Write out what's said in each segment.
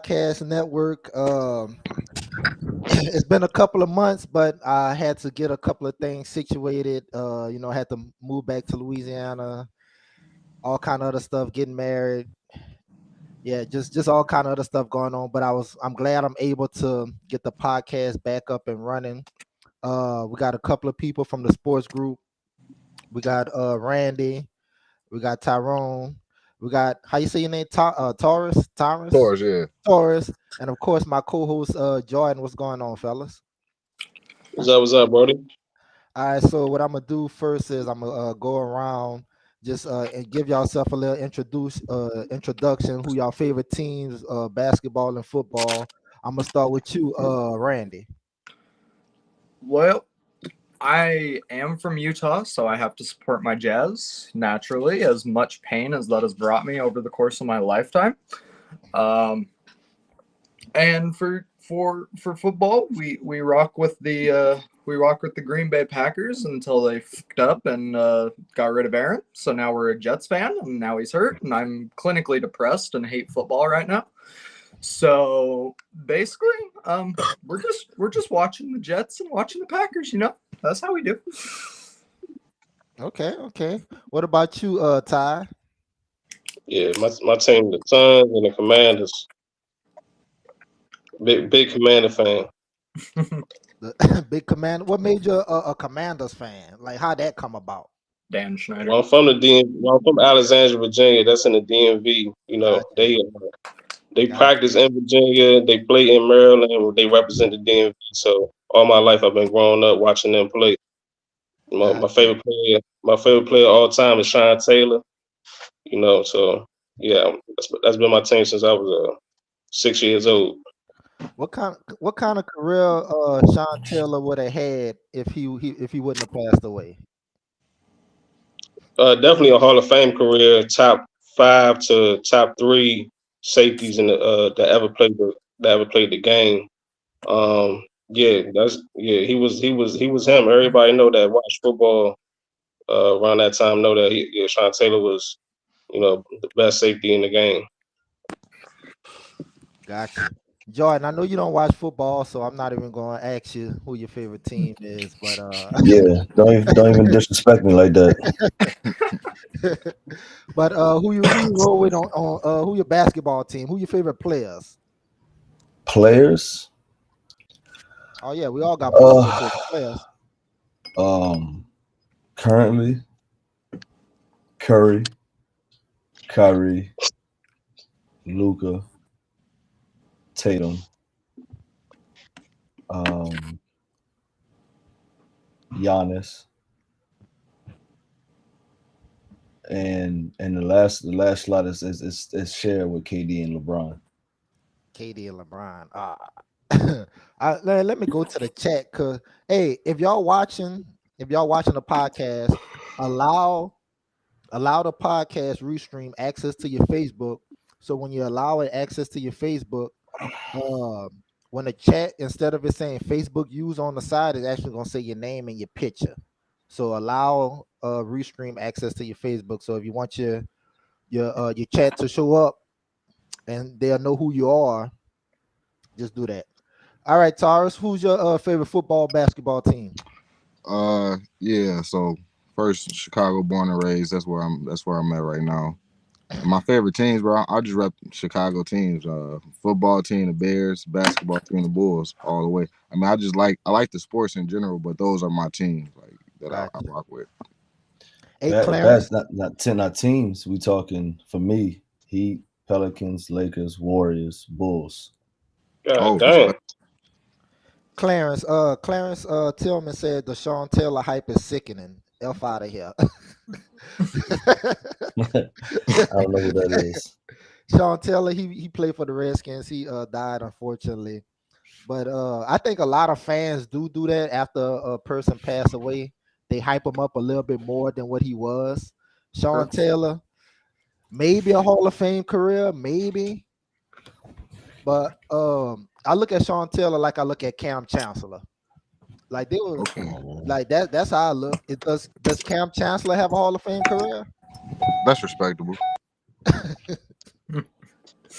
Podcast Network. It's been a couple of months, but I had to get a couple of things situated. I had to move back to Louisiana, all kind of other stuff, getting married. Yeah, just all kind of other stuff going on. But I'm glad I'm able to get the podcast back up and running. We got a couple of people from the sports group. We got Randy. We got Tyrone. We got how you say your name? Taurus. Course, yeah. Taurus, and of course my co-host Jordan. What's going on, fellas? What's up, Brody? All right, so what I'm gonna do first is I'm gonna go around just and give yourself a little introduction. Who y'all favorite teams? Basketball and football. I'm gonna start with you, Randy. Well, I am from Utah, so I have to support my Jazz naturally, as much pain as that has brought me over the course of my lifetime. Um, and for football, we rock with the Green Bay Packers until they fucked up and got rid of Aaron. So now we're a Jets fan, and now he's hurt, and I'm clinically depressed and hate football right now. So basically, we're just watching the Jets and watching the Packers. That's how we do. Okay. What about you, Ty? Yeah, my team, the Suns and the Commanders. Big Commander fan. The big commander. What made you a Commanders fan? Like, how that come about? Dan Schneider. Well, I'm from Alexandria, Virginia. That's in the DMV. Gotcha. They Gotcha. practice in Virginia. They play in Maryland. They represent the DMV. So all my life, I've been growing up watching them play. My, Gotcha. my favorite player, my favorite player of all time is Sean Taylor. So yeah, that's been my team since I was 6 years old. What kind of career Sean Taylor would have had if he wouldn't have passed away? Definitely a Hall of Fame career, top five to top three safeties in the that ever played the game. Yeah, he was him. Everybody know that watch football around that time know that Sean Taylor was the best safety in the game. Gotcha. Jordan, I know you don't watch football, so I'm not even going to ask you who your favorite team is, but Yeah, don't even disrespect me like that. but who you roll with on who your basketball team? Who your favorite players? Players, Oh yeah, we all got multiple uh, favorite players. um, currently Curry, Kyrie, Luca, Tatum, um, Giannis, and the last slot is shared with KD and LeBron. KD and LeBron. Let me go to the chat because hey, if y'all watching the podcast, allow the podcast restream access to your Facebook. So when you allow it access to your Facebook, um, when the chat instead of it saying Facebook use on the side, it's actually gonna say your name and your picture. So allow restream access to your Facebook. So if you want your chat to show up and they'll know who you are, just do that. All right, Taurus, who's your favorite football basketball team? Yeah. So first, Chicago, born and raised. That's where I'm at right now. And my favorite teams, bro. I just rep Chicago teams. Football team, the Bears. Basketball team, the Bulls, all the way. I mean, I like the sports in general, but those are my teams, like that I Gotcha. rock with. Hey, That's Clarence. not teams. We talking for me: Heat, Pelicans, Lakers, Warriors, Bulls. God Oh, damn. respect. Clarence Tillman said the Sean Taylor hype is sickening. F out of here. I don't know who that is. Sean Taylor, he played for the Redskins. He died unfortunately. But I think a lot of fans do that after a person pass away. They hype him up a little bit more than what he was. Sean Taylor, maybe a Hall of Fame career, maybe. But I look at Sean Taylor like I look at Cam Chancellor. Like they were Okay, Come on, man. like that. That's how I look. It does Cam Chancellor have a Hall of Fame career? that's respectable.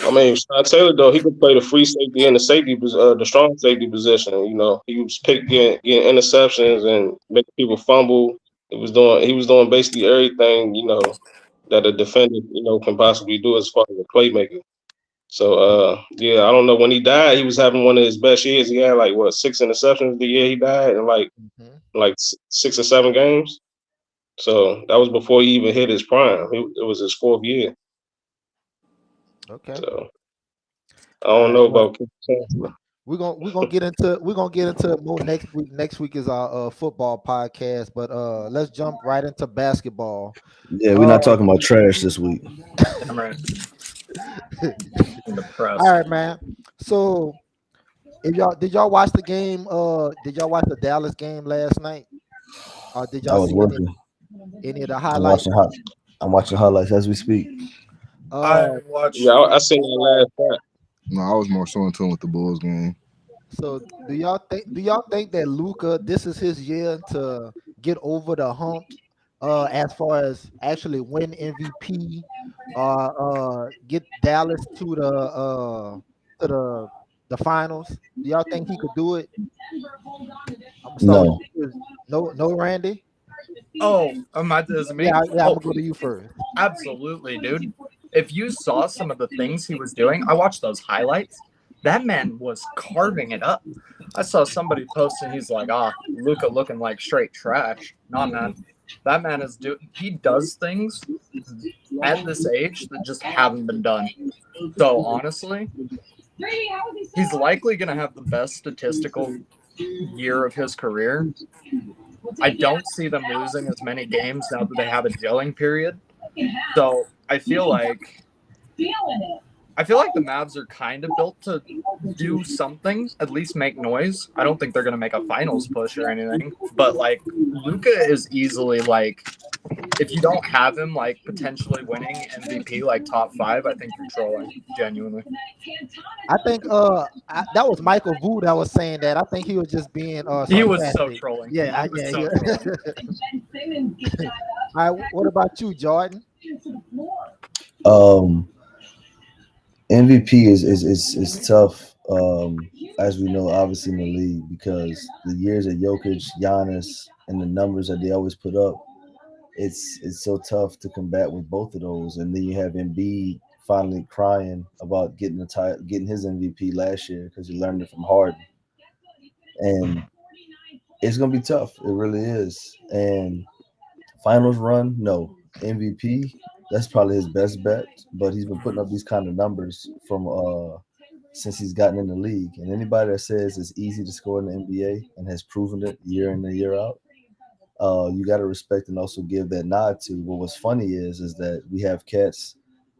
I mean, Sean Taylor though he could play the free safety and the the strong safety position. You know, he was picked getting interceptions and making people fumble. He was doing basically everything that a defender can possibly do as far as a playmaker. So yeah, I don't know. When he died, he was having one of his best years. He had like what 6 interceptions the year he died, in Mhm. like 6 or 7 games. So that was before he even hit his prime. It was his fourth year. Okay. So I All don't right. know Well, about Ken Chancellor. we're gonna get into more next week. Next week is our football podcast, but let's jump right into basketball. Yeah, we're Uh, not talking about trash this week. Damn right. I'm all depressed. right, man. So if y'all did y'all watch the game? Did y'all watch the Dallas game last night? Or did I y'all was see working. any of the I'm highlights? watching hot. I'm watching highlights as we speak. I Uh, Yeah, watched. I seen that last night. No, I was more so in tune with the Bulls game. so do y'all think that Luca, this is his year to get over the hump? As far as actually win MVP, get Dallas to the finals. Do y'all think he could do it? I'm gonna start with No, you. No, Randy. Oh, is it me? Yeah, I'm Oh, gonna go to you first. absolutely, dude. If you saw some of the things he was doing, I watched those highlights. That man was carving it up. I saw somebody posting, he's like, Luca looking like straight trash. Nah, man. That man he does things at this age that just haven't been done. So honestly, he's likely gonna have the best statistical year of his career. I don't see them losing as many games now that they have a gelling period. So I feel like the Mavs are kind of built to do something, at least make noise. I don't think they're gonna make a finals push or anything, but like Luca is easily like if you don't have him like potentially winning MVP like top five, I think you're trolling genuinely. I think that was Michael Vu that was saying that. I think he was just being He was so sarcastic. trolling. Yeah, He was yeah, so yeah. trolling. All right, what about you, Jordan? um, MVP is tough. As we know, obviously in the league because the years of Jokic, Giannis, and the numbers that they always put up, it's so tough to combat with both of those. And then you have Embiid finally crying about getting his MVP last year because he learned it from Harden, and it's gonna be tough. It really is. And finals run, no. MVP, that's probably his best bet. But he's been putting up these kind of numbers from since he's gotten in the league. And anybody that says it's easy to score in the NBA and has proven it year in and year out, you got to respect and also give that nod to. But what's funny is that we have cats,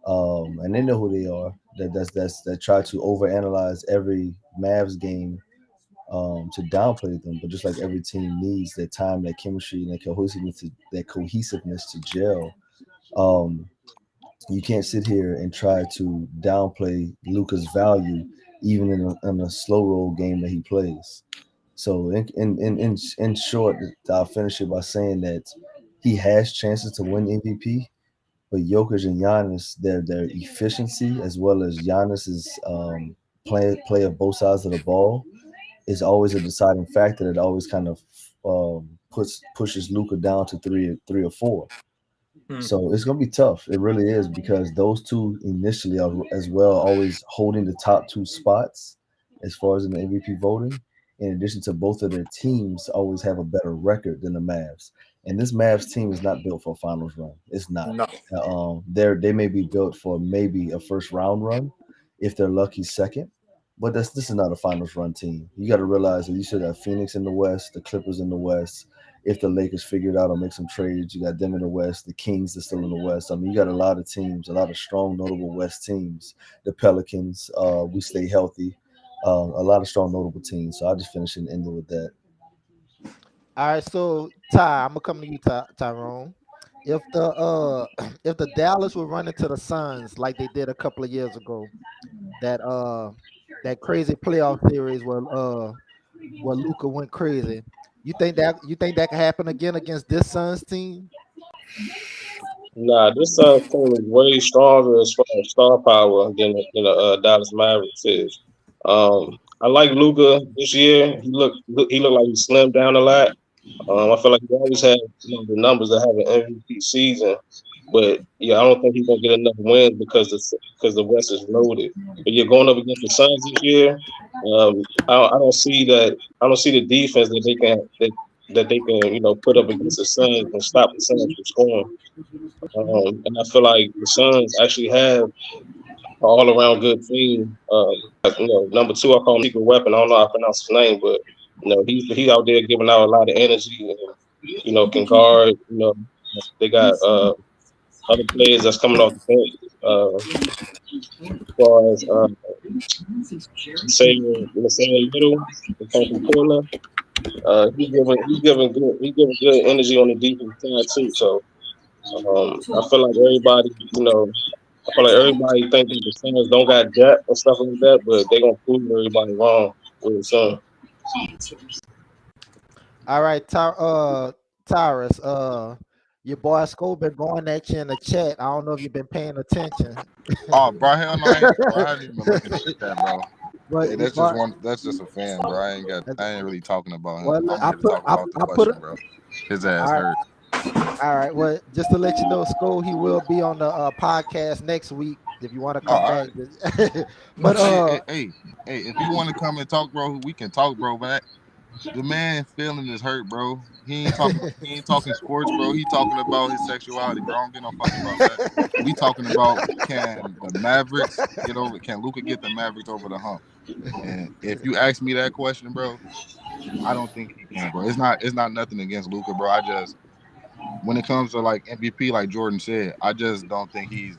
and they know who they are. That try to overanalyze every Mavs game to downplay them. But just like every team needs that time, that chemistry, and that cohesiveness to gel. Um, you can't sit here and try to downplay Luca's value, even in a slow roll game that he plays. So in short, I'll finish it by saying that he has chances to win MVP, but Jokic and Giannis, their efficiency as well as Giannis's play of both sides of the ball is always a deciding factor that always kind of pushes Luca down to three or four. Hmm. So it's gonna be tough. It really is because those two initially are as well always holding the top two spots as far as in the MVP voting. In addition to both of their teams always have a better record than the Mavs. And this Mavs team is not built for a finals run. It's not. No. They may be built for maybe a first round run if they're lucky second. But this is not a finals run team. You got to realize that you should have Phoenix in the West, the Clippers in the West, if the Lakers figure it out or make some trades. You got them in the West, the Kings are still in the West. I mean, you got a lot of teams, a lot of strong, notable West teams. The Pelicans, we stay healthy. A lot of strong, notable teams. So I just finish and end it with that. All right, so Ty, I'm gonna come to you, Tyrone. If the if the Dallas were running to the Suns like they did a couple of years ago, that that crazy playoff series where Luca went crazy, you think that can happen again against this Suns team? Nah, this team is way stronger as far as star power than the Dallas Mavericks is. I like Luca this year. He looked like he slimmed down a lot. I feel like he always had the numbers to have an MVP season, but yeah, I don't think he's gonna get enough wins because the West is loaded. But you're going up against the Suns this year. I don't see that. I don't see the defense that they can put up against the Suns and stop the Suns from scoring. And I feel like the Suns actually have an all around good team. Number two, I call him Secret Weapon. I don't know how to pronounce his name, but he's out there giving out a lot of energy and can guard. They got other players that's coming off the bench. As far as saying Little, the come from Portland, he's giving good energy on the defense side too. So I feel like I feel like everybody think that the Suns don't got depth and stuff like that, but they gonna prove everybody wrong with the Suns. All right, Tyrus. Your boy Sco been going at you in the chat. I don't know if you've been paying attention. Oh, bro, hell no, bro, I haven't even been looking at that, bro. But Hey, your that's just boy, one. That's just a fan, bro. I ain't really talking about him. well, I'm I here to put, talk about the I put question, it. bro. His ass All right, hurt. all right. Well, just to let you know, Sco, he will be on the podcast next week if you want to Oh, come all back. right. But Hey, if you want to come and talk, bro, we can talk, bro. But the man feeling is hurt, bro. He ain't talking sports, bro. He talking about his sexuality, bro. I don't give no fuck about that. We talking about can the Mavericks get over? Can Luca get the Mavericks over the hump? And if you ask me that question, bro, I don't think he can, bro. It's not nothing against Luca, bro. I just when it comes to like MVP, like Jordan said, I just don't think he's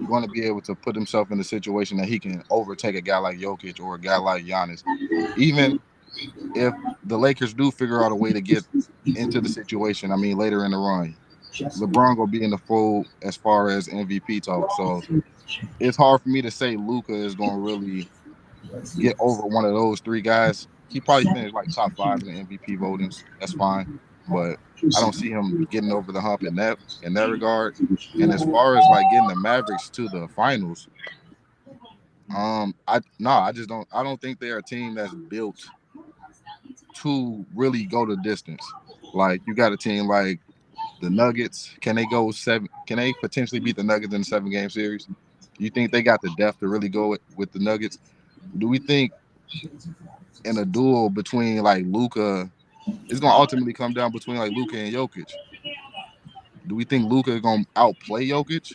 going to be able to put himself in a situation that he can overtake a guy like Jokic or a guy like Giannis. Even if the Lakers do figure out a way to get into the situation, I mean, later in the run, LeBron will be in the fold as far as MVP talk. So it's hard for me to say Luca is going to really get over one of those three guys. He probably finished like top five in the MVP votings. That's fine, but I don't see him getting over the hump in that regard. And as far as like getting the Mavericks to the finals, I just don't. I don't think they're a team that's built to really go the distance. Like you got a team like the Nuggets. Can they go seven? Can they potentially beat the Nuggets in a 7-game series? You think they got the depth to really go with the Nuggets? Do we think in a duel between like Luca, it's gonna ultimately come down between like Luca and Jokic? Do we think Luca is gonna outplay Jokic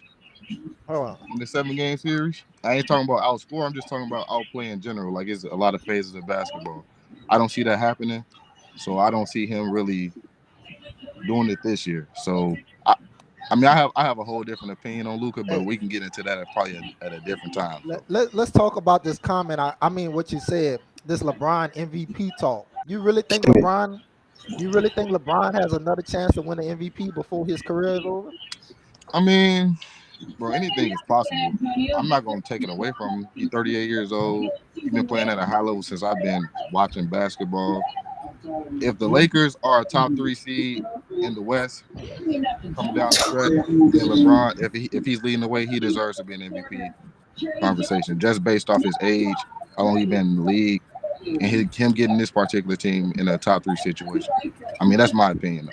hold on. in the 7-game series? I ain't talking about outscore. I'm just talking about outplay in general. Like it's a lot of phases of basketball. I don't see that happening, so I don't see him really doing it this year. So I mean, I have a whole different opinion on Luca, but Hey, we can get into that at a different time. So let's talk about this comment. I mean, what you said. This LeBron MVP talk. You really think LeBron has another chance to win an MVP before his career is over? I mean, bro, anything is possible. I'm not gonna take it away from him. He's 38 years old. He's been playing at a high level since I've been watching basketball. If the Lakers are a top 3 seed in the West coming down the stretch, then LeBron, if he's leading the way, he deserves to be an MVP conversation just based off his age, how long he's been in the league, and him getting this particular team in a top 3 situation. I mean, that's my opinion.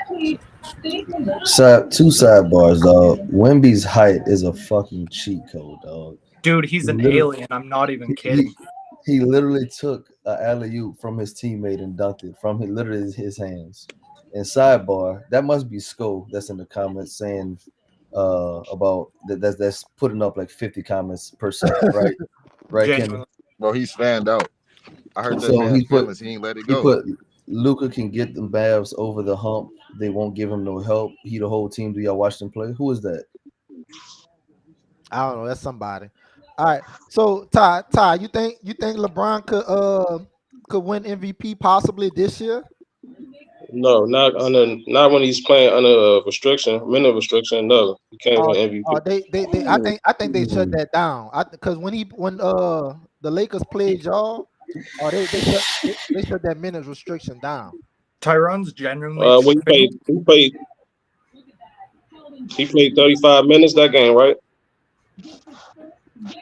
So. Two sidebars, dog. Wemby's height is a fucking cheat code, dog. Dude, he's He an literally, alien. I'm not even he, kidding. he literally took an alley oop from his teammate and dunked it from literally his hands. And sidebar, that must be Sko that's in the comments saying about that's putting up like 50 comments per second, right? Right, Kenny? Genuinely. Bro, he's fanned out. I hurt that So man's feelings. He ain't let it he go. put Luca can get the Mavs over the hump. They won't give him no help. He the whole team. Do y'all watch them play? Who is that? I don't know. That's somebody. All right. So Ty, you think LeBron could win MVP possibly this year? No, not when he's playing under restriction, minute restriction. No, he can't Uh, win MVP. they I think they shut that down. Because when the Lakers played y'all, they shut that minutes restriction down. Tyron's genuinely When tripping. he played He played 35 minutes that game, right?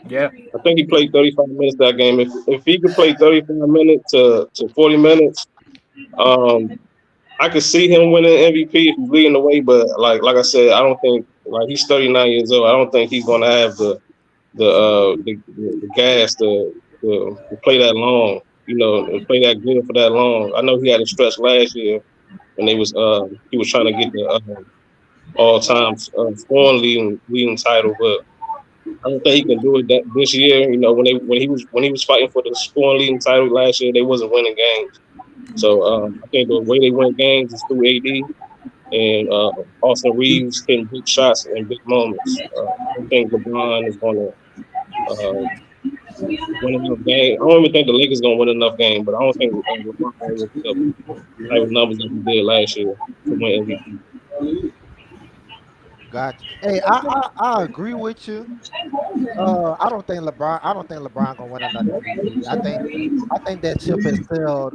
Yeah. I think he played 35 minutes that game. If he could play 35 minutes to 40 minutes, um, I could see him winning MVP if he's leading the way. But like I said, I don't think like he's 39 years old. I don't think he's gonna have the gas to play that long. You know, and play that good for that long. I know he had a stretch last year when he was trying to get the all time scoring leading title, but I don't think he can do it this year. You know, when he was fighting for the scoring leading title last year, they wasn't winning games. So I think the way they win games is through AD and Austin Reeves hitting big shots in big moments. I don't think LeBron is going to uh, win enough games. I don't even think the Lakers going to win enough games, but I don't think LeBron will put up the type of numbers that he did last year to win MVP. Gotcha. Hey, I agree with you. I don't think LeBron. I don't think LeBron gonna win another MVP. I think that ship has sailed.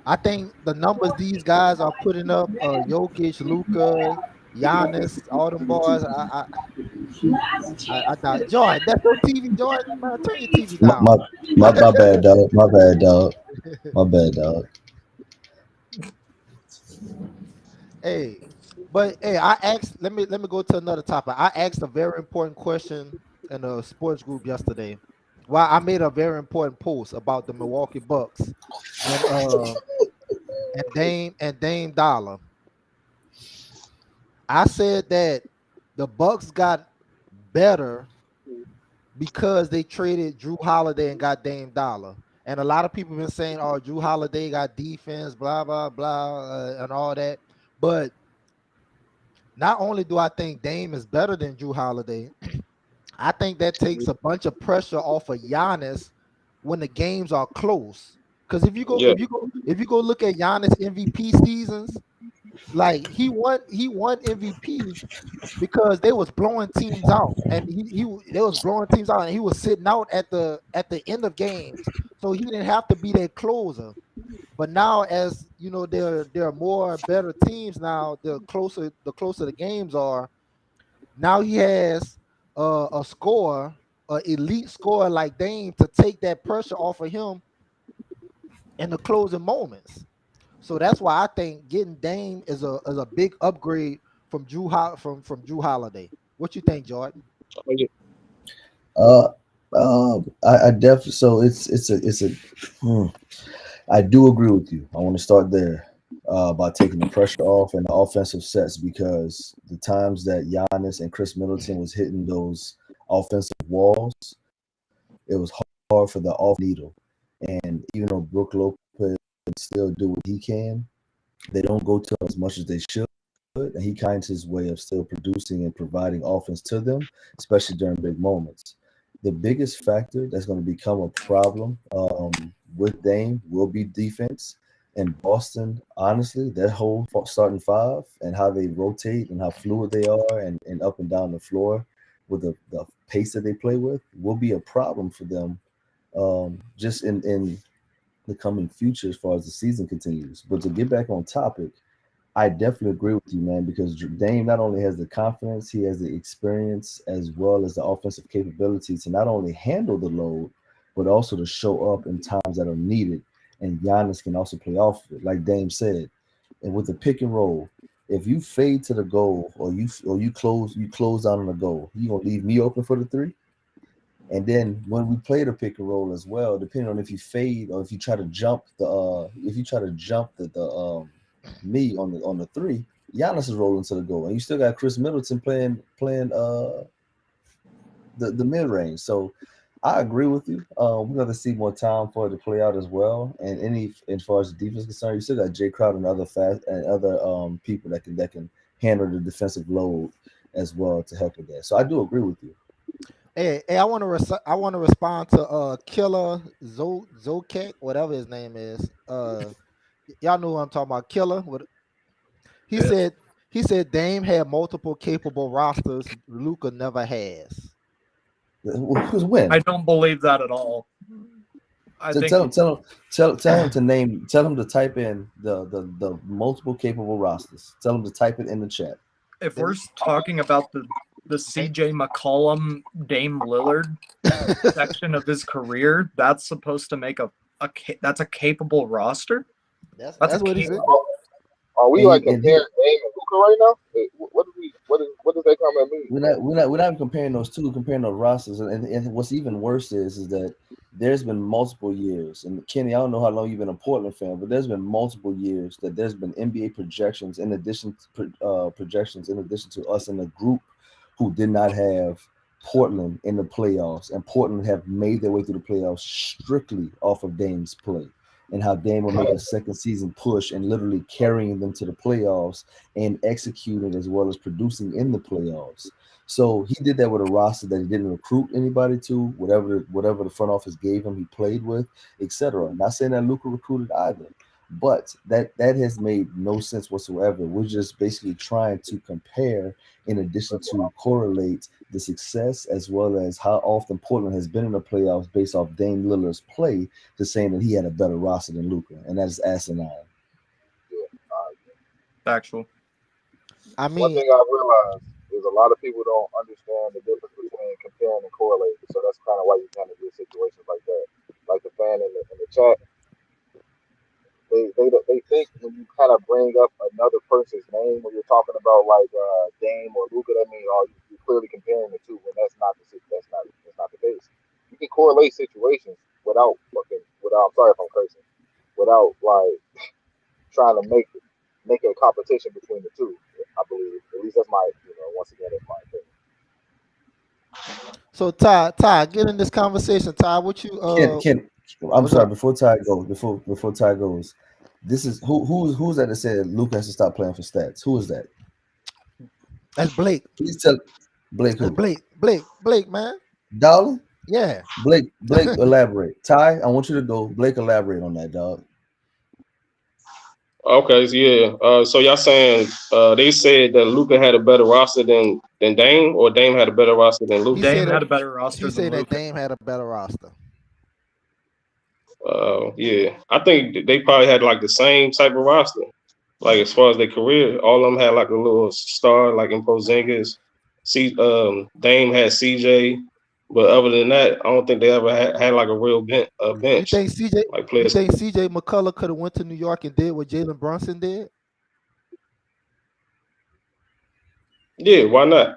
I think the numbers these guys are putting up, Jokic, Luka, Giannis, all them boys. I doubt. Jordan, that's your TV, Jordan. Man, turn your TV My down. my, my bad, dog. My bad, dog. My bad, dog. Hey, but hey, I asked. Let me go to another topic. I asked a very important question in a sports group yesterday. Well, I made a very important post about the Milwaukee Bucks and Dame Dollar. I said that the Bucks got better because they traded Drew Holiday and got Dame Dollar. And a lot of people been saying, "Oh, Drew Holiday got defense, blah blah blah, and all that." But not only do I think Dame is better than Drew Holiday, I think that takes a bunch of pressure off of Giannis when the games are close. Because Yeah, if you go look at Giannis MVP seasons, like he won MVP because they was blowing teams out, and they was blowing teams out, and he was sitting out at the end of games, so he didn't have to be their closer. But now, as you know, there are more better teams now. The closer the games are, now he has a scorer, an elite scorer like Dame to take that pressure off of him in the closing moments. So that's why I think getting Dame is a big upgrade from Drew Holiday. What you think, Jordan? oh, yeah. Uh, I definitely. So it's a. Hmm, I do agree with you. I want to start there by taking the pressure off and the offensive sets because the times that Giannis and Chris Middleton was hitting those offensive walls, it was hard for the off needle. And even though Brook Lopez can still do what he can, they don't go to him as much as they should. And he finds his way of still producing and providing offense to them, especially during big moments. The biggest factor that's going to become a problem with Dame will be defense. And Boston, honestly, their whole starting five and how they rotate and how fluid they are and up and down the floor with the pace that they play with will be a problem for them just in the coming future as far as the season continues. But to get back on topic, I definitely agree with you, man, because Dame not only has the confidence, he has the experience as well as the offensive capability to not only handle the load, but also to show up in times that are needed. And Giannis can also play off of it, like Dame said. And with the pick and roll, if you fade to the goal or you close down on the goal, you gonna leave me open for the three. And then when we play the pick and roll as well, depending on if you fade or if you try to jump the me on the three, Giannis is rolling to the goal, and you still got Chris Middleton playing the mid range. So I agree with you. We're going to see more time for it to play out as well. And as far as the defense is concerned, you still got Jay Crowder and other people that can handle the defensive load as well to help with that. So I do agree with you. Hey, I want to respond to Killer Zokek, whatever his name is. Y'all know who I'm talking about. Killer. He Yeah. said he said Dame had multiple capable rosters. Luca never has. Who's win? I don't believe that at all. I So think tell him to name. Tell him to type in the multiple capable rosters. Tell him to type it in the chat. if we're talking about the CJ McCollum Dame Lillard section of his career, that's supposed to make that's a capable roster. That's a That's what he said. Are we like And he comparing Dame and Luka right now? What does that comment mean? we're not comparing those two, we're comparing those rosters. And what's even worse is that there's been multiple years, and Kenny, I don't know how long you've been a Portland fan, but there's been multiple years that there's been NBA projections projections in addition to us in the group who did not have Portland in the playoffs, and Portland have made their way through the playoffs strictly off of Dame's play. And how Dame will make a second season push and literally carrying them to the playoffs and executing as well as producing in the playoffs. So he did that with a roster that he didn't recruit anybody to, whatever the front office gave him, he played with, etc. Not saying that Luka recruited either, but that has made no sense whatsoever. We're just basically trying to compare in addition to correlate the success as well as how often Portland has been in the playoffs based off Dame Lillard's play to saying that he had a better roster than Luka, and that is asinine. Factual. I One mean, thing I've realized is a lot of people don't understand the difference between comparing and correlating. So that's kind of why you kind of get situations like that. Like the fan in the chat, they think when you kind of bring up another person's name when you're talking about like Dame or Luka, that means you're clearly comparing the two. When that's not the case. You can correlate situations without. I'm sorry if I'm cursing. Without like trying to make a competition between the two. I believe. At least that's my once again that's my opinion. so Ty, get in this conversation. Ty, what you Ken, I'm what's sorry. up? Before Ty goes, this is who's that said Luka has to stop playing for stats? Who is that? That's Blake. Please tell Blake That's who. Blake, man. Dollar? Yeah. Blake, elaborate. Ty, I want you to go. Blake, elaborate on that, dog. Okay, so yeah. So y'all saying they said that Luca had a better roster than Dame, or Dame had a better roster than He Luca? said Dame that had a better he roster than said that Luka. Dame had a better roster. Yeah, I think they probably had like the same type of roster. Like as far as their career, all of them had like a little star, like in Porzingis. Dame had CJ, but other than that, I don't think they ever had like a real You bench think CJ like you players. think CJ McCullough could have went to New York and did what Jalen Brunson did? Yeah, why not?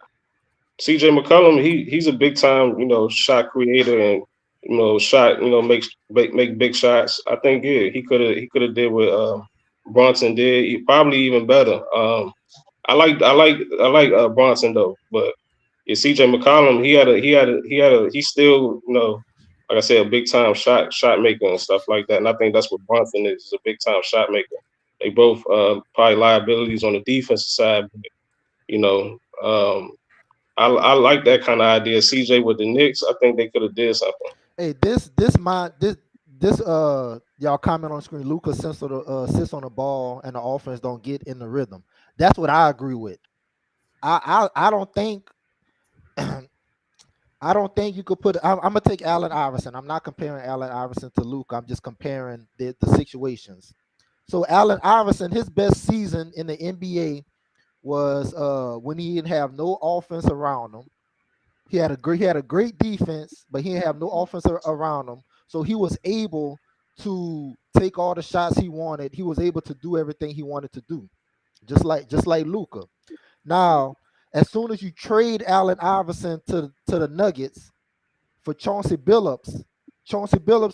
CJ McCollum, he's a big time, shot creator and shot, make big shots. I think yeah, he could have did what Bronson did. Probably even better. I like Bronson though, but yeah, CJ McCollum, he's still like I said, a big time shot maker and stuff like that. And I think that's what Bronson is a big time shot maker. They both probably liabilities on the defensive side, but, you know. I like that kind of idea. CJ with the Knicks, I think they could have did something. Hey, this y'all comment on screen. Luca sits on the ball and the offense don't get in the rhythm. That's what I agree with. I don't think I don't think you could put. I'm gonna take Allen Iverson. I'm not comparing Allen Iverson to Luke. I'm just comparing the situations. So Allen Iverson, his best season in the NBA was when he didn't have no offense around him. He had a great defense, but he didn't have no offense around him. So he was able to take all the shots he wanted. He was able to do everything he wanted to do, just like Luca. Now, as soon as you trade Allen Iverson to the Nuggets for Chauncey Billups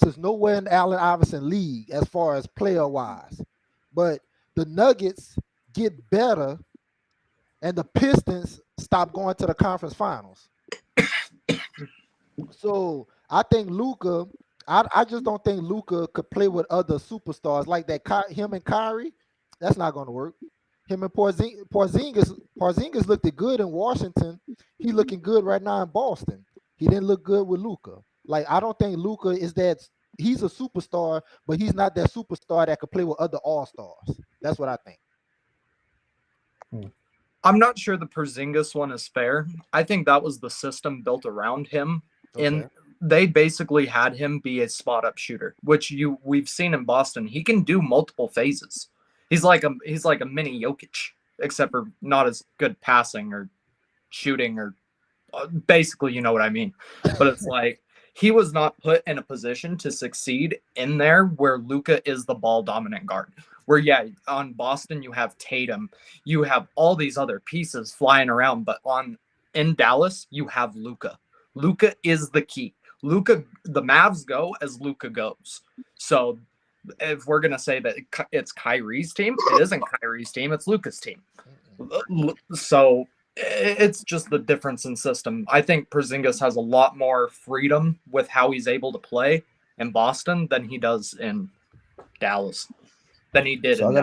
is nowhere in the Allen Iverson league as far as player wise. But the Nuggets get better and the Pistons stop going to the conference finals. So I think Luca, I just don't think Luca could play with other superstars like that. Him and Kyrie, that's not going to work. Him and Porzingis looked good in Washington. He looking good right now in Boston. He didn't look good with Luca. Like I don't think Luca is that. He's a superstar, but he's not that superstar that could play with other all stars. That's what I think. I'm not sure the Porzingis one is fair. I think that was the system built around him. Okay. they basically had him be a spot up shooter, which we've seen in Boston. He can do multiple phases. He's like a mini Jokic, except for not as good passing or shooting or basically, you know what I mean. But it's like he was not put in a position to succeed in there where Luka is the ball dominant guard. Where yeah, on Boston you have Tatum, you have all these other pieces flying around, but on in Dallas you have Luka. Luka is the key. Luka, the Mavs go as Luka goes. So if we're gonna say that it's Kyrie's team, it isn't Kyrie's team. It's Luka's team. So it's just the difference in system. I think Porzingis has a lot more freedom with how he's able to play in Boston than he does in Dallas, than he did So I in got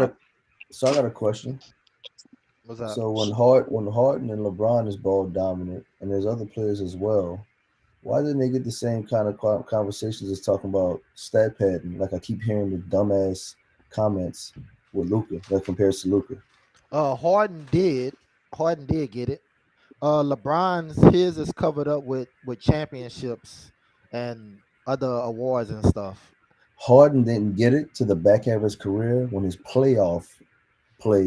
Dallas. I got a question. What's that? So when Harden and LeBron is ball dominant, and there's other players as well, why didn't they get the same kind of conversations as talking about stat padding? Like I keep hearing the dumbass comments with Luca that compares to Luca. Harden did. Harden did get it. LeBron's his is covered up with championships and other awards and stuff. Harden didn't get it to the back half of his career when his playoff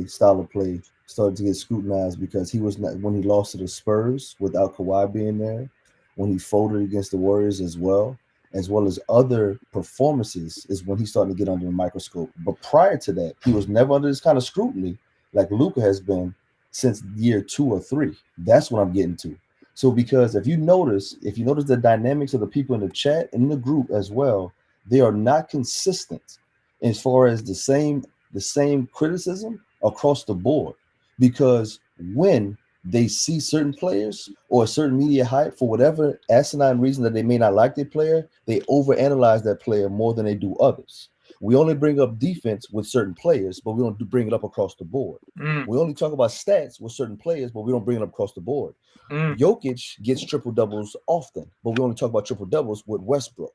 style of play started to get scrutinized because he was not when he lost to the Spurs without Kawhi being there, when he folded against the Warriors as well as other performances, is when he started to get under the microscope. But prior to that, he was never under this kind of scrutiny like Luca has been since year 2 or 3. That's what I'm getting to. So because if you notice the dynamics of the people in the chat and in the group as well, they are not consistent as far as the same criticism across the board. Because when they see certain players or certain media hype for whatever asinine reason that they may not like their player, they overanalyze that player more than they do others. We only bring up defense with certain players, but we don't bring it up across the board. Mm, We only talk about stats with certain players, but we don't bring it up across the board. mm, Jokic gets triple doubles often, but we only talk about triple doubles with Westbrook.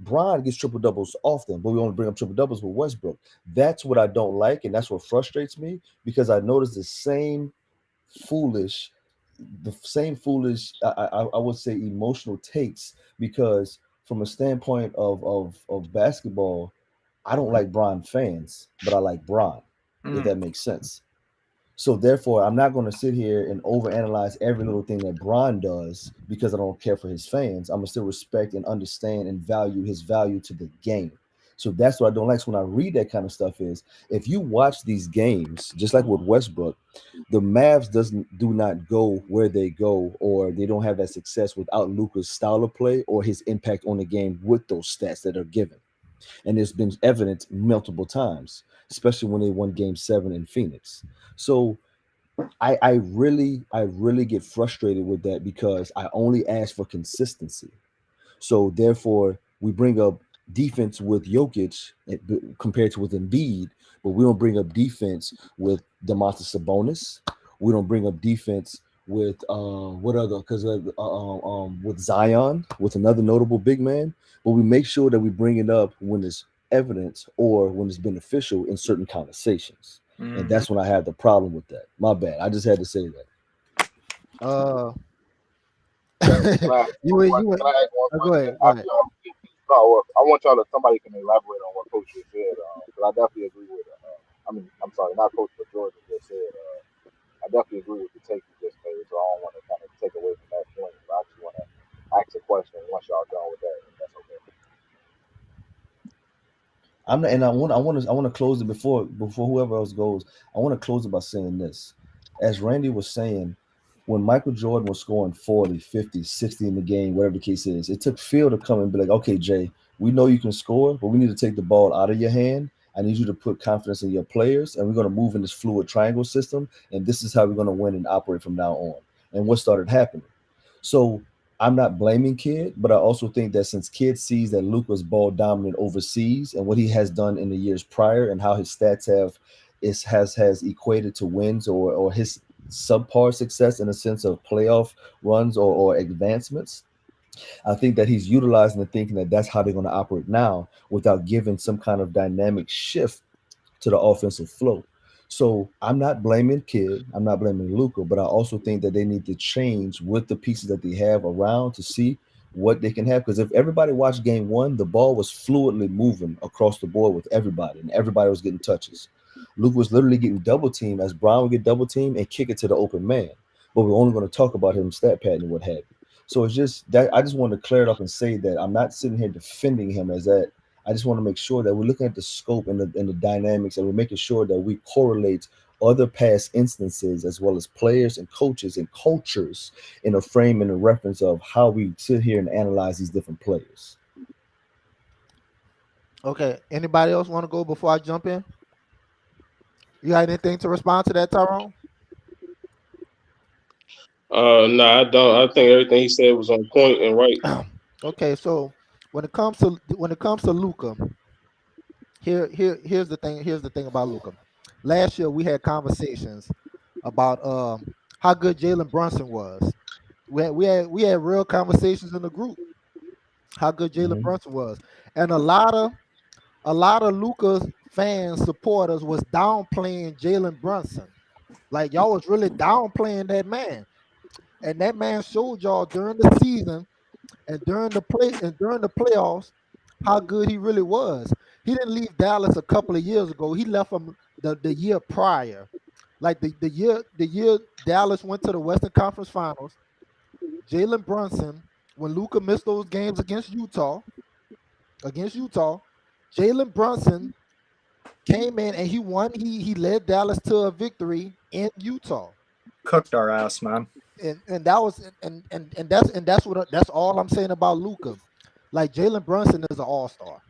Bron gets triple doubles often, but we only bring up triple doubles with Westbrook. That's what I don't like, and that's what frustrates me because I notice foolish, I would say emotional takes because from a standpoint of basketball, I don't like Bron fans, but I like Bron, if mm. that makes sense. So therefore, I'm not going to sit here and overanalyze every little thing that Bron does because I don't care for his fans. I'm gonna still respect and understand and value his value to the game. So that's what I don't like. So when I read that kind of stuff is if you watch these games, just like with Westbrook, the Mavs do not go where they go, or they don't have that success without Luka's style of play or his impact on the game with those stats that are given. And it's been evident multiple times, especially when they won Game 7 in Phoenix. So I really get frustrated with that because I only ask for consistency. So therefore, we bring up defense with Jokic compared to with Embiid, but we don't bring up defense with Domantas Sabonis. We don't bring up defense with what other because with Zion, with another notable big man. But we make sure that we bring it up when it's evidence or when it's beneficial in certain conversations. And Mhm. that's when I have the problem with that. My bad. I just had to say that. Uh, Can I ask you one were you question? were. Can I ask one Go question? ahead. Go ahead. No, I want y'all to somebody can elaborate on what Coach just said. Because I definitely agree with. I mean, I'm sorry, not Coach, but Jordan just said. I definitely agree with the take you just made. So I don't want to kind of take away from that point. But I just want to ask a question once y'all done with that. If that's okay. I'm not, and I want to close it before whoever else goes. I want to close it by saying this. As Randy was saying, when Michael Jordan was scoring 40, 50, 60 in the game, whatever the case is, it took Phil to come and be like, okay, Jay, we know you can score, but we need to take the ball out of your hand. I need you to put confidence in your players, and we're going to move in this fluid triangle system, and this is how we're going to win and operate from now on. And what started happening? So I'm not blaming Kid, but I also think that since Kid sees that Luka's ball dominant overseas and what he has done in the years prior and how his stats has equated to wins or his subpar success in a sense of playoff runs or advancements, I think that he's utilizing the thinking that that's how they're going to operate now without giving some kind of dynamic shift to the offensive flow. So I'm not blaming Kid, I'm not blaming Luca, but I also think that they need to change with the pieces that they have around to see what they can have. Because if everybody watched game one, the ball was fluidly moving across the board with everybody, and everybody was getting touches. Luke was literally getting double teamed as Brown would get double teamed and kick it to the open man. But we're only going to talk about him stat pattern and what have you. So it's just that I just wanted to clear it up and say that I'm not sitting here defending him as that. I just want to make sure that we're looking at the scope and the dynamics, and we're making sure that we correlate other past instances as well as players and coaches and cultures in a frame and a reference of how we sit here and analyze these different players. Okay. Anybody else want to go before I jump in? You got anything to respond to that, Tyrone? No, I don't. I think everything he said was on point and right. Okay, so when it comes to Luca, here's the thing. Here's the thing about Luca. Last year we had conversations about how good Jalen Brunson was. We had real conversations in the group how good Jalen Mhm. Brunson was, and a lot of Luca's fans supporters was downplaying Jalen Brunson. Like y'all was really downplaying that man, and that man showed y'all during the season and during the playoffs how good he really was. He didn't leave Dallas a couple of years ago. He left him the year prior. Like the year Dallas went to the Western Conference Finals, Jalen Brunson, when Luca missed those games against Utah, Jalen Brunson came in and he won. He led Dallas to a victory in Utah. Cooked our ass, man. And that was and that's all I'm saying about Luca. Like Jalen Brunson is an all-star.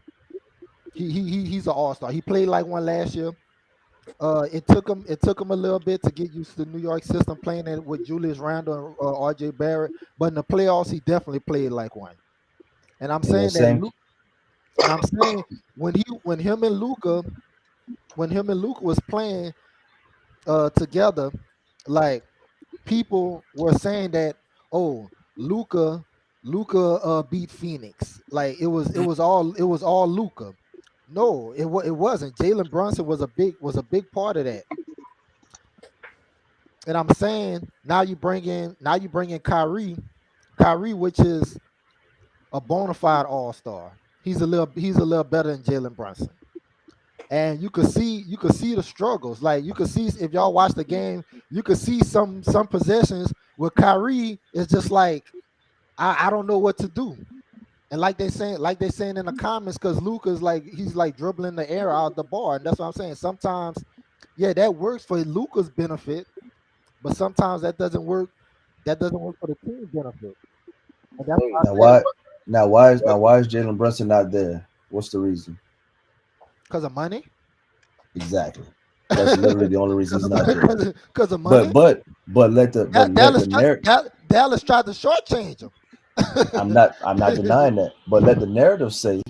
He's an all-star. He played like one last year. It took him a little bit to get used to the New York system playing it with Julius Randle and RJ Barrett, but in the playoffs he definitely played like one. And I'm And the saying that same. Luke and I'm saying when him and Luca was playing together, like people were saying that, oh, Luca beat Phoenix. Like it was all Luca. No, it wasn't. Jalen Brunson was a big part of that. And I'm saying now you bring in Kyrie, which is a bona fide all-star. He's a little better than Jalen Brunson. And you could see the struggles. Like you could see if y'all watch the game, you could see some possessions where Kyrie is just like, I don't know what to do. And like they saying in the comments, because Luca's like he's like dribbling the air out the bar, and that's what I'm saying. Sometimes, yeah, that works for Luca's benefit, but sometimes that doesn't work. That doesn't work for the team benefit, and that's Hey, why I Now said why but why is Jalen Brunson not there? What's the reason? because of money. Exactly. That's literally the only reason he's not there. Because of money. But let the narrative. Dallas tried to shortchange him. I'm not denying that. But let the narrative say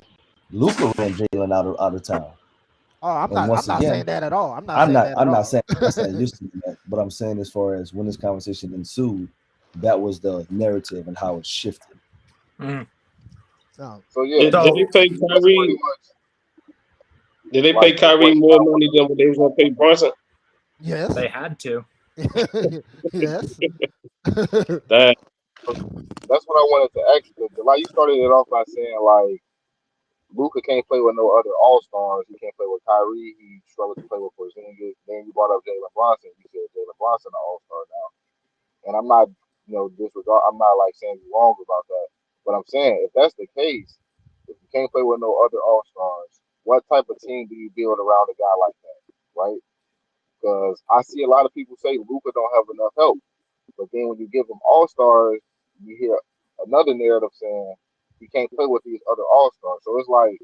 Luca ran Jalen out of town. Oh, I'm And not. I'm once not saying again, that at all. I'm not I'm saying not that at I'm not all. saying you're saying that, but I'm saying as far as when this conversation ensued, that was the narrative and how it shifted. Mm. No. so yeah, Did So they pay that's pretty Kyrie? much Did they pay like Kyrie what more money than what they was gonna pay Brunson? Yes. they had to. Yes. That that's what I wanted to ask you. Like you started it off by saying like Luca can't play with no other All Stars. He can't play with Kyrie. He struggles to play with Porzingis. Then you brought up Jalen Bronson. You said Jalen Bronson an All Star now, and I'm not disregard. I'm not like saying you're wrong about that, but I'm saying if that's the case, if you can't play with no other All Stars, what type of team do you build around a guy like that, right? Because I see a lot of people say Luca don't have enough help, but then when you give him All Stars, you hear another narrative saying he can't play with these other All Stars. So it's like,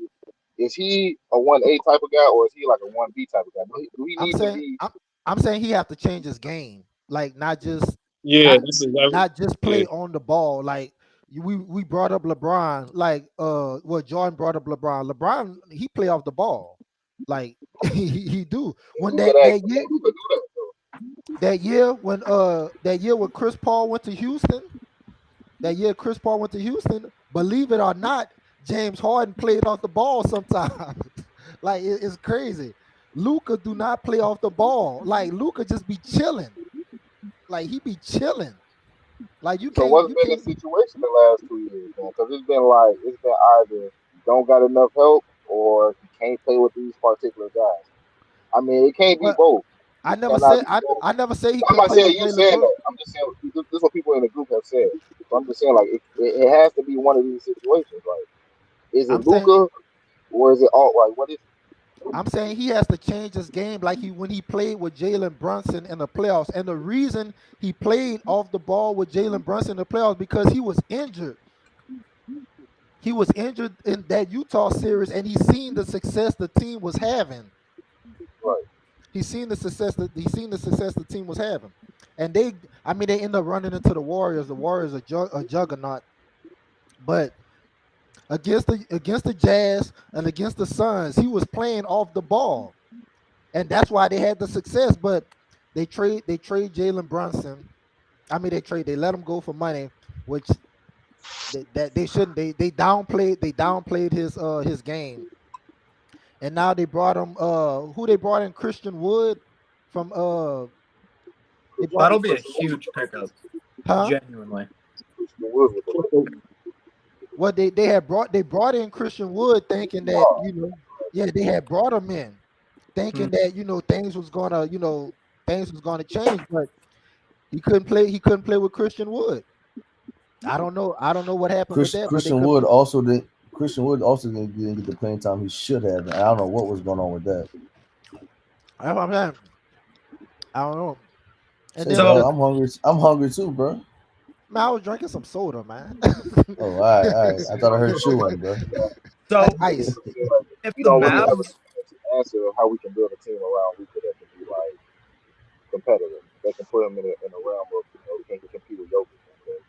is he a 1A type of guy or is he like a 1B type of guy? Do he I'm need to saying be I'm, I'm saying he have to change his game. Like yeah, not this is every not just yeah. play on the ball. Like we brought up LeBron. Like Jordan brought up LeBron. LeBron he play off the ball. Like he do. When Luca that that that year Luca do that though? that year when Chris Paul went to Houston. That year Chris Paul went to Houston. Believe it or not, James Harden played off the ball sometimes. Like it's crazy. Luca do not play off the ball. Like Luca just be chilling. Like he be chilling. Like you So can't, what's you been the can't. situation the last 2 years, man? Because it's been either you don't got enough help or you can't play with these particular guys. I mean, it can't be Well, both. I It never cannot said be both. I never say he I'm couldn't not play saying with you Jalen saying Brooks. that. I'm just saying this is what people in the group have said. So I'm just saying like it has to be one of these situations. Like, is it I'm saying Luca or is it all like what is it? I'm saying he has to change his game like he when he played with Jalen Brunson in the playoffs. And the reason he played off the ball with Jalen Brunson in the playoffs because he was injured. He was injured in that Utah series, and he seen the success the team was having. Right. He seen the success the team was having, and I mean, they end up running into the Warriors. The Warriors are a juggernaut, but against the Jazz and against the Suns, he was playing off the ball, and that's why they had the success. But they trade Jalen Brunson. I mean, they let him go for money, which that they shouldn't. They downplayed his game, and now they brought him. Who they brought in? Christian Wood from they brought That'll be a huge pickup, huh? genuinely. Christian Wood with the Lakers. Well, they brought in Christian Wood thinking that yeah, they had brought him in Hmm. thinking that things was gonna change, but he couldn't play with Christian Wood. I don't know what happened with that, but they Christian couldn't. Wood also did. Christian Wood also didn't get the playing time he should have. And I don't know what was going on with that. That's what I'm saying. I don't know. And Say, then So dog, I'm hungry. I'm hungry too, bro. man, I was drinking some soda, man. Oh, all right, all right. I thought I heard chewing, bro. That's so ice. if We the don't really have a Mavs, definitive answer of how we can build a team around Luka that can be like competitive. That can put him in a realm of can compete with Jokic. Because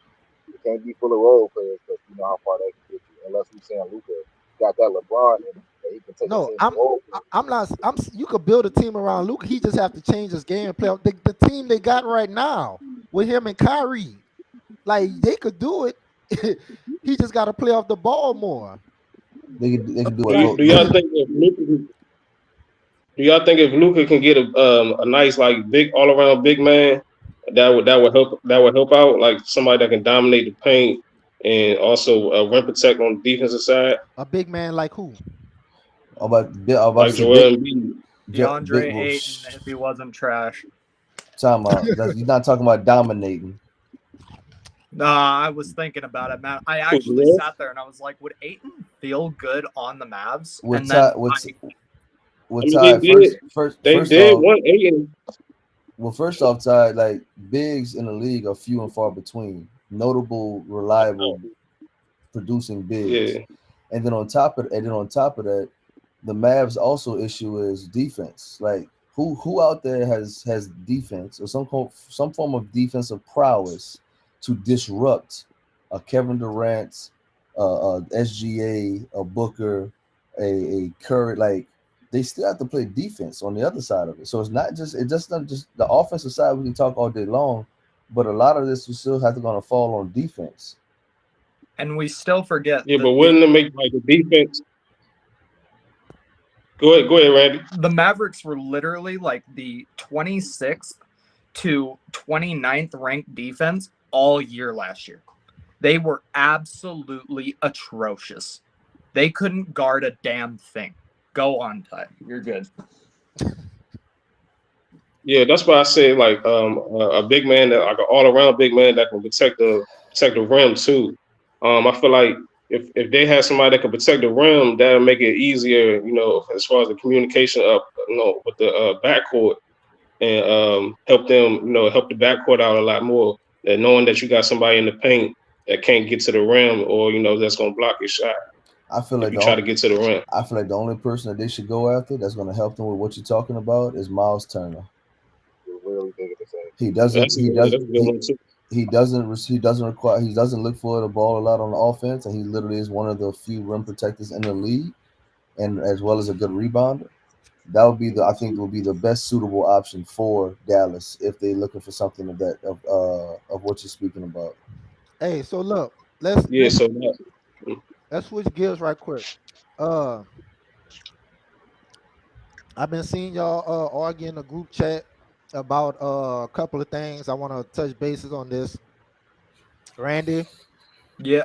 it can't be full of role players because you know how far that can get you. Unless we saying Luka got that LeBron and he can take a No, team to I'm role I- players. I'm not. You could build a team around Luke. He just have to change his game and play. The team they got right now with him and Kyrie, like they could do it. He just got to play off the ball more. They could do Do, it. y- Go. do y'all think if Luka, do y'all think if Luca can get a nice like big all around big man that would help out like somebody that can dominate the paint and also rim protect on the defensive side A big man like who? I'm about to like say Joel Embiid. big. DeAndre Well, Ayton, if he wasn't trash. time out. You're not talking about dominating. Nah, I was thinking about it, man. I Who, actually Joel? sat there and I was like, would Ayton feel good on the Mavs? With And then Ty, with I with mean they Ty, did they first did off, one Ayton. first off, Ty, like bigs in the league are few and far between. Notable, reliable, producing bigs, Yeah, and then on top of that, the Mavs also issue is defense. Like who out there has defense or some form of defensive prowess to disrupt a Kevin Durant, SGA, a Booker, a Curry. Like they still have to play defense on the other side of it. So it's just not just the offensive side. We can talk all day long, but a lot of this will still have to gonna fall on defense. and we still forget yeah, that but wouldn't it make like the defense? Go ahead, Randy. the Mavericks were literally like the 26th to 29th ranked defense all year last year. They were absolutely atrocious. They couldn't guard a damn thing. Go on, Ty. You're good. Yeah, that's why I say like a big man that like an all around big man that can protect the rim too. I feel like if they have somebody that can protect the rim, that'll make it easier, as far as the communication up, with the backcourt and help the backcourt out a lot more. That knowing that you got somebody in the paint that can't get to the rim or that's gonna block your shot I feel if like you try to get to the rim. I feel like the only person that they should go after that's going to help them with what you're talking about is Miles Turner. We're literally thinking the same He thing. doesn't. He does. That's a good one too. He doesn't. He doesn't require. He doesn't look for the ball a lot on the offense, and he literally is one of the few rim protectors in the league, and as well as a good rebounder. That would be the. I think will be the best suitable option for Dallas if they're looking for something of what you're speaking about. Hey, so look, let's Yeah, let's so that, let's switch gears right quick. Uh, I've been seeing y'all argue in the group chat about a couple of things. I want to touch bases on this. Randy. Yeah.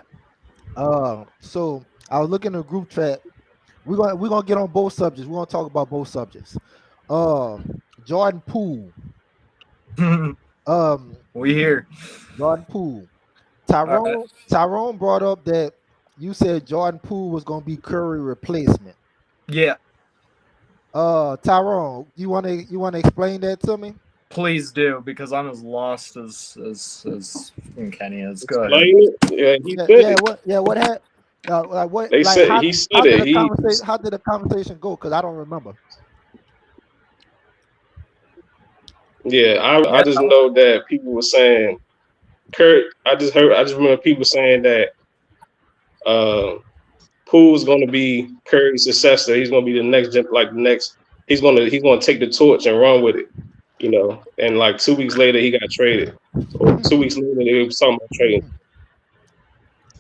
So I was looking at the group chat. We're gonna get on both subjects. We're gonna talk about both subjects. Jordan Poole. Um, We here. Jordan Poole. All right. Tyrone brought up that you said Jordan Poole was gonna be Curry replacement. Yeah. Tyrone, you wanna explain that to me? Please do, because I'm as lost as fucking Kenny is. Go ahead. Explain it. Yeah, he Yeah, said yeah. it. What had like what They like said he said it. He how did the conversation go? Because I don't remember. yeah. I Yeah. just know that people were saying Kurt. I just remember people saying that uh, Poole's going to be Curry's successor. He's going to be the next like the next. He's gonna take the torch and run with it. And like 2 weeks later he got traded. Or 2 weeks later they were talking about trading.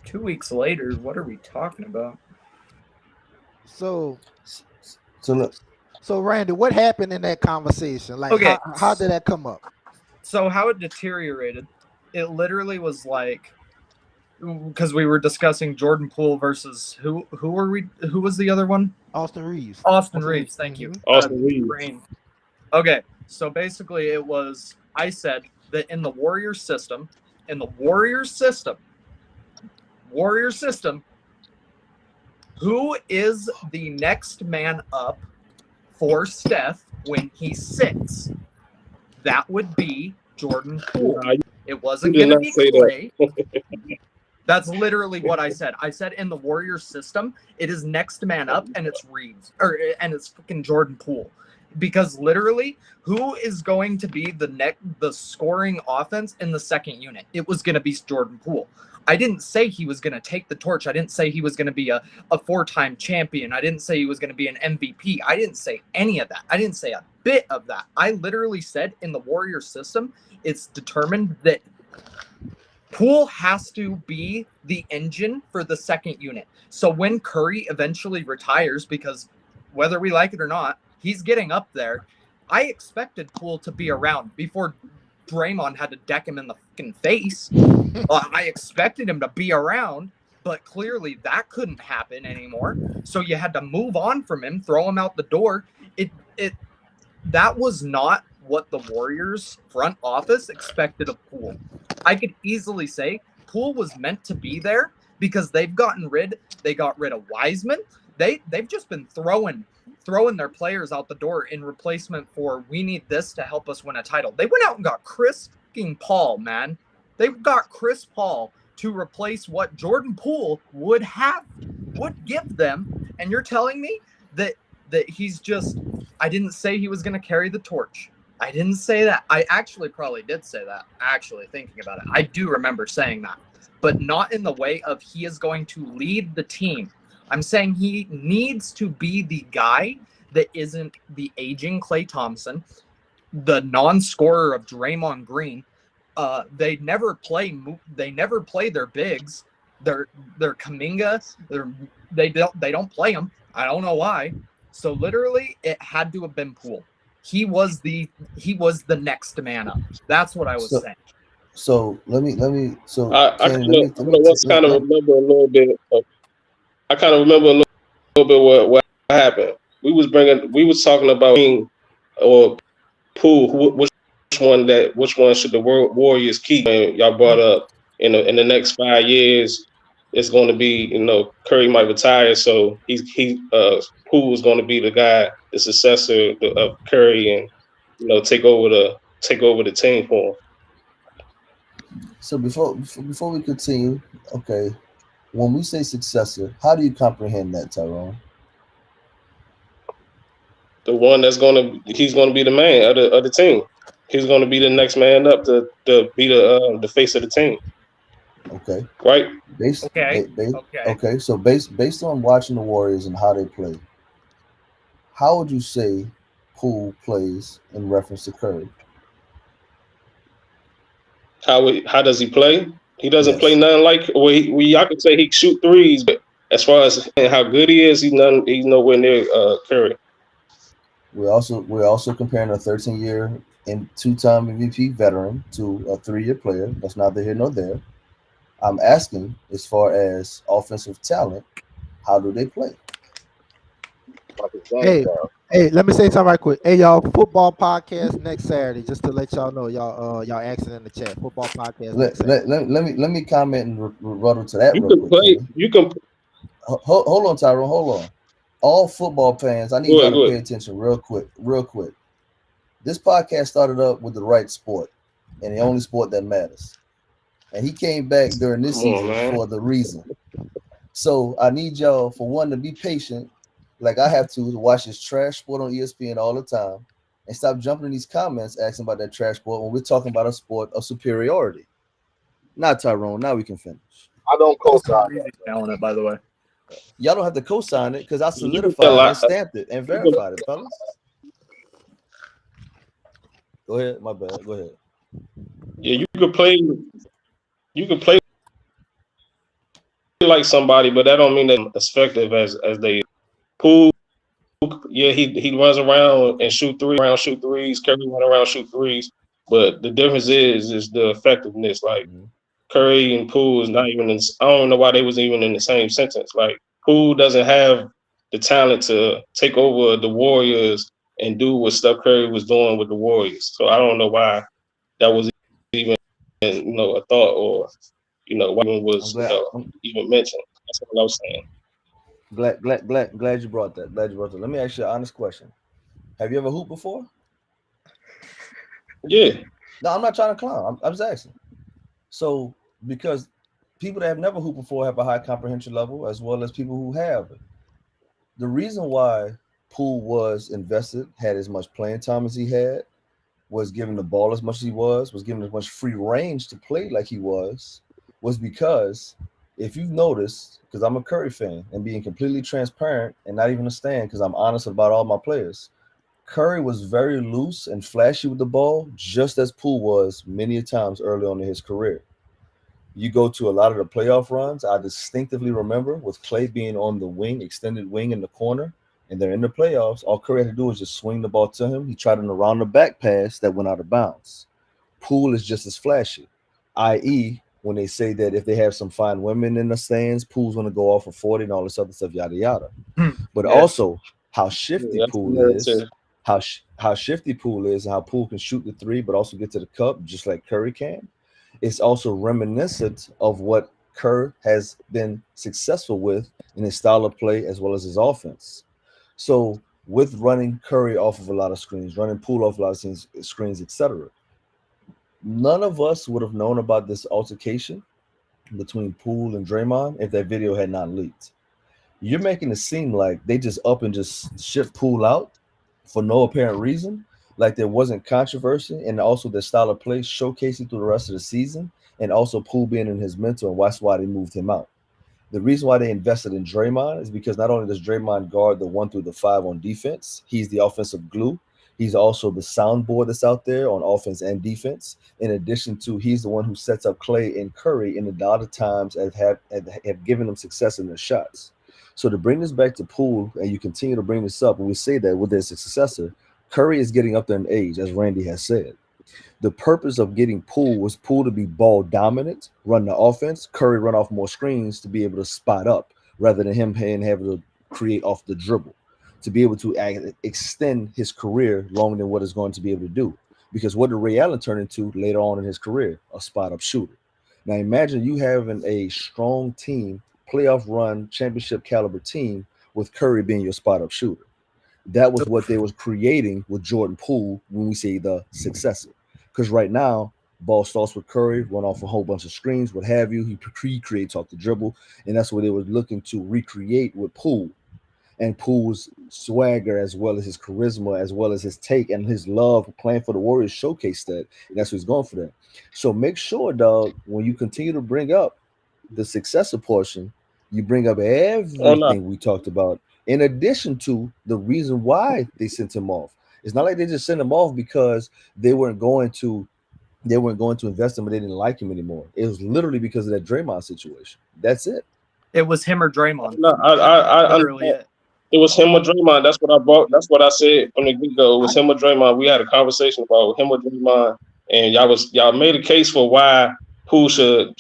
2 weeks later, what are we talking about? So So look, so Randy, what happened in that conversation? Like Okay. how did that come up? So how it deteriorated? It literally was like, because we were discussing Jordan Poole versus who were we? Who was the other one? Austin Reeves. Austin Reeves. Thank you. Mhm. Austin Reeves. Brain. Okay, so basically, it was I said that in the Warrior system, who is the next man up for Steph when he sits? That would be Jordan Poole. Nah, It wasn't you did going to not be say that. Clay. That's literally what I said. I said in the Warrior system, it is next man up, and it's Reeves and it's fucking Jordan Poole, because literally, who is going to be the scoring offense in the second unit? It was going to be Jordan Poole. I didn't say he was going to take the torch. I didn't say he was going to be a 4-time champion. I didn't say he was going to be an MVP. I didn't say any of that. I didn't say a bit of that. I literally said in the Warrior system, it's determined that Poole has to be the engine for the second unit. So when Curry eventually retires, because whether we like it or not, he's getting up there. I expected Poole to be around before Draymond had to deck him in the fucking face. I expected him to be around, but clearly that couldn't happen anymore. So you had to move on from him, throw him out the door. That was not what the Warriors front office expected of Poole. I could easily say Poole was meant to be there because they got rid of Wiseman. They've just been throwing their players out the door in replacement for, we need this to help us win a title. They went out and got Chris Paul, man. They got Chris Paul to replace what Jordan Poole would give them. And you're telling me that he's just, I didn't say he was going to carry the torch. I didn't say that. I actually probably did say that, actually, thinking about it. I do remember saying that, but not in the way of he is going to lead the team. I'm saying he needs to be the guy that isn't the aging Klay Thompson, the non-scorer of Draymond Green. They never play their bigs. They're Kuminga. They don't play them. I don't know why. So literally, it had to have been Poole. He was the next man up. That's what I was saying. So let me. So I Kenny, kind of let me. once kind of remember a little bit. I kind of remember a little bit what happened. We was talking about or Poole. Which one should the Warriors keep? And y'all brought up in the next 5 years, it's going to be Curry might retire, so Poole is going to be the guy, the successor of Curry, and take over the team for him. So before we continue, okay, when we say successor, how do you comprehend that, Tyrone? The one he's gonna be the man of the team. He's gonna be the next man up to be the face of the team, Okay, right? Okay. Okay. So based on watching the Warriors and how they play, how would you say Poole plays in reference to Curry? How does he play? He doesn't play Yes. nothing like I could say he shoot threes, but as far as how good he is, he's nowhere near Curry. We're also comparing a 13-year and two-time MVP veteran to a 3-year player. That's neither here nor there. I'm asking as far as offensive talent, how do they play? Like his game Hey, style. hey, let me say something right quick. Hey, y'all, football podcast next Saturday. Just to let y'all know, y'all asking in the chat. Football podcast next Saturday. Let me comment and rebuttal to that You real can quick, play. Kenny. You can Hold on, Tyrone. Hold on. All football fans, I need go y'all ahead. to Go pay ahead. attention real quick. Real quick. This podcast started up with the right sport and the only sport that matters. And he came back during this Come on, season man. for the reason. So I need y'all, for one, to be patient, like I have to watch this trash sport on ESPN all the time, and stop jumping in these comments asking about that trash sport when we're talking about a sport of superiority. Not Tyrone. Now we can finish. I don't Austin co-sign Breezy that. nailing it, by the way. Y'all don't have to co-sign it because I You can tell a solidified and lot. stamped it and You can, verified it, fellas. Go ahead. My bad. Go ahead. yeah, you can play. You can play like somebody, but that don't mean that as effective as they. Pool, yeah, he runs around and shoot threes. Curry run around shoot threes, but the difference is the effectiveness. Like Mhm. Curry and Poole is not even. I don't know why they was even in the same sentence. Like Poole doesn't have the talent to take over the Warriors and do what Steph Curry was doing with the Warriors. So I don't know why that was even a thought or why even I'm was glad. I'm even mentioned. That's what I was saying. glad you brought that. Glad you brought that. Let me ask you an honest question. Have you ever hooped before? Yeah, No, I'm not trying to clown. I'm just asking. So, because people that have never hooped before have a high comprehension level, as well as people who have. The reason why Poole was invested, had as much playing time as he had, was given the ball as much as he was given as much free range to play like he was because if you've noticed, because I'm a Curry fan and being completely transparent and not even a stand because I'm honest about all my players, Curry was very loose and flashy with the ball, just as Poole was many times early on in his career. You go to a lot of the playoff runs, I distinctively remember with Clay being on the wing, extended wing in the corner, and they're in the playoffs. All Curry had to do was just swing the ball to him. He tried an around the back pass that went out of bounds. Poole is just as flashy, i.e., when they say that if they have some fine women in the stands, Poole's going to go off for 40 and all this other stuff, yada yada. But Yeah. also how shifty yeah, that's the Poole is, narrative. how shifty Poole is, and how Poole can shoot the three, but also get to the cup just like Curry can. It's also reminiscent of what Kerr has been successful with in his style of play as well as his offense. So with running Curry off of a lot of screens, running Poole off a lot of screens, etc., none of us would have known about this altercation between Poole and Draymond if that video had not leaked. You're making it seem like they just up and just shift Poole out for no apparent reason, like there wasn't controversy, and also their style of play showcasing through the rest of the season, and also Poole being in his mentor, and that's why they moved him out. The reason why they invested in Draymond is because not only does Draymond guard the 1 through the 5 on defense, he's the offensive glue. He's also the soundboard that's out there on offense and defense. In addition to, he's the one who sets up Clay and Curry in a lot of times have given them success in their shots. So to bring this back to Poole, and you continue to bring this up, and we say that with their successor, Curry is getting up there in age, as Randy has said. The purpose of getting Poole was Poole to be ball dominant, run the offense, Curry run off more screens to be able to spot up rather than him having to create off the dribble, to be able to extend his career longer than what is going to be able to do. Because what did Ray Allen turn into later on in his career? A spot up shooter. Now imagine you having a strong team, playoff run, championship caliber team with Curry being your spot up shooter. That was what they was creating with Jordan Poole when we say the successor. Because right now, ball starts with Curry, run off a whole bunch of screens, what have you. He creates off the dribble, and that's what they were looking to recreate with Poole. And Poole's swagger, as well as his charisma, as well as his take and his love playing for the Warriors, showcase that. And that's what he's going for that. So make sure, dog, when you continue to bring up the successor portion, you bring up Oh no, everything we talked about, in addition to the reason why they sent him off. It's not like they just sent him off because they weren't going to invest him, but they didn't like him anymore. It was literally because of that Draymond situation. That's it. It was him or Draymond. no. I Literally understand. it. It was him or Draymond. That's what I brought. That's what I said from the get go. It was him or Draymond. We had a conversation about him or Draymond, and y'all made a case for why Poole should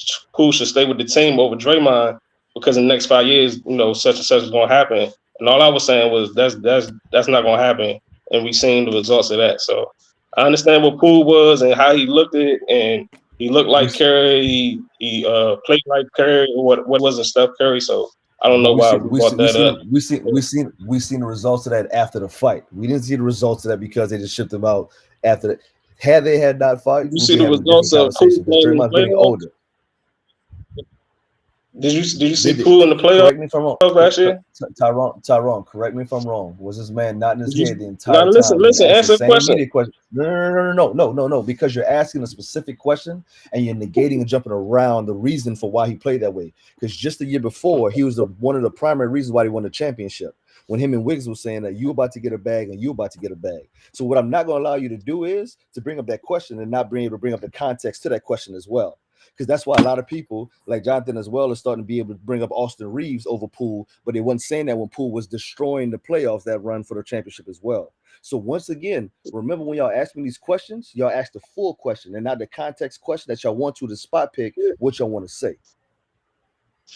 stay with the team over Draymond because in the next 5 years, such and such is going to happen. And all I was saying was that's not going to happen, and we seen the results of that. So I understand what Poole was and how he looked at it, and he looked We, like Curry. He played like Curry. What wasn't Steph Curry? So I don't but know we why seen we we brought seen we that up. seen we seen the results of that after the fight. We didn't see the results of that because they just shipped him out after that. Had they had not fight, Did you we'd see be the having a different results of Poole conversation because playing in the Draymond's getting playoffs? older. Did you see Did it? Poole in the playoffs Correct me if I'm wrong. last year? Tyrone, correct me if I'm wrong. Was this man not in his Did you head the now entire listen, time when he listen, asked the answer the same question. media question? No. Because you're asking a specific question and you're negating and jumping around the reason for why he played that way. Because just the year before, he was one of the primary reasons why he won the championship. When him and Wiggs was saying that you about to get a bag and you about to get a bag. So what I'm not going to allow you to do is to bring up that question and not being able to bring up the context to that question as well. Because that's why a lot of people, like Jonathan as well, are starting to be able to bring up Austin Reeves over Poole, but they weren't saying that when Poole was destroying the playoffs that run for the championship as well. So once again, remember when y'all ask me these questions, y'all ask the full question and not the context question that y'all want to the spot pick what y'all want to say.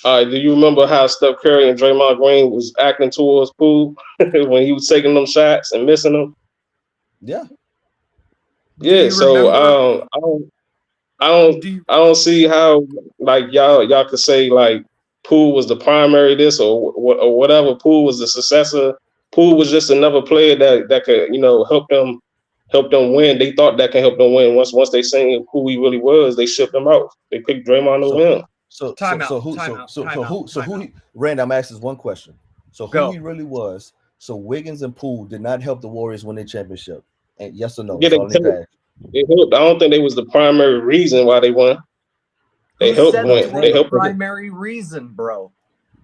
All right, do you remember how Steph Curry and Draymond Green was acting towards Poole when he was taking them shots and missing them? Yeah. Yeah, so I don't see how like y'all could say like Poole was the primary this or whatever. Poole was the successor. Poole was just another player that could help them win. They thought that can help them win. Once they seen who he really was, they shipped him out. They picked Draymond over him. Randy, I'm asking this one question. So who Go. he really was? So Wiggins and Poole did not help the Warriors win their championship. And yes or no? Yeah, That's all I need to ask. they helped. I don't think they was the primary reason why they won. They Who helped said win. they They were the helped. primary reason, bro?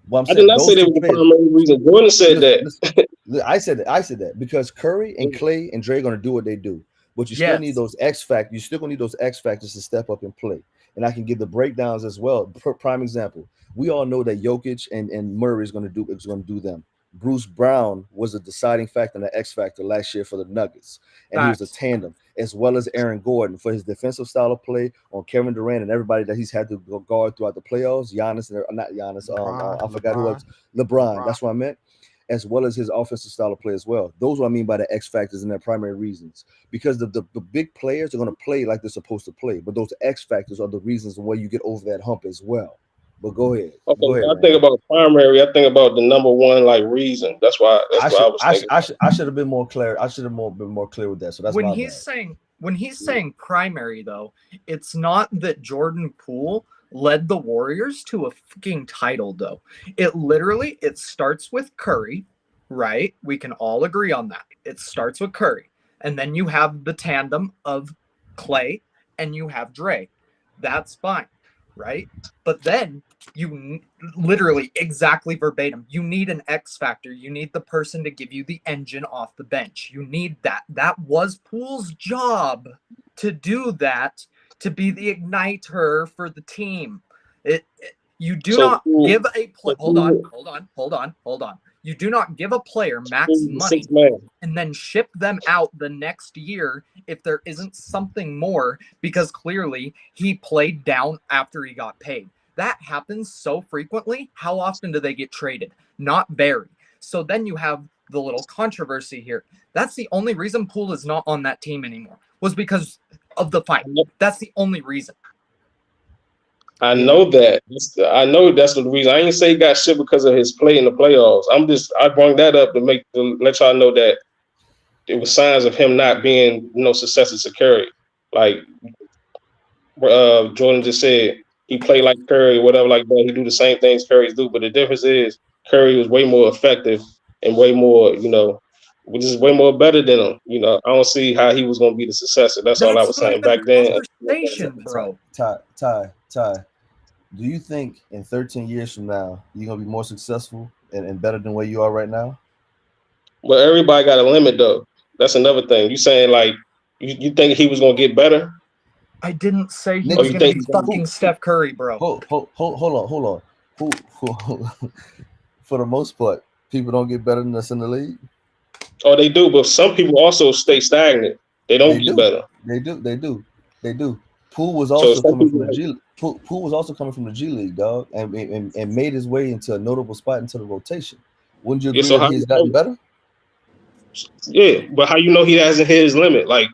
Well, I'm I saying did not say those they two were the players. primary reason. Jordan said that. I said that because Curry and Clay and Dre are gonna do what they do, but you still need those X factors. You still gonna need those X factors to step up and play. And I can give the breakdowns as well. Prime example: we all know that Jokic and Murray is gonna do them. Bruce Brown was a deciding factor in the X factor last year for the Nuggets, and he was a tandem, as well as Aaron Gordon for his defensive style of play on Kevin Durant and everybody that he's had to guard throughout the playoffs. Giannis, not Giannis. I forgot who else. LeBron. That's what I meant. As well as his offensive style of play as well. Those are what I mean by the X factors and their primary reasons. Because the big players are going to play like they're supposed to play, but those X factors are the reasons why you get over that hump as well. But go ahead. Okay, Go ahead, when I think about primary, I think about the number one like reason. That's what I was thinking. I should have been more clear. I should have been more clear with that. So that's when my he's bad. saying primary though, it's not that Jordan Poole led the Warriors to a fucking title though. It starts with Curry, right? We can all agree on that. It starts with Curry. And then you have the tandem of Clay and you have Dre. That's fine, right? But then you literally exactly verbatim, you need an X factor. You need the person to give you the engine off the bench. You need that. That was Poole's job to do that, to be the igniter for the team. You do not give a play. Hold on. You do not give a player max money and then ship them out the next year if there isn't something more, because clearly he played down after he got paid. That happens so frequently. How often do they get traded? Not very. So then you have the little controversy here. That's the only reason Poole is not on that team anymore, was because of the fight. That's the only reason. I know that. I know that's the reason. I ain't say he got shit because of his play in the playoffs. I brought that up to let y'all know that it was signs of him not being successor to Curry. Like Jordan just said, he played like Curry, whatever like that. He do the same things Curry's do, but the difference is Curry was way more effective and way more, which is way more better than him. I don't see how he was going to be the successor. That's all I was saying back then. Bro. Ty, do you think in 13 years from now you're gonna be more successful and better than where you are right now? Well, everybody got a limit though. That's another thing. You saying like you think he was gonna get better? I didn't say he was gonna be fucking Steph Curry, bro. Hold on. Who for the most part, people don't get better than us in the league. Oh, they do, but some people also stay stagnant. They don't get better. They do. Poole was also coming from the G League. Poole was also coming from the G League, dog, and made his way into a notable spot into the rotation. Wouldn't you Yeah, agree so that how he you has gotten know? better? Yeah, but how you know he hasn't hit his limit? Like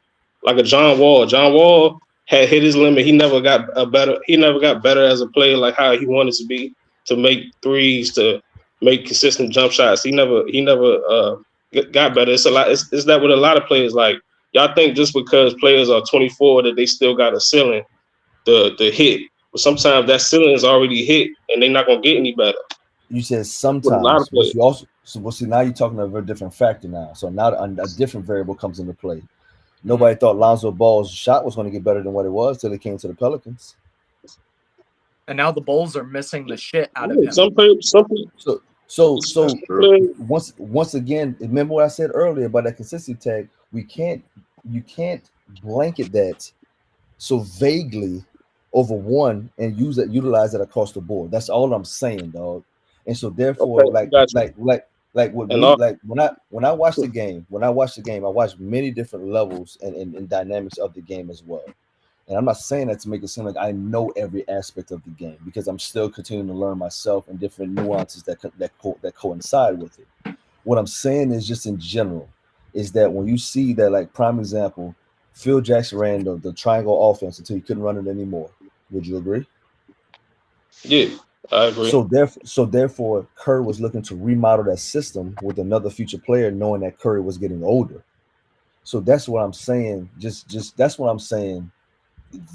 a John Wall. John Wall had hit his limit. He never got a better. He never got better as a player, like how he wanted to be, to make threes, to make consistent jump shots. He never got better. It's a lot. It's that with a lot of players. Like y'all think just because players are 24 that they still got a ceiling the hit. But sometimes that ceiling is already hit, and they're not gonna get any better. You said With a lot of sometimes, but players. you also well, see now you're talking about a very different factor now. So now a different variable comes into play. Nobody thought Lonzo Ball's shot was going to get better than what it was till it came to the Pelicans. And now the Bulls are missing the shit out of Yeah, him. some people, So so That's so true. once again, remember what I said earlier about that consistency tag. You can't blanket that so vaguely over one and utilize that across the board. That's all I'm saying, dog. And so therefore, okay, got you. like with And me, all, like when I watch the game, I watch many different levels and dynamics of the game as well. And I'm not saying that to make it seem like I know every aspect of the game because I'm still continuing to learn myself and different nuances that coincide with it. What I'm saying is just in general is that when you see that, like prime example, Phil Jackson ran the triangle offense until he couldn't run it anymore. Would you agree? yeah, I agree. So therefore, Curry was looking to remodel that system with another future player, knowing that Curry was getting older. So that's what I'm saying. Just that's what I'm saying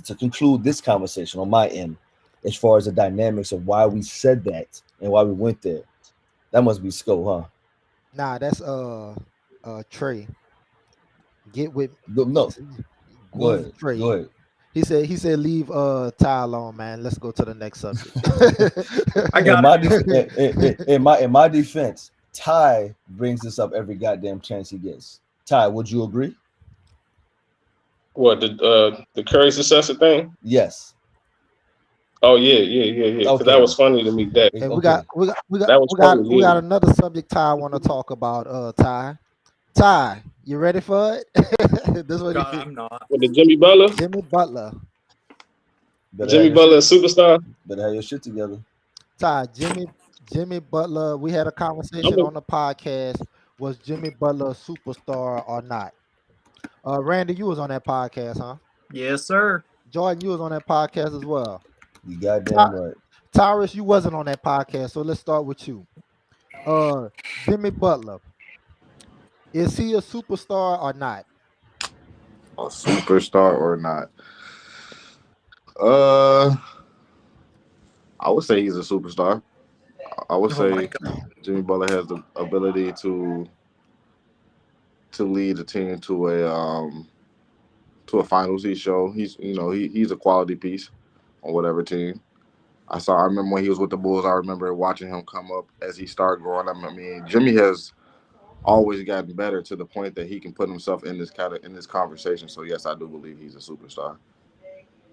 to conclude this conversation on my end, as far as the dynamics of why we said that and why we went there. That must be Sco, huh? Nah, that's Trey. Get with No, go Move ahead. Go Trey. ahead. He said leave Ty alone, man. Let's go to the next subject. I In gotta my be def- honest. in my defense, Ty brings this up every goddamn chance he gets. Ty, would you agree? What the Curry successor thing? Yes. Oh yeah. Because that Okay. was funny to me. That And we got Okay. we got we got that was we got funny. we got Yeah. another subject Ty want to talk about. Ty. Ty, you ready for it? This what he God, did. I'm not. With the Jimmy Butler, Jimmy Butler. Better have Jimmy your shit. Butler, a superstar. Better have your shit together. Ty, Jimmy Butler. We had a I'm conversation a, on the podcast. Was Jimmy Butler a superstar or not? Randy, you was on that podcast, huh? Yes, sir. Jordan, you was on that podcast as well. You goddamn Ty- right. Tyrus, you wasn't on that podcast, so let's start with you. Uh, Jimmy Butler, is he a superstar or not? A superstar or not? Uh, I would say he's a superstar. I would Oh my say God. Jimmy Butler has the ability to lead a team to a finals. He's a quality piece on whatever team. I remember when he was with the Bulls. I remember watching him come up as he started growing up. I mean, Jimmy has always gotten better to the point that he can put himself in this conversation. So yes, I do believe he's a superstar.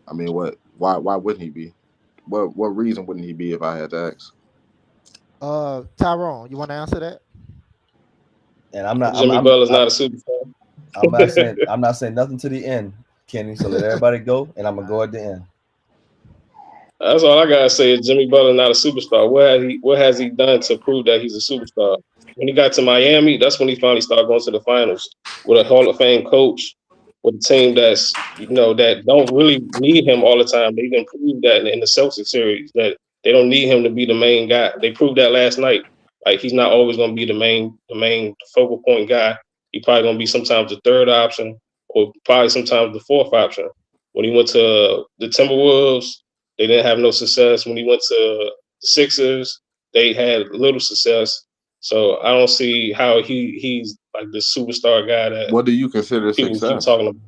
I mean, what? Why wouldn't he be? What reason wouldn't he be if I had to ask? Tyrone, you want to answer that? And I'm not. Jimmy Butler's not a superstar. I'm not saying nothing to the end, Kenny. So let everybody go, and I'm gonna go at the end. That's all I gotta say is Jimmy Butler not a superstar. What has he done to prove that he's a superstar? When he got to Miami, that's when he finally started going to the finals with a Hall of Fame coach, with a team that's that don't really need him all the time. They even proved that in the Celtics series that they don't need him to be the main guy. They proved that last night. Like he's not always gonna be the main focal point guy. He probably gonna be sometimes the third option or probably sometimes the fourth option. When he went to the Timberwolves, they didn't have no success. When he went to the Sixers, they had little success. So I don't see how he's like the superstar guy that What do you consider people keep success? talking about.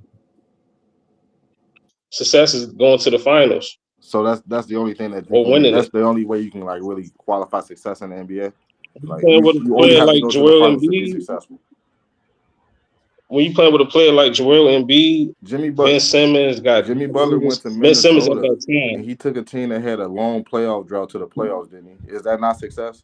Success is going to the finals So that's the only thing that you or can. winning it. That's the only way you can like really qualify success in the NBA. You Like playing with a you only player have to like go to the Joel finals to be Embiid, successful. when you playing with a player like Joel Embiid, Jimmy Ben but Simmons got Jimmy Butler went to Ben Simmons at Minnesota that and time. he took a team that had a long playoff drought to the playoffs, didn't he? Is that not success?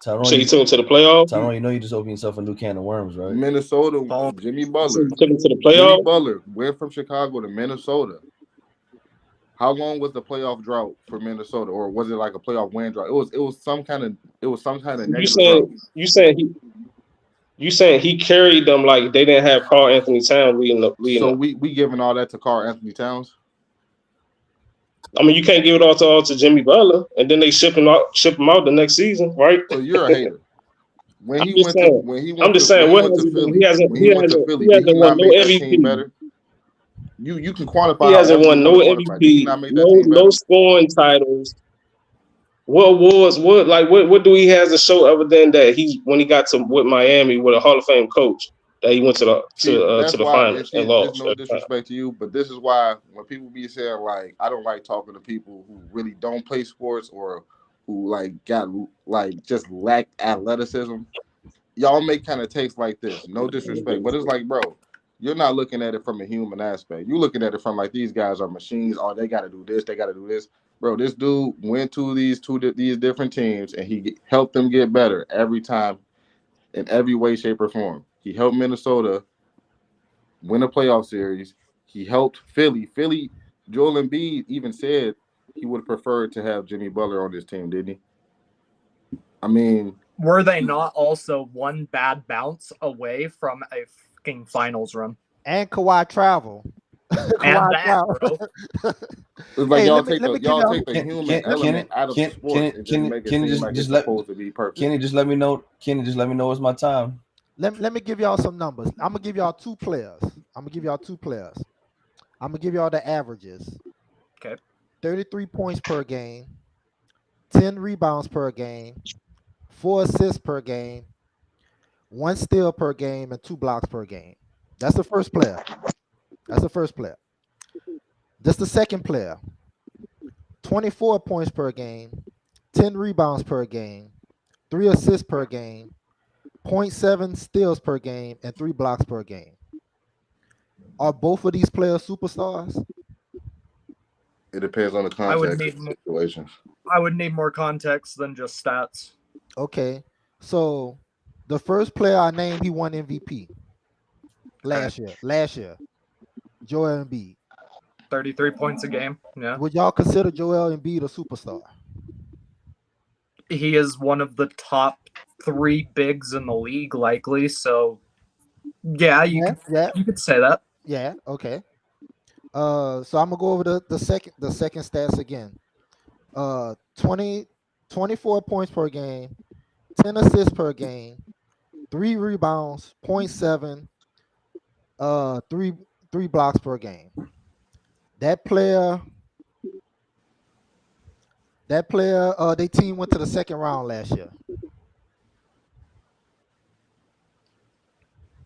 So Tyrone, he you took him to the playoffs. Tyrone, you know you just opened yourself a new can of worms, right? Minnesota, Oh, Jimmy So Butler. he took him to the Jimmy playoffs. Butler went from Chicago to Minnesota How long was the playoff drought for Minnesota, or was it like a playoff win drought? It was some kind of You negative drought. saying you saying he you saying he carried them like they didn't have Carl Anthony Towns leading So up. we giving all that to Carl Anthony Towns. I mean, you can't give it all to Jimmy Butler, and then they ship him out the next season, right? So you're a hater. When I'm he just went to saying. when he I'm went just to when saying. he What went has to he done? He Philly, hasn't. when he He went to hasn't. Philly, He did he hasn't won not no make that team MVP. better? You can He quantify hasn't however you won want no to quantify. Did he MVP. not make that No team no better? scoring titles. What awards? What do he has to show other than that he's when he got to with Miami with a Hall of Fame coach that he went to the See, to that's the why finals it's and it's lost no at the time. disrespect to you, but this is why when people be saying like I don't like talking to people who really don't play sports or who like got like just lack athleticism. Y'all make kind of takes like this. No disrespect, but it's like, bro, you're not looking at it from a human aspect. You're looking at it from like these guys are machines. Oh, they got to do this. They got to do this. Bro, this dude went to these different teams and he helped them get better every time in every way, shape, or form. He helped Minnesota win a playoff series. He helped Philly. Joel Embiid even said he would have preferred to have Jimmy Butler on his team, didn't he? I mean, Were they not also one bad bounce away from a fucking finals run? And Kawhi travel. And Kawhi that, travel. bro. it's like Hey, y'all let me give y'all y'all. take the Can human can Let me, can element it out of sports and just make it can it seem like it's supposed to be perfect. Kenny just let me know. Kenny just let me know it's my time. let me give y'all some numbers. I'm gonna give y'all two players. I'm gonna give y'all two players. I'm gonna give y'all the averages. Okay. 33 points per game, 10 rebounds per game, 4 assists per game, 1 steal per game, and 2 blocks per game. That's the first player. That's the first player. That's the second player. 24 points per game, 10 rebounds per game, 3 assists per game, zero point 0.7 steals per game, and 3 blocks per game. Are both of these players superstars? It depends on the I would context need of the situation. I would need more context than just stats. Okay. So the first player I named, he won MVP Okay. last year. Last year, Joel Embiid. 33 points a game. Yeah. Would y'all consider Joel Embiid a superstar? He is one of the top 3 bigs in the league, likely. So yeah, Yeah, yeah, you could say that. yeah. Okay. So I'm gonna go over the second stats again. 20, 24 points per game, 10 assists per game, 3 rebounds, zero point 0.7, three blocks per game. That player, their team went to the second round last year.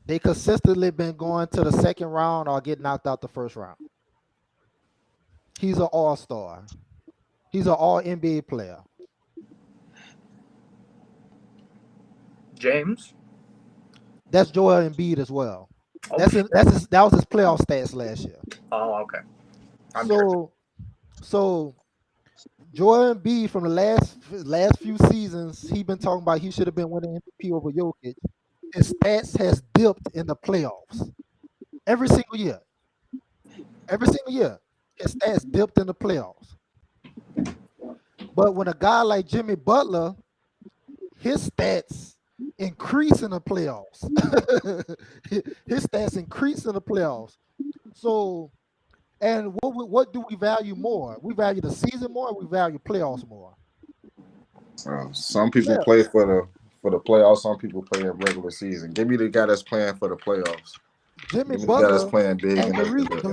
They consistently been going to the second round or get knocked out the first round. He's an all-star. He's an all NBA player. James. That's Joel Embiid as well. Oh shit. That was his playoff stats last year. Oh, okay. I'm tripping. So Joel Embiid from the last few seasons, he been talking about he should have been winning MVP over Jokic. His stats has dipped in the playoffs every single year. Every single year, his stats dipped in the playoffs. But when a guy like Jimmy Butler, his stats increase in the playoffs. His stats increase in the playoffs. So, and what do we value more? We value the season more. Or we value playoffs more. Some people Yeah, play for the playoffs. Some people play in regular season. Give me the guy that's playing for the playoffs. Jimmy Give me the guy that's Butler. playing big And in the in the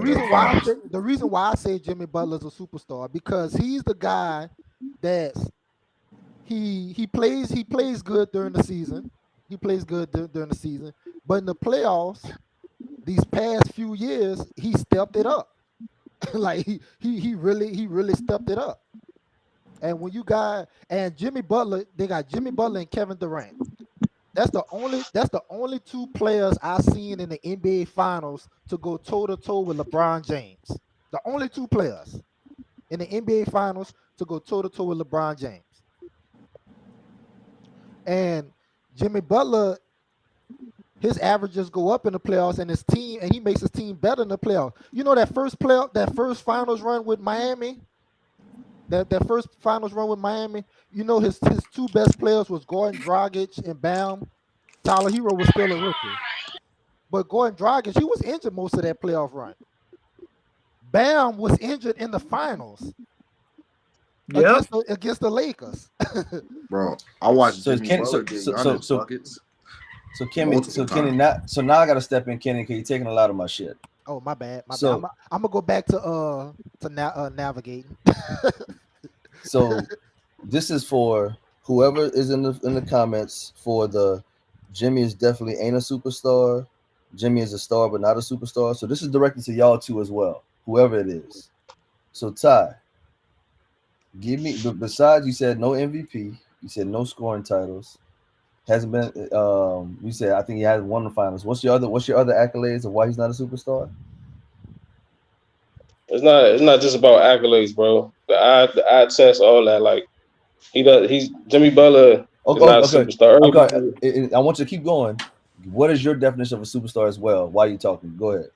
reason why finals. I say Jimmy Butler's a superstar because he's the guy that's he plays good during the season. He plays good during the season, but in the playoffs, these past few years, he stepped it up. Like he really stepped it up. And when you got and Jimmy Butler, they got Jimmy Butler and Kevin Durant. That's the only two players I've seen in the NBA Finals to go toe to toe with LeBron James. The only two players in the NBA Finals to go toe to toe with LeBron James. And Jimmy Butler, his averages go up in the playoffs, and he makes his team better in the playoffs. You know that first finals run with Miami, that first finals run with Miami. You know his two best players was Gordon Dragic and Bam. Tyler Hero was still a rookie, but Gordon Dragic he was injured most of that playoff run. Bam was injured in the finals Yep. against the Lakers. Bro, I watched So Jimmy Kenny, Butler get Giannis buckets so Kenny, multiple so Kenny, times. now I gotta step in, Kenny, because you're taking a lot of my shit. Oh my bad, my bad. So I'm gonna go back to navigating. so this is for whoever is in the comments for the Jimmy is definitely ain't a superstar. Jimmy is a star but not a superstar. So this is directed to y'all too as well, whoever it is. So Ty, give me. But besides, you said no MVP. You said no scoring titles. Hasn't been. You said I think he has won the finals. What's your other accolades of why he's not a superstar? It's not just about accolades, bro. The eye test, all that. Like he's Jimmy Butler is Okay, not a okay, superstar. okay. Everybody, I want you to keep going. What is your definition of a superstar as well? Why are you talking? Go ahead.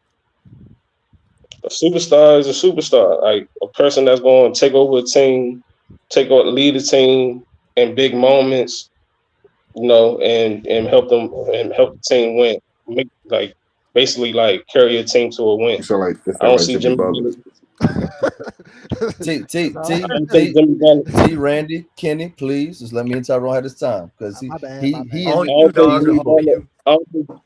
a superstar is a superstar. Like a person that's going to take over a team, lead a team in big moments, and help the team win. Make like basically like carry a team to a win. It I sound don't like see Jimmy Jimmy Butler. Butler. T That's T all I T right. don't think T Jimmy Butler. T Randy Kenny, please just let me and Tyrone have this time because My bad, my he bad. is All I you, don't think dog. Jimmy All Butler. you.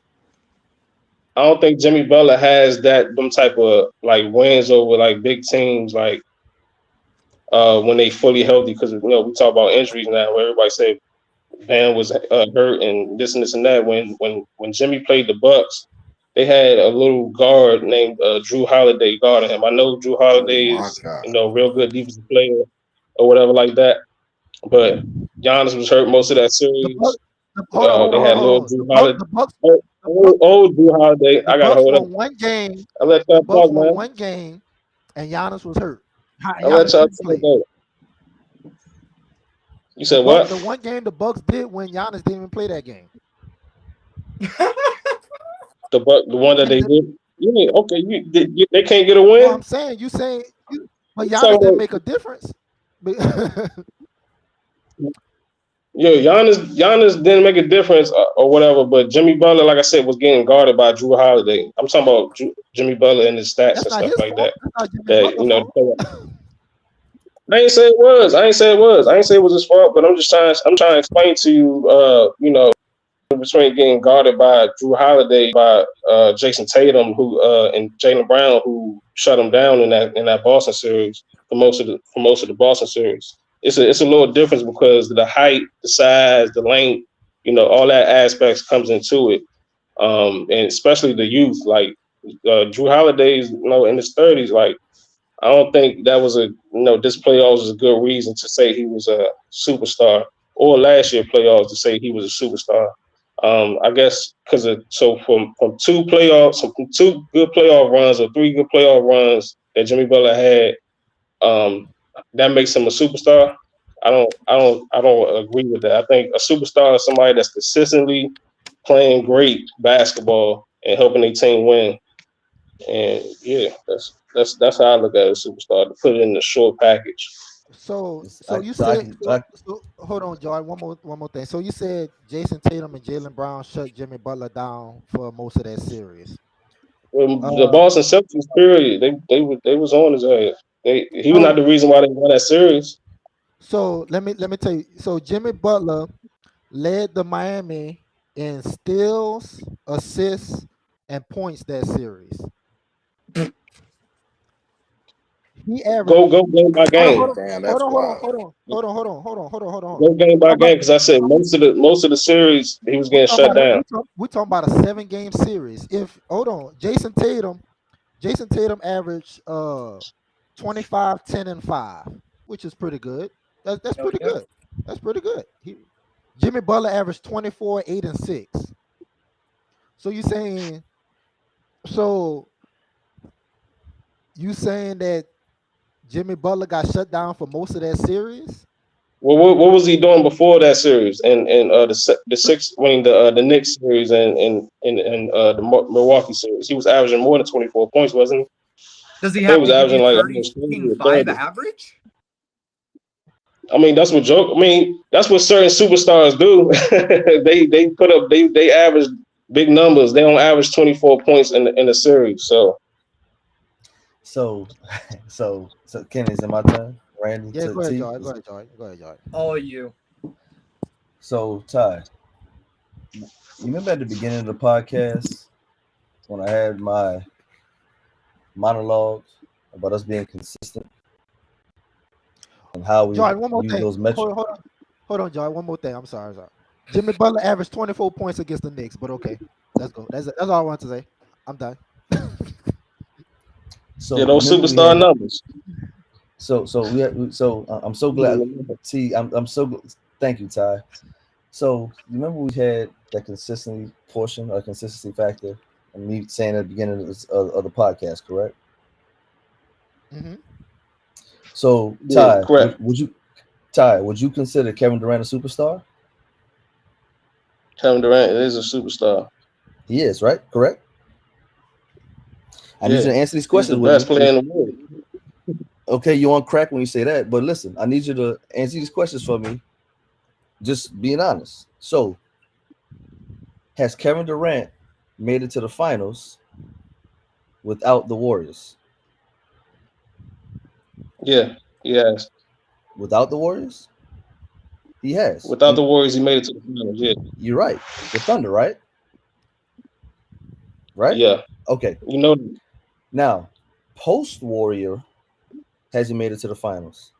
I don't think Jimmy Butler has them type of like wins over like big teams like when they fully healthy because we talk about injuries now where everybody say Bam was hurt and this and that when Jimmy played the Bucks they had a little guard named Drew Holiday guarding him. I know Drew Oh Holiday my is god. real good defensive player or whatever like that, but Giannis was hurt most of that The Bucks. series. Hold on, hold on, They hold had little on. Drew Holiday. The Bucks, Old Drew Holiday. the I gotta Bucks hold up. won one game. I let The y'all Bucks talk, won man. one game, and Giannis was hurt. I let Giannis y'all didn't talk. play. Though. You said what? The one game the Bucks did when Giannis didn't even play that game. The one that And they the, did. Yeah, okay. They can't get a no, win. I'm saying but You Giannis didn't talking make a difference. about, yeah, Giannis didn't make a difference or whatever, but Jimmy Butler, like I said, was getting guarded by Drew Holiday. I'm talking about Jimmy Butler and his stats That's and not stuff his like fault. that. That's not Jimmy That Butler's fault. I ain't say it was. I ain't say it was. I ain't say it was his fault. But I'm just trying. I'm trying to explain to you. Between getting guarded by Drew Holiday, by Jason Tatum, who and Jaylen Brown, who shut him down in that Boston series for most of the Boston series. It's a little difference because the height, the size, the length, all that aspects comes into it, and especially the youth. Like Drew Holiday's, in his 30s. Like I don't think that was this playoffs was a good reason to say he was a superstar, or last year playoffs to say he was a superstar. I guess because from two good playoff runs or three good playoff runs that Jimmy Butler had, um, that makes him a superstar. I don't agree with that. I think a superstar is somebody that's consistently playing great basketball and helping their team win. And yeah, that's how I look at a superstar, to put it in the short package. So you said so. Hold on, Joy. One more thing. So you said Jason Tatum and Jaylen Brown shut Jimmy Butler down for most of that series. The Uh, Boston Celtics, period, they was on his ass. He was not so the reason why they won that series. so let me tell you. So Jimmy Butler led the Miami in steals, assists, and points that series. He averaged. Go game by Hold on, game. Damn, hold that's on, hold on, wild. hold on, hold on, hold on, hold on, hold on, hold on, hold on. Go game We by talking about game because I said most of the series he was we getting talking shut about a, down. we talking about a 7 game series. If hold on, Jason Tatum averaged 25, 10, and 5, which is pretty good. That's Hell pretty yeah. good. That's pretty good. Jimmy Butler averaged 24, 8, and 6. So so you saying that Jimmy Butler got shut down for most of that series? Well, what was he doing before that series? And the six winning the Knicks series and the Milwaukee series, he was averaging more than 24 points, wasn't he? Does he I think he have was to give averaging you like 30 almost 30 fucking or five 30. average? I mean, that's what joke. I mean, that's what certain superstars do. They put up they average big numbers. They don't average 24 points in the series. So So, so Kenny, is it my turn? Randy Yeah, to go ahead, T. Joy. Go ahead, Joy. Go ahead, Joy. Oh, you. So Ty, you remember at the beginning of the podcast when I had my monologues about us being consistent and how we Joy, one more use thing. those metrics? Hold on, Joy. One more thing. I'm sorry. Jimmy Butler averaged 24 points against the Knicks, but okay, let's go. That's all I want to say. I'm done. yeah, So those remember we superstar had numbers. I'm so glad. T, I'm so thank you, Ty. So you remember we had that consistency portion or consistency factor, and me saying at the beginning of the podcast, correct? Hmm. So Yeah, correct. Would you consider Kevin Durant a superstar? Kevin Durant is a superstar. He is, right? Correct. I need Yeah, you to answer these he's the questions with best me. player in the world. Okay, you on crack when you say that, but listen, I need you to answer these questions for me. Just being honest. So, has Kevin Durant made it to the finals without the Warriors? Yeah, he has. Without the Warriors, he has. Without the Warriors, he made it to the finals. Yeah, You're right. The Thunder, right? Right. yeah. Okay. You know, Now, post Warrior, has he made it to the finals?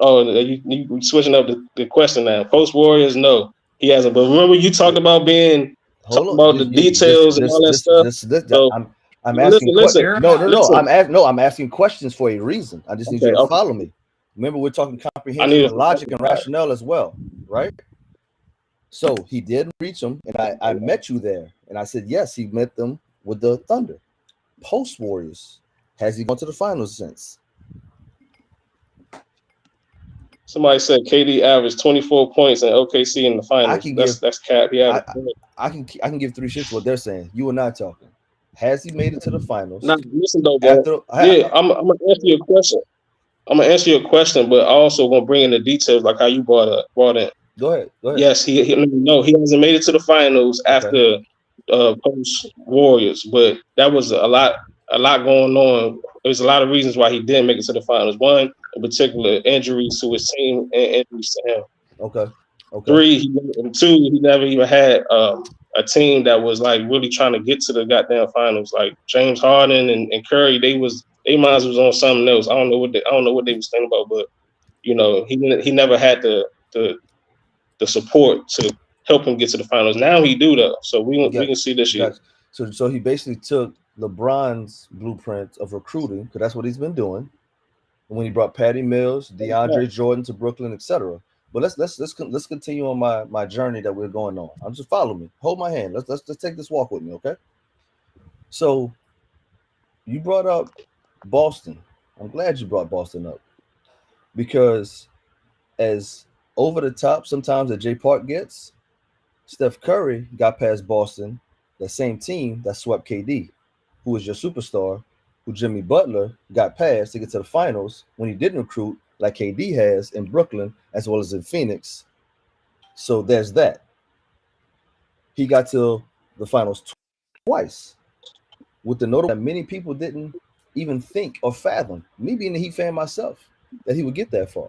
oh, you switching up the question now. Post Warriors, no, he hasn't. But remember, you talked Wait, about hold talking on. about the details and all that stuff. So I'm asking listen, listen, You're no. listen. I'm asking questions for a reason. I just need you Okay, to okay. follow me. Remember, we're talking I comprehension need and logic and to. rationale as well, right? So he did reach them, and I met you there, and I said yes, he met them with the Thunder. Post Warriors, has he gone to the finals since? Somebody said KD averaged 24 points in OKC in the I finals. can That's give that's cap. He I averaged. I can give three shits what they're saying. You and I talking. Has he made it to the finals Now listen though, bro. after? Yeah, I'm gonna answer your question. I'm gonna answer your question, but I also gonna bring in the details like how you brought in. Go ahead. Go ahead. Yes, no, he hasn't made it to the finals Okay. after post Warriors, but that was a lot going on. There's a lot of reasons why he didn't make it to the finals. One, in particular, injuries to his team and injuries to him. Okay. Okay. Three, two, he never even had a team that was like really trying to get to the goddamn finals. Like James Harden and Curry, they minds was on something else. I don't know what they was thinking about, but he never had the support to help him get to the finals. Now he do though, so we Got can see this year. got. So he basically took LeBron's blueprint of recruiting because that's what he's been doing when he brought Patty Mills, DeAndre Jordan to Brooklyn, etc. But let's continue on my journey that we're going on. I'm just follow me, hold my hand. Let's take this walk with me, okay? So you brought up Boston. I'm glad you brought Boston up because as over the top sometimes that Jay Park gets, Steph Curry got past Boston, that same team that swept KD, who was your superstar, who Jimmy Butler got past to get to the finals when he didn't recruit like KD has in Brooklyn as well as in Phoenix. So there's that. He got to the finals twice with the notable that many people didn't even think or fathom, me being a Heat fan myself, that he would get that far.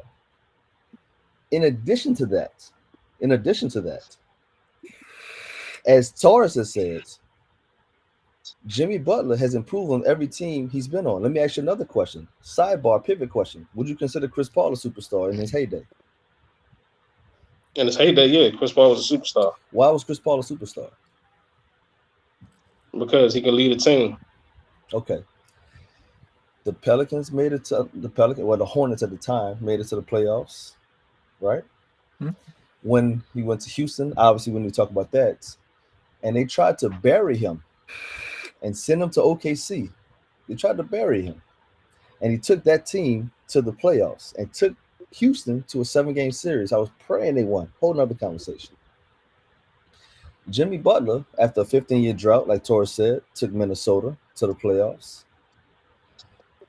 In addition to that, as Taurus has said, Jimmy Butler has improved on every team he's been on. Let me ask you another question. Sidebar, pivot question. Would you consider Chris Paul a superstar in his heyday? In his heyday, yeah, Chris Paul was a superstar Why was Chris Paul a superstar? because he can lead a team. Okay. The Pelicans made it to the Hornets at the time made it to the playoffs, right? Hmm? When he went to Houston, obviously when we talk about that, and they tried to bury him and send him to OKC. They tried to bury him. And he took that team to the playoffs and took Houston to a 7-game series. I was praying they won. Whole nother conversation. Jimmy Butler, after a 15-year drought, like Torres said, took Minnesota to the playoffs.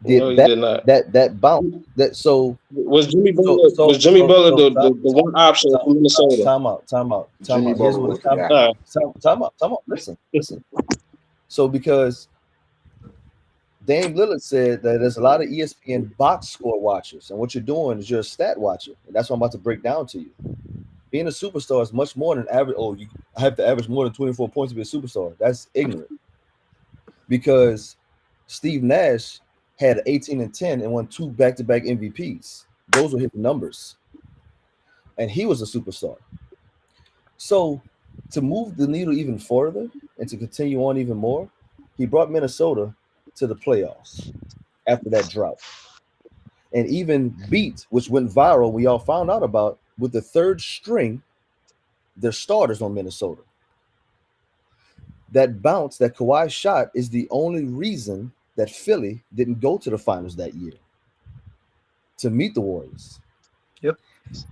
No, Did he did not. that bounce that so Was Jimmy so Butler so was Jimmy so Butler so the one option for Minnesota? time Jimmy out. Here's Butler what was it's the guy. time out. Listen. So because Dame Lillard said that there's a lot of ESPN box score watchers, and what you're doing is you're a stat watcher, and that's what I'm about to break down to you. Being a superstar is much more than average. Oh, I have to average more than 24 points to be a superstar. That's ignorant. Because Steve Nash had 18 and 10 and won 2 back-to-back MVPs. Those were his numbers, and he was a superstar. So, to move the needle even further and to continue on even more, he brought Minnesota to the playoffs after that drought, and even beat, which went viral. We all found out about with the third string, their starters on Minnesota. That bounce that Kawhi shot is the only reason that Philly didn't go to the finals that year to meet the Warriors. Yep.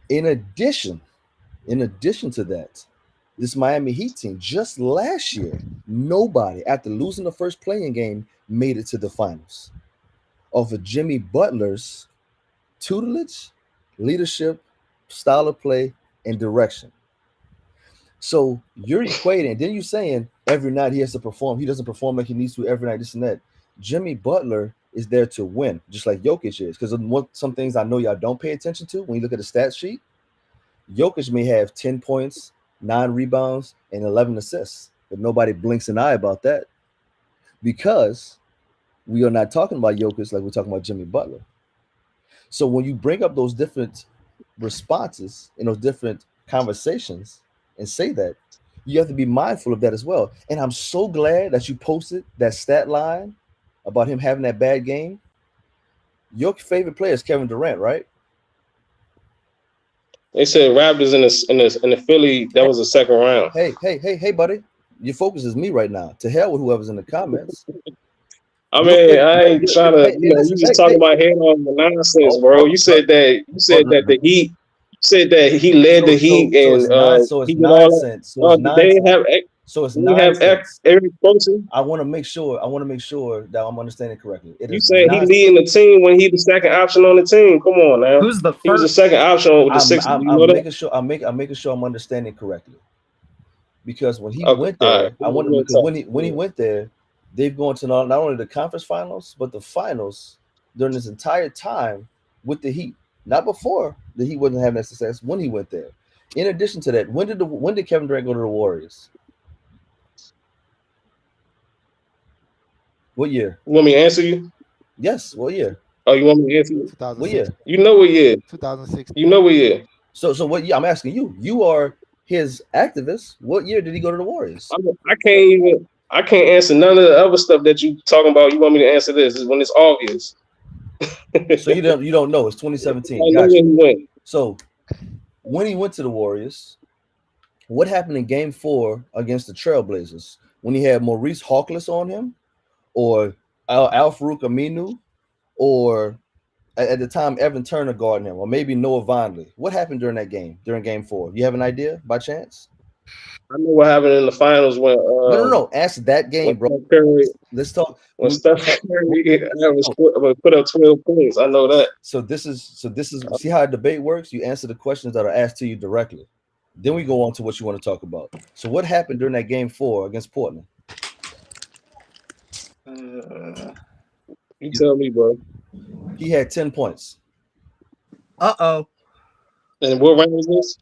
In addition to that, this Miami Heat team just last year, nobody after losing the first playing game made it to the finals. Off of Jimmy Butler's tutelage, leadership, style of play, and direction. So you're equating, then you're saying every night he has to perform. He doesn't perform like he needs to every night, this and that. Jimmy Butler is there to win, just like Jokic is. Because some things I know y'all don't pay attention to when you look at the stat sheet. Jokic may have 10 points, 9 rebounds, and 11 assists, but nobody blinks an eye about that because we are not talking about Jokic like we're talking about Jimmy Butler. So when you bring up those different responses in those different conversations and say that, you have to be mindful of that as well. And I'm so glad that you posted that stat line about him having that bad game. Your favorite player is Kevin Durant, right? They said Raptors in the Philly. That was the second round. Hey, buddy. Your focus is me right now. To hell with whoever's in the comments. I mean, I ain't trying to. Hey, listen, You just talking about head on the nonsense, bro. You said that. You said that the Heat. You said that he led the Heat, and it's he did all that. nonsense. So it's nonsense. So it's Did they have nonsense. Eric Spoelstra? I want to make sure that I'm understanding correctly. It You is said he nonsense. leading the team when he the second option on the team. Come on now. Who's the He was the first? second option with the Sixers. You know I'm that? making sure I'm making sure I'm understanding correctly. Because when he Okay, went all there, right. I wanted because when he went there, they've gone to not only the conference finals but the finals during this entire time with the Heat. Not before the Heat wasn't having that success when he went there. In addition to that, when did Kevin Durant go to the Warriors? What year? You want me to answer you? Yes, what year? Oh, you want me to answer you? What 2006, year? You know what year? 2016. You know what year? So what year? I'm asking you. You are his activist. What year did he go to the Warriors? I can't answer none of the other stuff that you talking about. You want me to answer this? Is when it's obvious. So you don't know. It's I 2017. know Gotcha. where he went. So when he went to the Warriors, what happened in Game 4 against the Trailblazers when he had Maurice Harkless on him, or Al Farouk Aminu, or at the time Evan Turner guarding him, or maybe Noah Vonleh? What happened during that game? During Game 4, you have an idea by chance? I know what happened in the finals when No. Ask that game, bro. Steph Curry, Let's talk. when Steph Curry put up 12 points. I know that. So this is see how a debate works. You answer the questions that are asked to you directly. Then we go on to what you want to talk about. So what happened during that Game 4 against Portland? You tell me, bro. He had 10 points. And what round was this?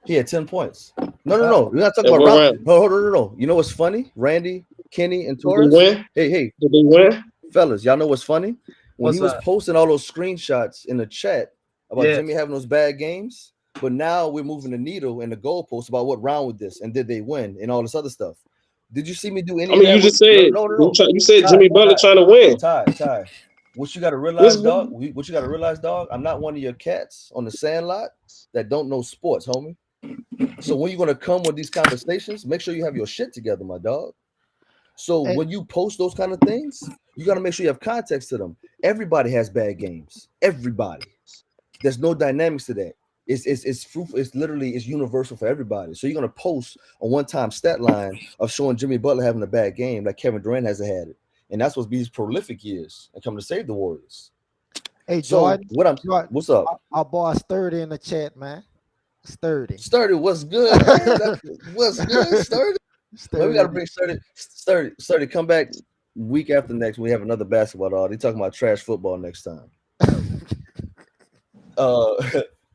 He had 10 points. No. We're not talking about round. No. You know what's funny? Randy, Kenny, and Torres. Did they win? Hey. Did they win? Fellas, y'all know what's funny? When he was that? posting all those screenshots in the chat about Yeah. Jimmy having those bad games, but now we're moving the needle and the goalpost about what round with this and did they win and all this other stuff. Did you see me do any of that? You just said you said Jimmy Butler trying to win. Ty. What you got to realize, dog? What you got to realize, dog? I'm not one of your cats on the sandlot that don't know sports, homie. So when you're gonna come with these conversations, make sure you have your shit together, my dog. So when you post those kind of things, you got to make sure you have context to them. Everybody has bad games. Everybody. There's no dynamics to that. It's fruitful. It's literally it's universal for everybody. So you're gonna post a one-time stat line of showing Jimmy Butler having a bad game like Kevin Durant hasn't had it, and that's what's these prolific years and coming to save the Warriors. Hey, So Jordan, Jordan, what's up? our boy Sturdy in the chat, man. Sturdy. Sturdy, what's good, man? What's good, Sturdy? Man, we Sturdy. gotta bring Sturdy. Come back week after next. We have another basketball. They talking about trash football next time. Uh,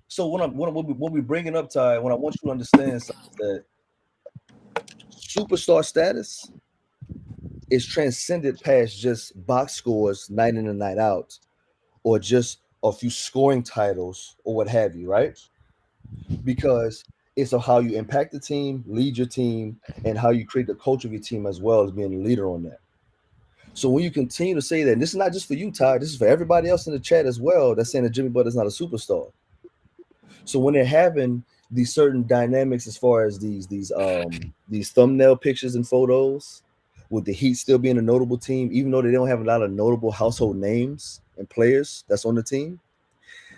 so what we bringing up, Ty? What I want you to understand is that superstar status is transcended past just box scores night in and night out, or just a few scoring titles or what have you, right? Because it's of how you impact the team, lead your team, and how you create the culture of your team as well as being a leader on that. So when you continue to say that, and this is not just for you, Ty, this is for everybody else in the chat as well that's saying that Jimmy Butler's not a superstar. So when they're having these certain dynamics as far as these thumbnail pictures and photos, with the Heat still being a notable team, even though they don't have a lot of notable household names and players that's on the team,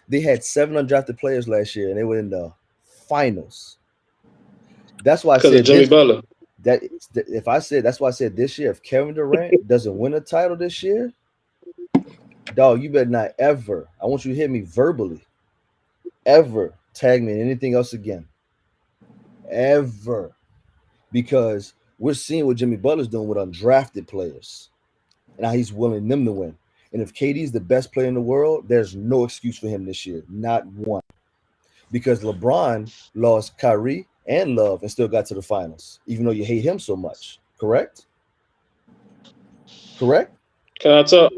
they had 7 undrafted players last year, and they were in the finals. That's why I Because of said Jimmy Butler. that's why I said this year, if Kevin Durant doesn't win a title this year, dog, you better not ever. I want you to hear me verbally, ever tag me in anything else again, ever, because we're seeing what Jimmy Butler's doing with undrafted players, and how he's willing them to win. And if KD's the best player in the world, there's no excuse for him this year, not one. Because LeBron lost Kyrie and Love and still got to the finals, even though you hate him so much. Correct? Correct? Can I talk?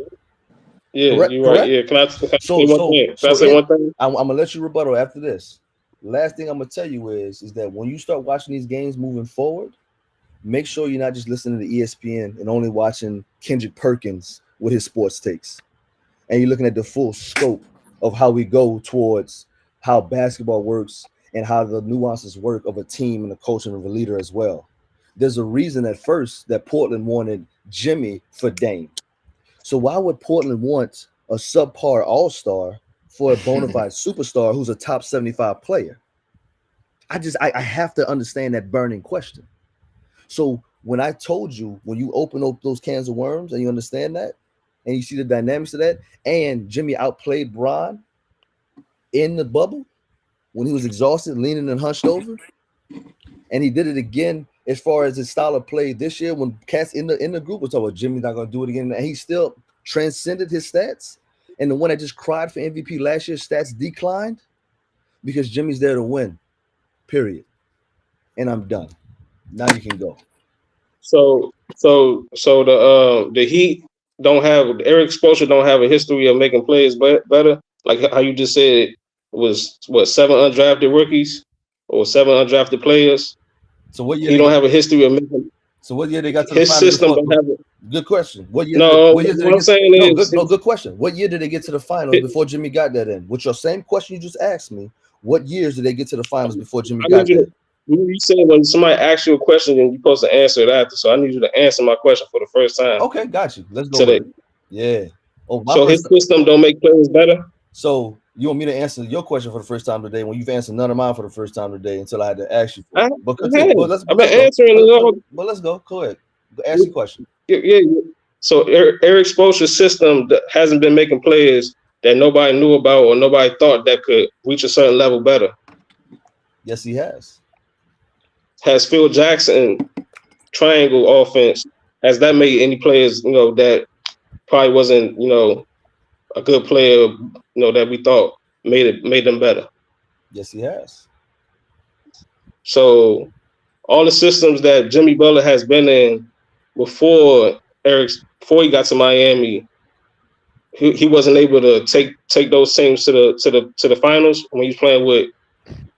Yeah, Correct? you're right. Correct? Yeah, can I say So one so thing? Can I so say one thing? I'm gonna let you rebuttal after this. Last thing I'm gonna tell you is that when you start watching these games moving forward, make sure you're not just listening to ESPN and only watching Kendrick Perkins with his sports takes, and you're looking at the full scope of how we go towards how basketball works and how the nuances work of a team and a coach and a leader as well. There's a reason at first that Portland wanted Jimmy for Dame. So why would Portland want a subpar all-star for a bona fide superstar who's a top 75 player? I have to understand that burning question. So when I told you, when you open up those cans of worms and you understand that, and you see the dynamics of that, and Jimmy outplayed Bron in the bubble when he was exhausted, leaning and hunched over, and he did it again as far as his style of play this year when cats in the group was talking about Jimmy's not gonna do it again, and he still transcended his stats. And the one that just cried for MVP last year, stats declined because Jimmy's there to win. Period. And I'm done. Now you can go. So the Heat don't have Eric Spoelstra don't have a history of making players better. Like how you just said, it was what 7 undrafted rookies or 7 undrafted players. So what year He they don't have a history of making. so what year they got to the His finals system before? don't have it. Good question. No, What year did what they I'm get saying no is, good question. What year did they get to the finals before Jimmy got that in? With your same question you just asked me, what years did they get to the finals before Jimmy I need got you to. that? You said when somebody asks you a question, then you're supposed to answer it after. So I need you to answer my question for the first time Okay, got you. Let's go with today. it. Yeah. Oh, my So his first. system don't make players better. So you want me to answer your question for the first time today when you've answered none of mine for the first time today until I had to ask you for I, it. But I continue. have. I've Let's been go. answering it all. Let's go. Go ahead. Ask your question. Yeah. So Eric Spoelstra's system that hasn't been making players that nobody knew about or nobody thought that could reach a certain level better. Yes, he has. Has Phil Jackson triangle offense? Has that made any players that probably wasn't a good player that we thought made them better? Yes, he has. So all the systems that Jimmy Butler has been in before before he got to Miami, he wasn't able to take those teams to the finals when he was playing with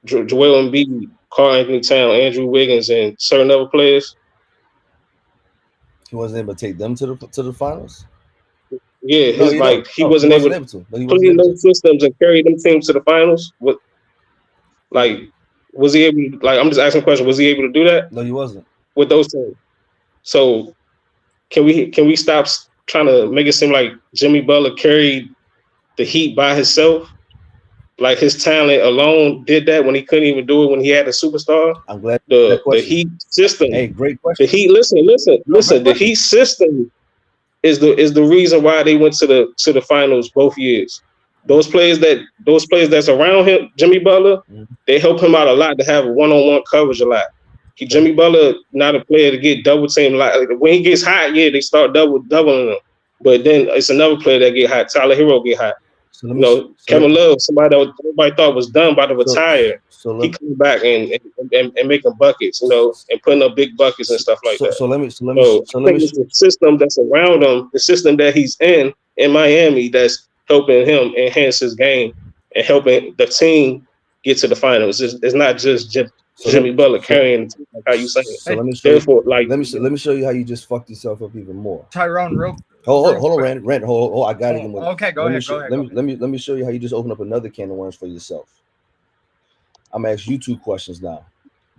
Joel Embiid, Karl Anthony Towns, Andrew Wiggins, and certain other players. He wasn't able to take them to the finals. Yeah, No, you know, he no, he wasn't able wasn't to able to. No, he play wasn't in able to. those systems and carry them teams to the finals. Like, was he able to, like, I'm just asking a question, was he able to do that No, he wasn't. with those teams? So can we stop trying to make it seem like Jimmy Butler carried the Heat by himself? like his talent alone did that when he couldn't even do it when he had a superstar. I'm glad that The question. Heat system, Hey, great the question. Heat. No, great Listen. The question. Heat system is the reason why they went to the finals both years. Those players that's around him, Jimmy Butler, Mhm. they help him out a lot to have one-on-one coverage a lot. Okay. Jimmy Butler not a player to get double teamed. Like when he gets hot, yeah, they start doubling him. But then it's another player that get hot. Tyler Hero get hot. So let You me. know, So let, Kevin Love, somebody that everybody thought was done by the so retire. so He let come back and making buckets, you know, and putting up big buckets and stuff like that. so let me so let me So so I let me think it's the system that's around him, the system that he's in Miami, that's helping him enhance his game and helping the team get to the finals. It's not just so let Jimmy Butler so carrying the team, like how you saying. so Hey, let me show you. Therefore, like Let me show you how you just fucked yourself up even more. Tyrone, real Hold on, quick. Randy. Hold, I got it. Oh, okay, go ahead. Go ahead. Let me show you how you just open up another can of worms for yourself. I'm gonna ask you two questions now.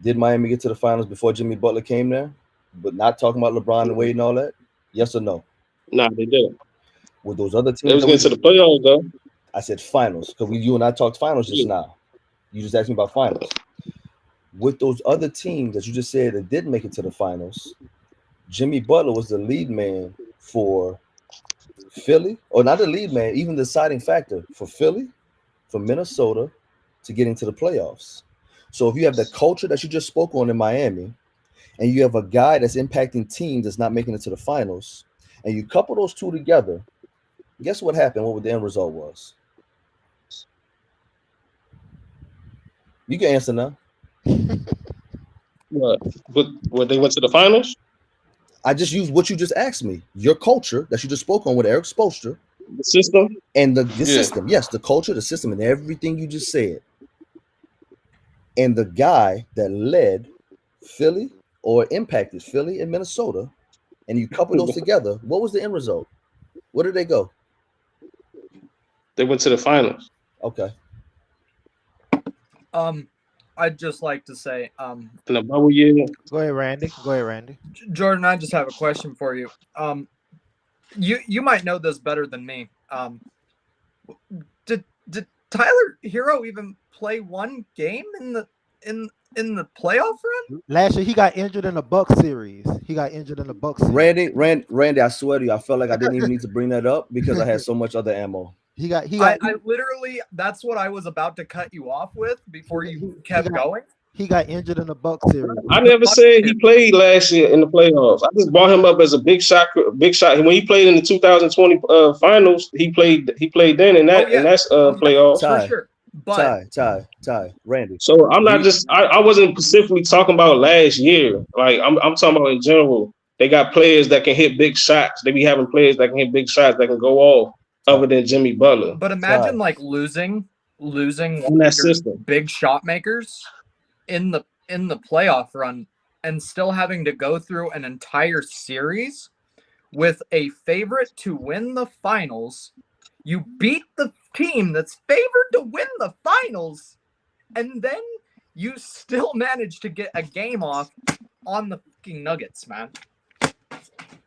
Did Miami get to the finals before Jimmy Butler came there? But not talking about LeBron and Wade and all that. Yes or no? nah, they did. With those other They teams was that we getting to just, the playoffs though. I said finals because you and I talked finals just Yeah. now. You just asked me about finals. With those other teams that you just said that didn't make it to the finals, Jimmy Butler was the lead man for Philly, or not the lead man, even the deciding factor for Philly, for Minnesota to get into the playoffs. So if you have the culture that you just spoke on in Miami, and you have a guy that's impacting teams that's not making it to the finals, and you couple those two together, guess what happened? What the end result was? You can answer now. What? But when they went to the finals, I just used what you just asked me. Your culture that you just spoke on with Eric Spoelstra the system. and the Yeah. system. Yes, the culture, the system, and everything you just said. And the guy that led Philly or impacted Philly and Minnesota, and you couple those together, what was the end result? Where did they go? They went to the finals. Okay. I'd just like to say, In the bubble year. Go ahead, Randy. Go ahead, Randy. Jordan, I just have a question for you. You might know this better than me. Did Tyler Hero even play one game in the playoff run? Last year he got injured in the Bucks series. Randy, I swear to you, I felt like I didn't even need to bring that up because I had so much other ammo. He got I literally, that's what I was about to cut you off with before you kept going. he got injured in the Bucks series. I never said he played last year in the playoffs. I just brought him up as a big shot. Big shot. When he played in the 2020 finals, he played then in that playoffs. For Ty, sure. But Ty, Randy. So I'm not We just. I wasn't specifically talking about last year. Like I'm talking about in general. They got players that can hit big shots. They be having players that can hit big shots that can go off. Ty, Other than Jimmy Butler imagine Ty. like losing one in that of your system. big shot makers in the playoff run and still having to go through an entire series with a favorite to win the finals. You beat the team that's favored to win the finals, and then you still manage to get a game off on the fucking Nuggets, man.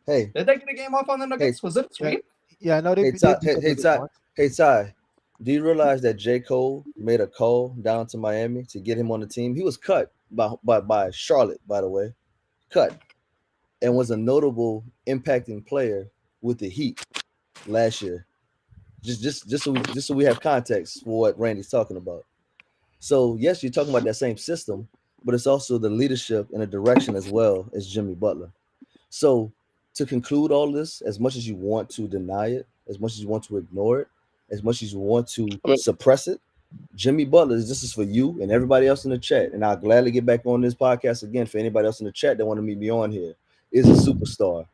Hey, Did they get a game off on the Nuggets? Was it a sweep? Yeah, I know they. hey, Ty, Ty. Do you realize that J. Cole made a call down to Miami to get him on the team? He was cut by Charlotte, by the way, cut, and was a notable impacting player with the Heat last year. Just so we have context for what Randy's talking about. So yes, you're talking about that same system, but it's also the leadership and the direction as well as Jimmy Butler. So to conclude all this, as much as you want to deny it, as much as you want to ignore it, as much as you want to I mean, suppress it, Jimmy Butler, this is for you and everybody else in the chat. And I'll gladly get back on this podcast again for anybody else in the chat that want to meet me on here. Is a superstar.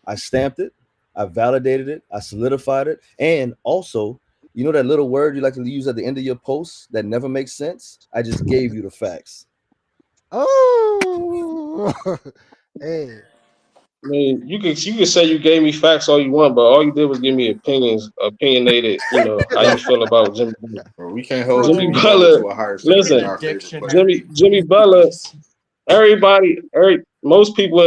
I stamped it, I validated it, I solidified it, and also, you know that little word you like to use at the end of your post that never makes sense? I just gave you the facts. Oh, hey, I mean, you can say you gave me facts all you want, but all you did was give me opinionated. You know how you feel about Jimmy Butler. Bro, we can't hold Jimmy Jimmy Bro, Butler Butler. to a higher standard than Listen, our favorite player. Jimmy Butler. Most people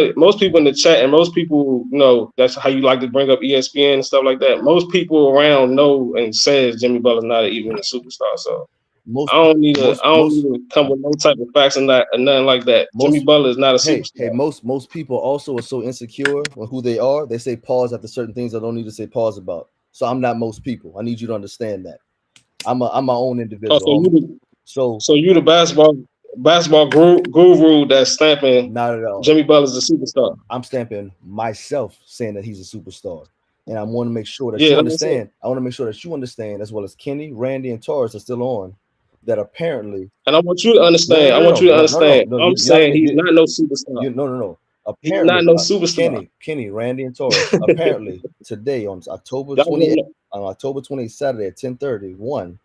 in the chat and most people, you know, that's how you like to bring up ESPN and stuff like that. Most people around know and says Jimmy Butler's not even a superstar. So most I don't need to come with no type of facts and that and nothing like that. Jimmy most Butler is not a hey, superstar. most people also are so insecure on who they are. They say pause after certain things I don't need to say pause about. So I'm not most people. I need you to understand that. I'm my own Oh, individual, homie. So so you the basketball guru that's stamping not at all. Jimmy Butler's a superstar. I'm stamping myself saying that he's a superstar. And I want to make sure that Yeah, you that's what I said. understand. I want to make sure that you understand, as well as Kenny, Randy, and Taurus are still on, that apparently And I want you to no no understand. I no want no you to no no no understand. no I'm you saying already he's did not no superstar. you no no no. He's not Apparently, no superstar. Kenny, Randy, and Taurus. Apparently, today on October Y'all don't 28th, know. on October 28th, Saturday at 10:31,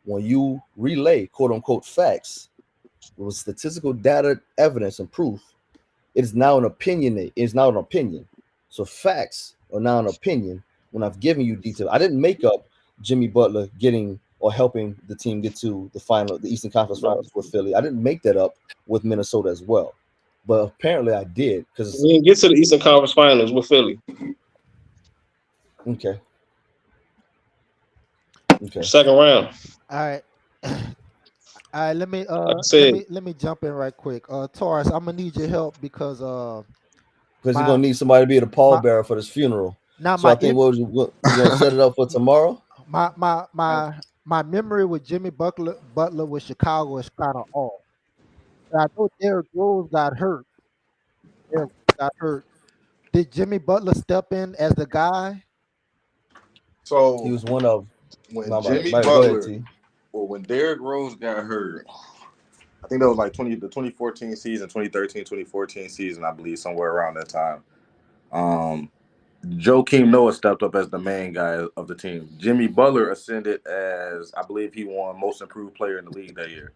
when you relay quote unquote facts with statistical data, evidence, and proof, it is now an opinion. It is now an opinion. So facts are now an opinion. When I've given you detail, I didn't make up Jimmy Butler getting or helping the team get to the final, the Eastern Conference No, Finals with Philly. I didn't make that up with Minnesota as well, but apparently I did because we didn't get to the Eastern Conference Finals with Philly. okay, okay. Second round. All right. All right, Like I said, let me jump in right quick. Taurus, I'm gonna need your help because Because you're my gonna need somebody to be the my pallbearer for this funeral. now So I my think we're gonna set it up for tomorrow. my memory with Jimmy Butler with Chicago is kind of off. I know Derrick Rose got hurt. Derrick Rose got hurt. Did Jimmy Butler step in as the guy? He So was one of when my bad. Jimmy Right, go ahead, Butler, T. or when Derrick Rose got hurt, I think that was like 2014 season, 2013, 2014 season, I believe, somewhere around that time. Um, Joakim Noah stepped up as the main guy of the team. Jimmy Butler ascended as, I believe, he won Most Improved Player in the league that year.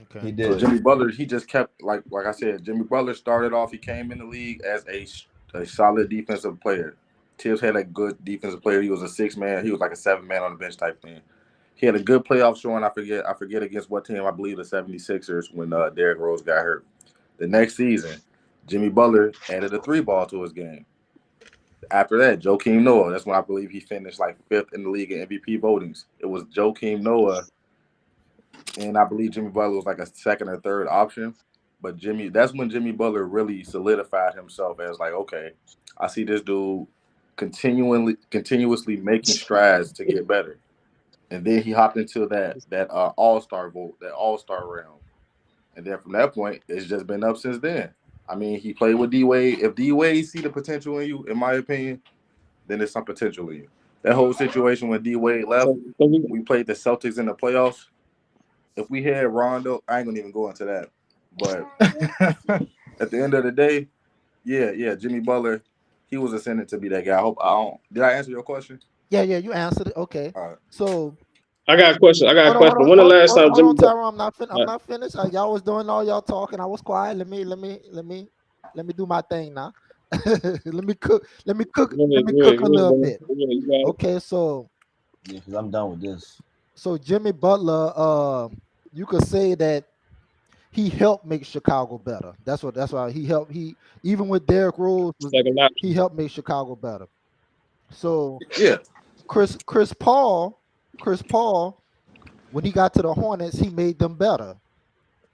Okay. He So did. Jimmy Butler, he just kept like I said, Jimmy Butler started off. He came in the league as a solid defensive player. Tibbs had a good defensive player. He was a 6 man. He was like a 7 man on the bench type thing. He had a good playoff showing. I forget against what team. I believe the 76ers when Derrick Rose got hurt. The next season, Jimmy Butler added a three ball to his game. After that, Joakim Noah. That's when I believe he finished like fifth in the league in MVP votings. It was Joakim Noah, and I believe Jimmy Butler was like a second or third option. But that's when Jimmy Butler really solidified himself as like, okay, I see this dude continuously making strides to get better. And then he hopped into that All Star realm. And then from that point, it's just been up since then. I mean, he played with D Wade. If D Wade see the potential in you, in my opinion, then there's some potential in you. That whole situation when D Wade left, so we, we played the Celtics in the playoffs. If we had Rondo, I ain't gonna even go into that. But at the end of the day, yeah, Jimmy Butler, he was ascended to be that guy. I hope I don't. Did I answer your question? Yeah, yeah, you answered it. Okay. All right. So I got a question. I got a hold on, hold question. on, When the hold, last hold, time hold Jimmy on, Butler? Tyrone. I'm not finished. Y'all was doing all y'all talking. I was quiet. Let me do my thing now. let me cook. Let me cook a little bit. You got it. Okay, Yeah, because I'm done with this. so Jimmy Butler, you could say that he helped make Chicago better. That's why he helped. He even with Derrick Rose, Second option. he helped make Chicago better. So Yeah. Chris Paul, when he got to the Hornets, he made them better.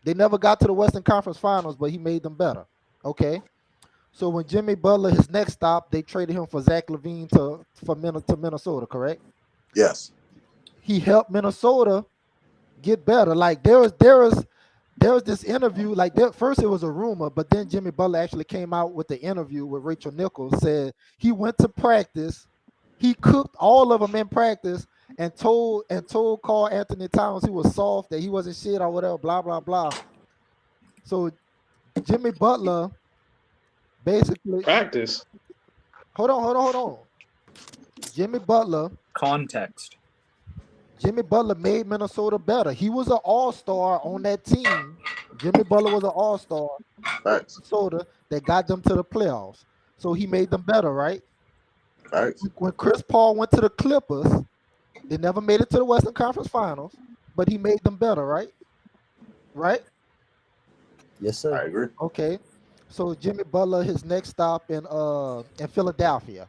They never got to the Western Conference Finals, but he made them better. Okay. So when Jimmy Butler, his next stop, they traded him for Zach Levine to Minnesota, correct? Yes. He helped Minnesota get better. Like there was this interview. Like first it was a rumor, but then Jimmy Butler actually came out with the interview with Rachel Nichols. Said he went to practice, he cooked all of them in practice, and told Carl Anthony Towns he was soft, that he wasn't shit or whatever. Blah blah blah. So Jimmy Butler basically, Practice. hold on. Jimmy Butler Context. Jimmy Butler made Minnesota better. He was an all-star on that team. Jimmy Butler was an all-star Facts. Minnesota that got them to the playoffs. So he made them better, right? Facts. When Chris Paul went to the Clippers, they never made it to the Western Conference Finals, but he made them better, right? Right? Yes, sir. I agree. Okay. So Jimmy Butler, his next stop in Philadelphia.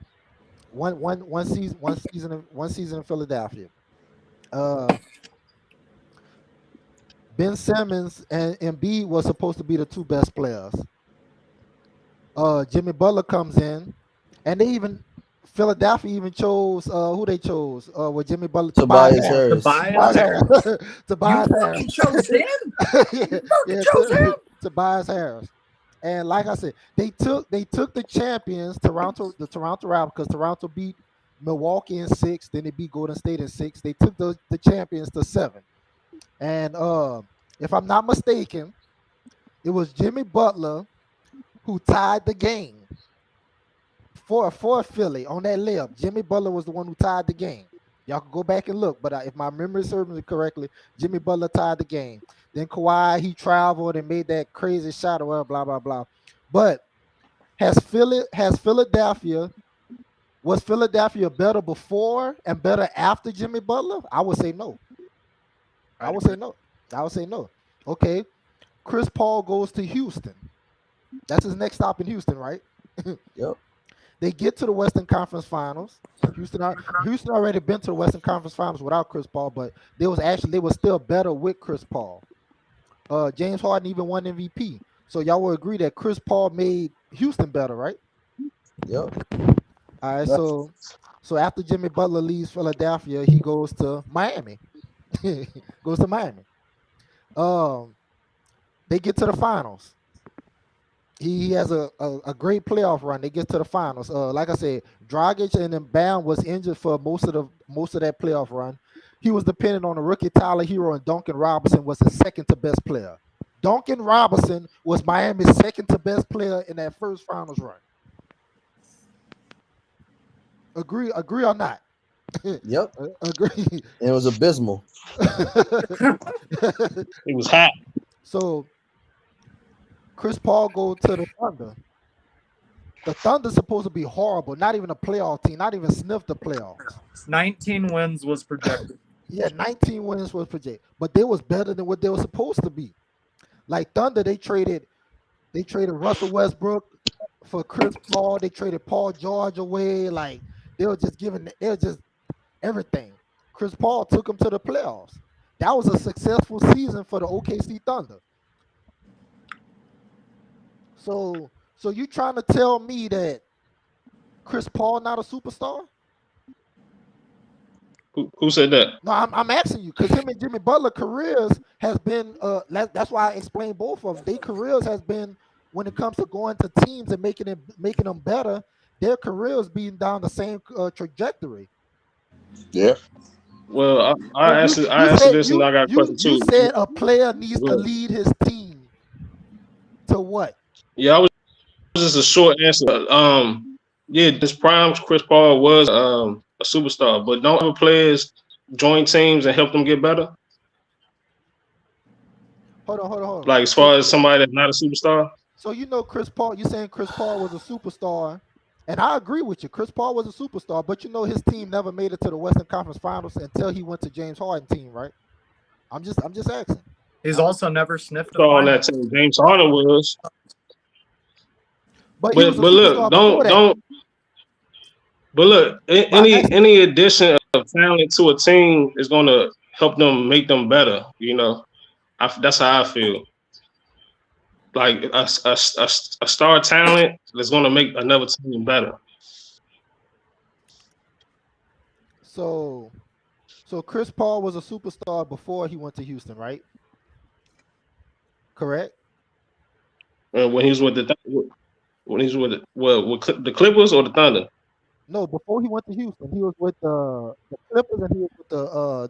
One season in Philadelphia. Uh Ben Simmons and Embiid was supposed to be the two best players. Jimmy Butler comes in, and they even Philadelphia even chose who they chose with Jimmy Butler, Tobias Tobias Harris. Harris. Tobias Tobias Harris. Harris. You Tobias Harris. fucking chose him. yeah, Fucking yeah, chose him. Tobias Harris. And like I said, they took the champions, the Toronto Raptors, because Toronto beat Milwaukee in 6, then they beat Golden State in 6. They took the champions to 7. And if I'm not mistaken, it was Jimmy Butler who tied the game for Philly on that layup. Jimmy Butler was the one who tied the game. Y'all can go back and look, but if my memory serves me correctly, Jimmy Butler tied the game. Then Kawhi, he traveled and made that crazy shot, or blah blah blah. But Philadelphia was Philadelphia better before and better after Jimmy Butler? I would say no. I would say no. I would say no. Okay, Chris Paul goes to Houston. That's his next stop in Houston, right? Yep. They get to the Western Conference Finals. Houston already been to the Western Conference Finals without Chris Paul, but they were still better with Chris Paul. James Harden even won MVP. So y'all will agree that Chris Paul made Houston better, right? Yep. All right. So after Jimmy Butler leaves Philadelphia, he goes to Miami. Goes to Miami. They get to the finals. He has a great playoff run. They get to the finals. Like I said, Dragic and then Bam was injured for most of that playoff run. He was dependent on the rookie Tyler Hero, and Duncan Robinson was the second to best player. Duncan Robinson was Miami's second to best player in that first finals run. Agree or not? Yep. Agree. And it was abysmal. It was hot. So Chris Paul go to the Thunder. The Thunder's supposed to be horrible, not even a playoff team, not even sniff the playoffs. 19 wins was projected. Yeah, 19 wins was projected, but they was better than what they were supposed to be. Like Thunder, they traded Russell Westbrook for Chris Paul. They traded Paul George away. Like they were just everything. Chris Paul took them to the playoffs. That was a successful season for the OKC Thunder. So you trying to tell me that Chris Paul not a superstar? Who said that? No, I'm asking you because him and Jimmy Butler careers has been that's why I explained both of them. Their careers has been, when it comes to going to teams and making them better, their careers being down the same trajectory. Yeah. Well, I answer this, and I got a question too. You said a player needs to lead his team to what? Yeah, I was just a short answer. Yeah, this prime Chris Paul was a superstar, but don't other players join teams and help them get better? Hold on. Like as far as somebody that's not a superstar. So you know Chris Paul, you're saying Chris Paul was a superstar, and I agree with you. Chris Paul was a superstar, but you know his team never made it to the Western Conference Finals until he went to James Harden team, right? I'm just asking. He's also never sniffed a On that final. team, James Harden was. But look, don't. But look, any addition of talent to a team is going to help them make them better. You know, that's how I feel. Like a star talent that's going to make another team better. So Chris Paul was a superstar before he went to Houston, right? Correct. When he was with the Clippers or the Thunder. No, before he went to Houston, he was with the Clippers and he was with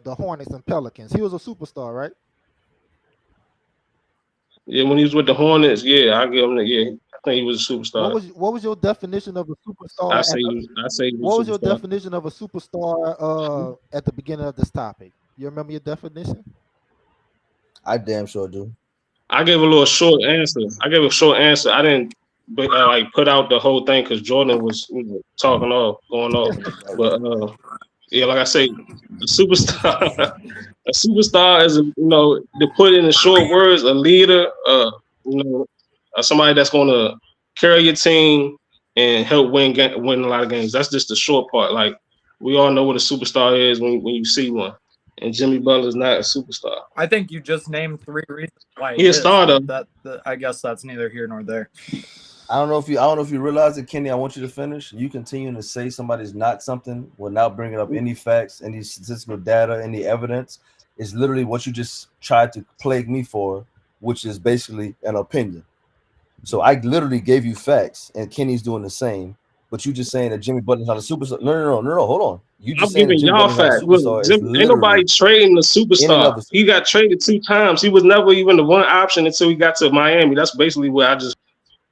the Hornets and Pelicans. He was a superstar, right? Yeah, when he was with the Hornets, yeah, I give him that. Yeah, I think he was a superstar. What was your definition of a superstar? I say he was What was a your superstar. definition of a superstar at the beginning of this topic? You remember your definition? I damn sure do. I gave a short answer. I didn't like put out the whole thing because Jordan was going off. But yeah, like I say, a superstar, a superstar is to put in the short words, a leader, somebody that's going to carry your team and help win a lot of games. That's just the short part. Like we all know what a superstar is when you see one, and Jimmy Butler's not a superstar. I think you just named 3 reasons why He a star though. That I guess that's neither here nor there. I don't know if you realize it, Kenny. I want you to finish. You continue to say somebody's not something without bringing up any facts, any statistical data, any evidence. Is literally what you just tried to plague me for, which is basically an opinion. So I literally gave you facts, and Kenny's doing the same. But you just saying that Jimmy Butler's not a superstar. No. Hold on. You just I'm saying that giving Jimmy y'all Butler's not a facts. Look, superstar is ain't nobody trading the superstar. He got traded 2 times. He was never even the one option until he got to Miami. That's basically what I just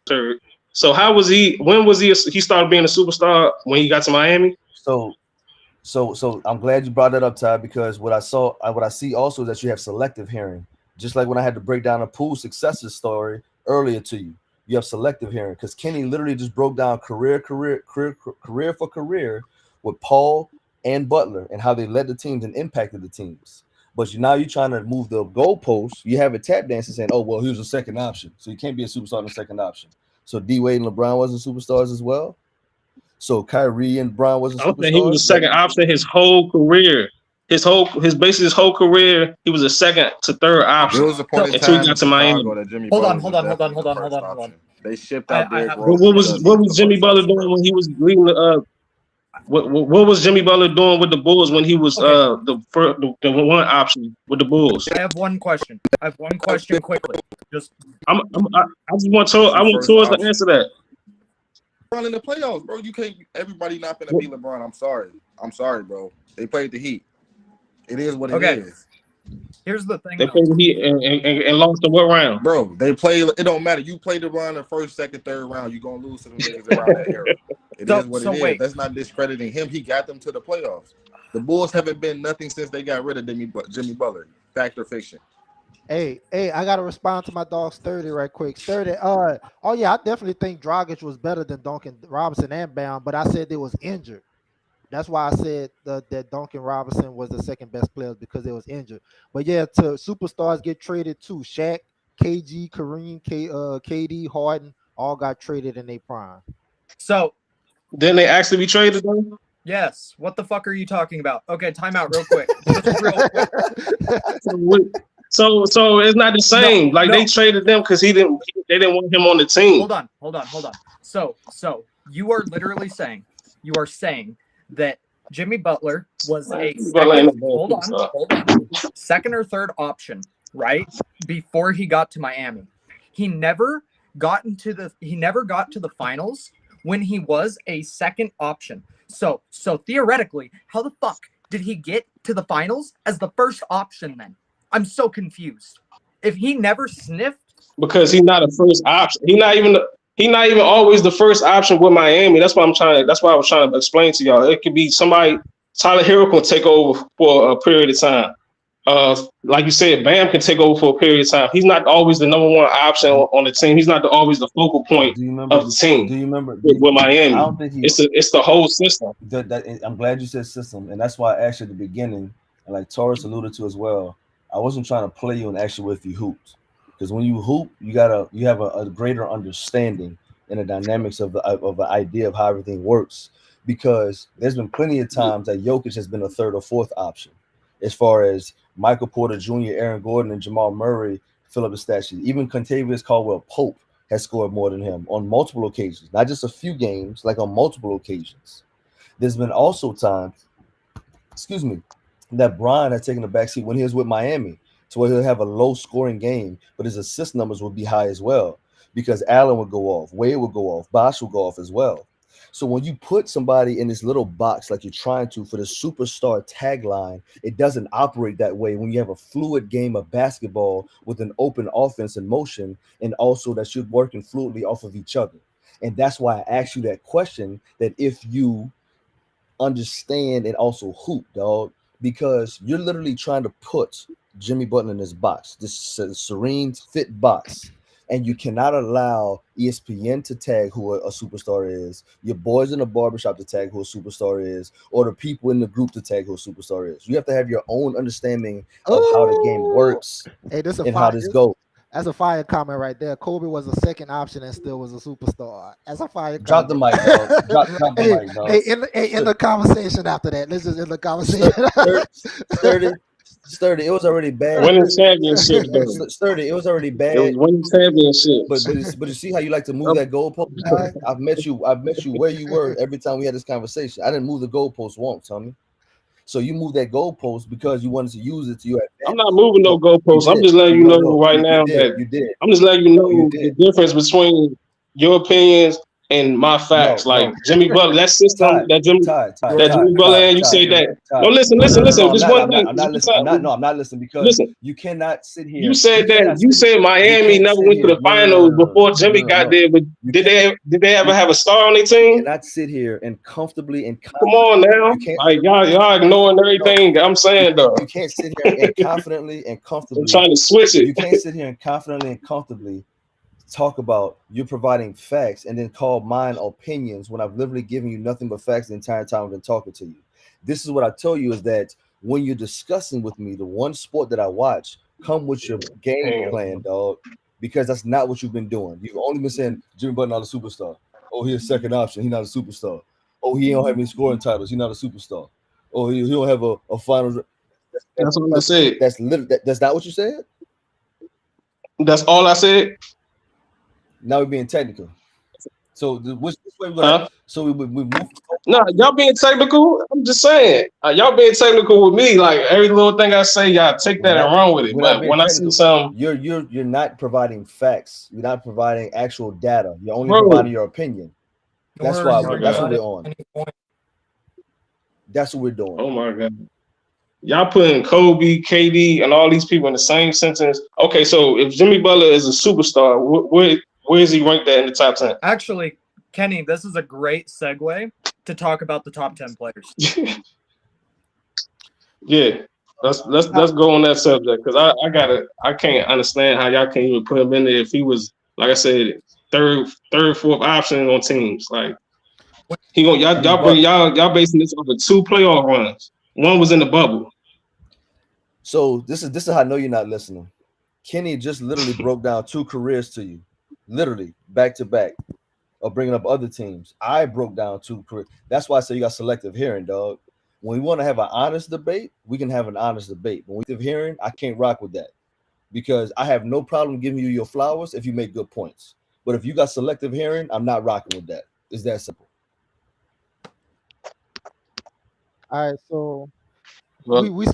heard. So how was he? When was he? He started being a superstar when he got to Miami. So I'm glad you brought that up, Ty, because what I see also is that you have selective hearing. Just like when I had to break down a Poole successor story earlier to you, you have selective hearing because Kenny literally just broke down career for career with Paul and Butler and how they led the teams and impacted the teams. But now you're trying to move the goalposts. You have a tap dancer saying, "Oh well, he was a second option, so you can't be a superstar in the second option." So D Wade and LeBron wasn't superstars as well. So Kyrie and Bron wasn't I don't think he was a superstars. second option his whole career. His whole career, he was a second to third option. There was a point in until he time in got to Miami. Chicago that Jimmy Hold Butler on. was definitely the first option. They shipped out Derrick But Rose. what was Jimmy Butler doing when he was leading the? What was Jimmy Butler doing with the Bulls when he was the one option with the Bulls? I have one question. Quickly. I just want Torres to answer that. LeBron in the playoffs, bro. You can't. Everybody not gonna beat LeBron. I'm sorry, bro. They played the Heat. It is what it is. Here's the thing. They played the Heat and lost the what round? Bro, they play. It don't matter. You play LeBron the first, second, third round. You're gonna lose to the niggas around that era. It is what it is. That's not discrediting him. He got them to the playoffs. The Bulls haven't been nothing since they got rid of Jimmy Butler. Fact or fiction? Hey, I gotta respond to my dog Sturdy right quick. Sturdy, oh yeah, I definitely think Dragic was better than Duncan Robinson and Bam, but I said they was injured. That's why I said that Duncan Robinson was the second best player because they was injured. But yeah, to superstars get traded too. Shaq, KG, Kareem, KD, Harden all got traded in their prime. So didn't they actually be traded though? Yes. What the fuck are you talking about? Okay, time out real quick. Just real quick. So it's not the same. They traded them because they didn't want him on the team. Hold on. So you are literally saying that Jimmy Butler was a second or third option, right? Before he got to Miami. He never got to the finals when he was a second option. So theoretically, how the fuck did he get to the finals as the first option then? I'm so confused. If he never sniffed, because he's not a first option. He's not even always the first option with Miami. That's why I was trying to explain to y'all. It could be somebody. Tyler Hero can take over for a period of time. Like you said, Bam can take over for a period of time. He's not always the number one option on the team. He's not always the focal point of the team. Do you remember with Miami? I don't think it's the whole system. I'm glad you said system, and that's why I asked you at the beginning, and like Taurus alluded to as well. I wasn't trying to play you and ask you if you hooped, because when you hoop, you have a greater understanding in the dynamics of the idea of how everything works. Because there's been plenty of times that Jokic has been a third or fourth option, as far as Michael Porter Jr., Aaron Gordon, and Jamal Murray fill up the stat sheet. Even Contavious Caldwell Pope has scored more than him on multiple occasions, not just a few games, like on multiple occasions. There's been also times, that Bron has taken a backseat when he was with Miami, to where he'll have a low scoring game, but his assist numbers will be high as well, because Allen would go off, Wade would go off, Bosh will go off as well. So when you put somebody in this little box like you're trying to for the superstar tagline, it doesn't operate that way when you have a fluid game of basketball with an open offense in motion, and also that you're working fluidly off of each other. And that's why I asked you that question, that if you understand and also hoop, dog, because you're literally trying to put Jimmy Butler in this box, this serene fit box, and you cannot allow ESPN to tag who a superstar is, your boys in the barbershop to tag who a superstar is, or the people in the group to tag who a superstar is. You have to have your own understanding of how the game works and how this goes. That's a fire comment right there. Kobe was a second option and still was a superstar. That's a fire Drop comment. The mic, dog. Drop the mic, dog. In the conversation after that. Let's just end the conversation. 30. Sturdy, it was already bad. Winning championships though. Sturdy, it was already It was bad. winning But championships. but you see how you like to move that goalpost, guy? I've met you where you were every time we had this conversation. I didn't move the goalpost once, homie. So you moved that goalpost because you wanted to use it to your I'm advantage. not moving no No, you goalposts. I'm did. just letting you No, know no, right you now did. that You did. I'm just letting you No, you know the did. difference between your opinions and my No, facts. Like no. Jimmy Butler, that system Todd, that Jimmy Todd, Todd, that Todd, Jimmy Butler Todd, and you Todd, say that. No, Todd. listen. No, Just one thing. I'm Just not one listening. time. I'm not listening because Listen. you cannot sit You here. said that you said You Miami can't never sit went to here. the finals before Jimmy No. got there. But You did can't. they ever have a star on their You team? cannot sit here and comfortably and Come on confidently. now. You can't. Like y'all ignoring No, everything that I'm saying though. you can't sit here and confidently and I'm comfortably. trying to switch You it. can't sit here and confidently and comfortably talk about you providing facts and then call mine opinions when I've literally given you nothing but facts the entire time I've been talking to you. This is what I tell you is that when you're discussing with me the one sport that I watch, come with your game Damn. plan, dog, because that's not what you've been doing. You've only been saying Jimmy Butler not a superstar. Oh, he's a second option. He's not a superstar. Oh, he don't have any scoring titles. He's not a superstar. Oh, he don't have a finals. That's all I said. That's not what you said. That's all I said. Now we're being technical. So which way we gonna? Huh? So we move. No, y'all being technical. I'm just saying. Y'all being technical with me. Like every little thing I say, y'all take We're that and not. run with it. We're not But being when I see technical. something, You're not providing facts. You're not providing actual data. You're only bro, providing your opinion. That's Nor are why. my you That's what God. we're providing on. any point. That's what we're doing. Oh my God. Y'all putting Kobe, KD, and all these people in the same sentence. Okay, so if Jimmy Butler is a superstar, where is he ranked at in the top 10? Actually, Kenny, this is a great segue to talk about the top 10 players. Yeah, let's go on that subject because I can't understand how y'all can't even put him in there if he was, like I said, third, fourth option on teams. Like he gonna He was y'all basing this off of 2 playoff runs. One was in the bubble. So this is how I know you're not listening. Kenny just literally broke down 2 careers to you, literally back to back, of bringing up other teams. I broke down 2 careers. That's why I say you got selective hearing, dog. When we want to have an honest debate, we can have an honest debate. When we have hearing, I can't rock with that because I have no problem giving you your flowers if you make good points. But if you got selective hearing, I'm not rocking with that. It's that simple. All right, so Well, we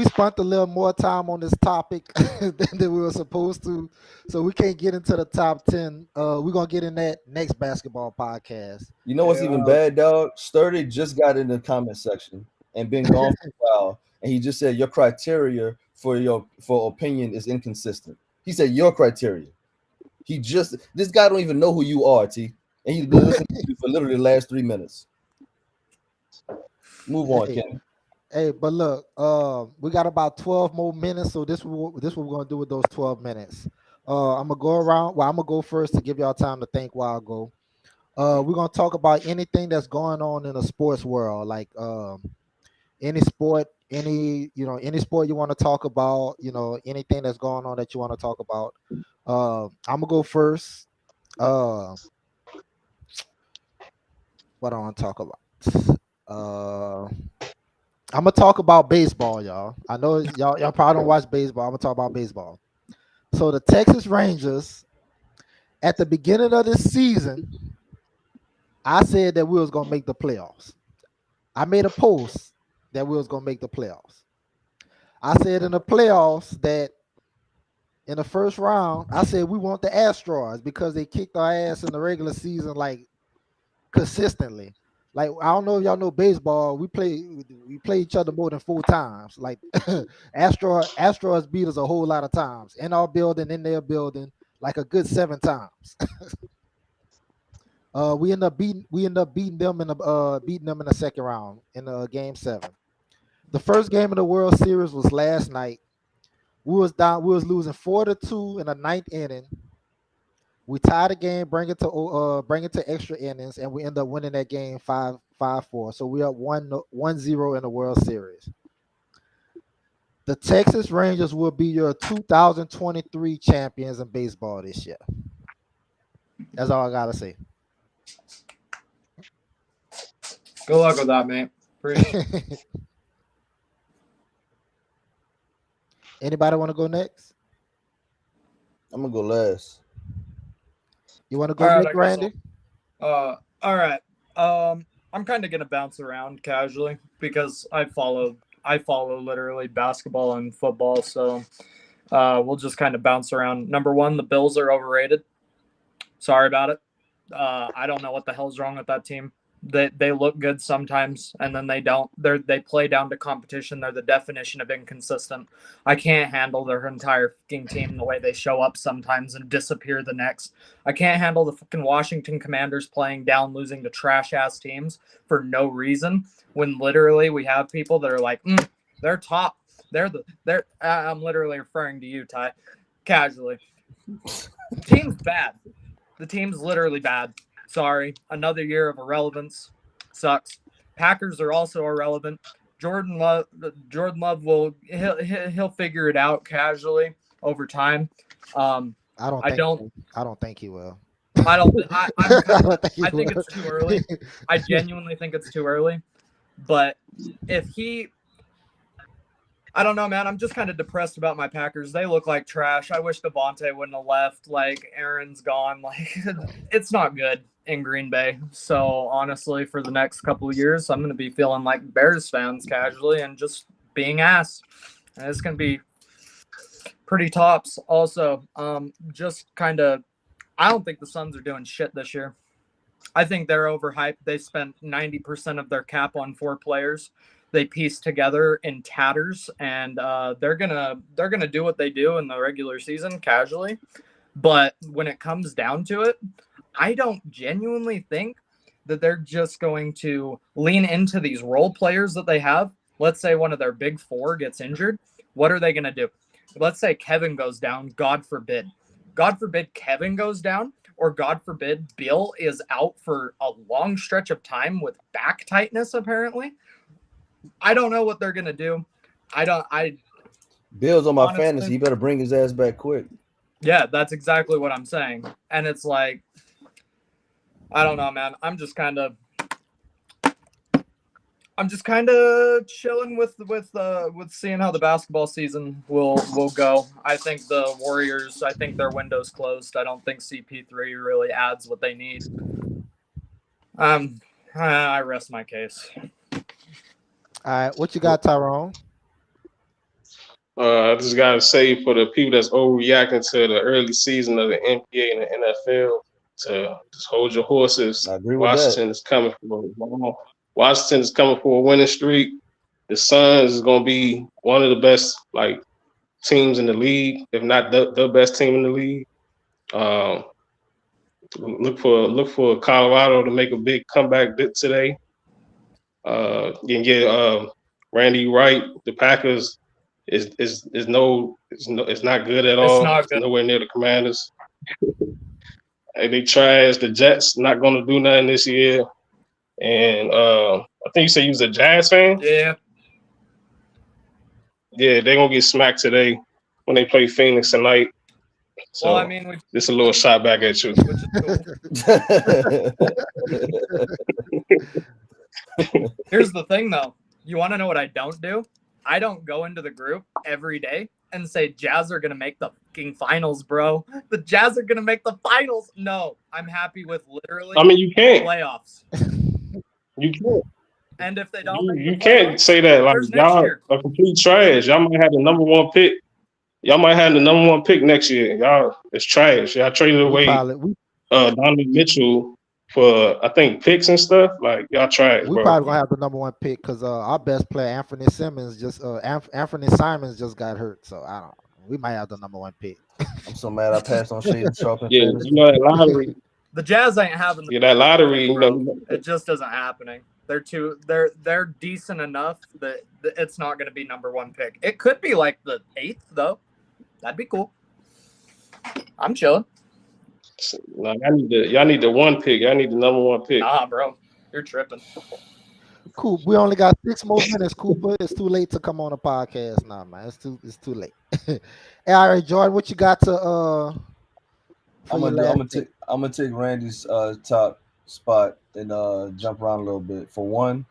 spent a little more time on this topic than we were supposed to, so we can't get into the top 10. We're gonna get in that next basketball podcast. You know what's even bad, dog? Sturdy just got in the comment section and been gone for a while, and he just said your criteria for opinion is inconsistent. He said your criteria. This guy don't even know who you are, T, and he's been listening to you for literally the last 3 minutes. Move on, Hey, Kenny. hey, but look, we got about 12 more minutes, so this what we're gonna do with those 12 minutes. I'm gonna go around. Well, I'm gonna go first to give y'all time to think while I go. We're gonna talk about anything that's going on in the sports world, like any sport, any sport you want to talk about, anything that's going on that you want to talk about. I'm gonna go first. Uh, what I want to talk about. Uh, I'm gonna talk about baseball, y'all. I know y'all probably don't watch baseball. I'm gonna talk about baseball. So the Texas Rangers, at the beginning of this season, I said that we was gonna make the playoffs. I made a post that we was gonna make the playoffs. I said in the playoffs that in the first round, I said we want the Astros because they kicked our ass in the regular season like consistently. Like I don't know if y'all know baseball. We play each other more than 4 times. Like Astros beat us a whole lot of times in our building, in their building, like a good 7 times. We end up beating them in the second round in game 7. The first game of the World Series was last night. We was losing 4-2 in the ninth inning. We tied the game, bring it to extra innings, and we end up winning that game 5-4. So we up 1-0 in the World Series. The Texas Rangers will be your 2023 champions in baseball this year. That's all I gotta say. Good luck with that, man. Appreciate it. Anybody want to go next? I'm gonna go last. You want to All go right, next, I guess I'll. Randy? All right. I'm kind of gonna bounce around casually because I follow literally basketball and football, so we'll just kind of bounce around. Number one, the Bills are overrated. Sorry about it. I don't know what the hell's wrong with that team. They look good sometimes and then they don't. They play down to competition. They're the definition of inconsistent. I can't handle their entire fucking team the way they show up sometimes and disappear the next. I can't handle the fucking Washington Commanders playing down, losing to trash ass teams for no reason. When literally we have people that are like, they're top. They're. I'm literally referring to you, Ty, casually. Team's bad. The team's literally bad. Sorry. Another year of irrelevance. Sucks. Packers are also irrelevant. Jordan Love will he'll figure it out casually over time. Um, I don't I think. don't I don't think he will. I don't I'm I don't think he I think will. it's too early. I genuinely think it's too early. But if he I don't know, man. I'm just kind of depressed about my Packers. They look like trash. I wish Devontae wouldn't have left. Like Aaron's gone. Like it's not good in Green Bay. So honestly, for the next couple of years, I'm gonna be feeling like Bears fans casually and just being ass. And it's gonna be pretty tops. Also, just kind of. I don't think the Suns are doing shit this year. I think they're overhyped. They spent 90% of their cap on 4 players. They pieced together in tatters, and they're gonna do what they do in the regular season casually. But when it comes down to it, I don't genuinely think that they're just going to lean into these role players that they have. Let's say one of their big 4 gets injured. What are they going to do? Let's say Kevin goes down. God forbid. God forbid Kevin goes down, or God forbid Bill is out for a long stretch of time with back tightness, apparently. I don't know what they're going to do. I Bill's on my fantasy. honestly, He better bring his ass back quick. yeah, that's exactly what I'm saying. And it's like, I don't know, man. I'm just kind of chilling with seeing how the basketball season will go. I think the Warriors. I think their window's closed. I don't think CP3 really adds what they need. I rest my case. All right, what you got, Tyrone? I just gotta say for the people that's overreacting to the early season of the NBA and the NFL, to just hold your horses. I agree with that. Washington is coming for a winning streak. The Suns is gonna be one of the best like teams in the league, if not the best team in the league. Um, look for Colorado to make a big comeback today. Randy, you right. The Packers it's not good at It's all. not It's good. nowhere near the Commanders. And they trash. The Jets not going to do nothing this year. And I think you said you was a Jazz fan. Yeah. Yeah, they're gonna get smacked today when they play Phoenix tonight. So Well, I mean, this a little shot back at you. which is cool. Here's the thing, though. You want to know what I don't do? I don't go into the group every day and say Jazz are gonna make the fucking finals, bro. The Jazz are gonna make the finals. No, I'm happy with literally I mean, you can't. playoffs. You can't. And if they don't make You the can't playoffs, say that. Like where's next y'all year? are complete trash. Y'all might have the number one pick. Y'all might have the number one pick next year. Y'all it's trash. Y'all traded We away probably we, Donovan Mitchell for I think picks and stuff. Like y'all trash, we bro. probably gonna have the number 1 pick because our best player Anthony Simons just got hurt, so I don't. We might have the number 1 pick. I'm so mad I passed on Shade Sharp in Yeah, fantasy. you know that lottery. The Jazz ain't having the Yeah, that lottery. You bro. know, It just isn't happening. They're decent enough that it's not going to be number 1 pick. It could be like the 8th though. That'd be cool. I'm chilling. like y'all need the 1 pick. Y'all need the number 1 pick. Nah, bro, you're tripping. Cool. We only got 6 more minutes, Cooper. It's too late to come on the podcast now, man. It's too late. Hey, all right, Jordan, what you got to for your last pick? I'm gonna take Randy's top spot and jump around a little bit. For one,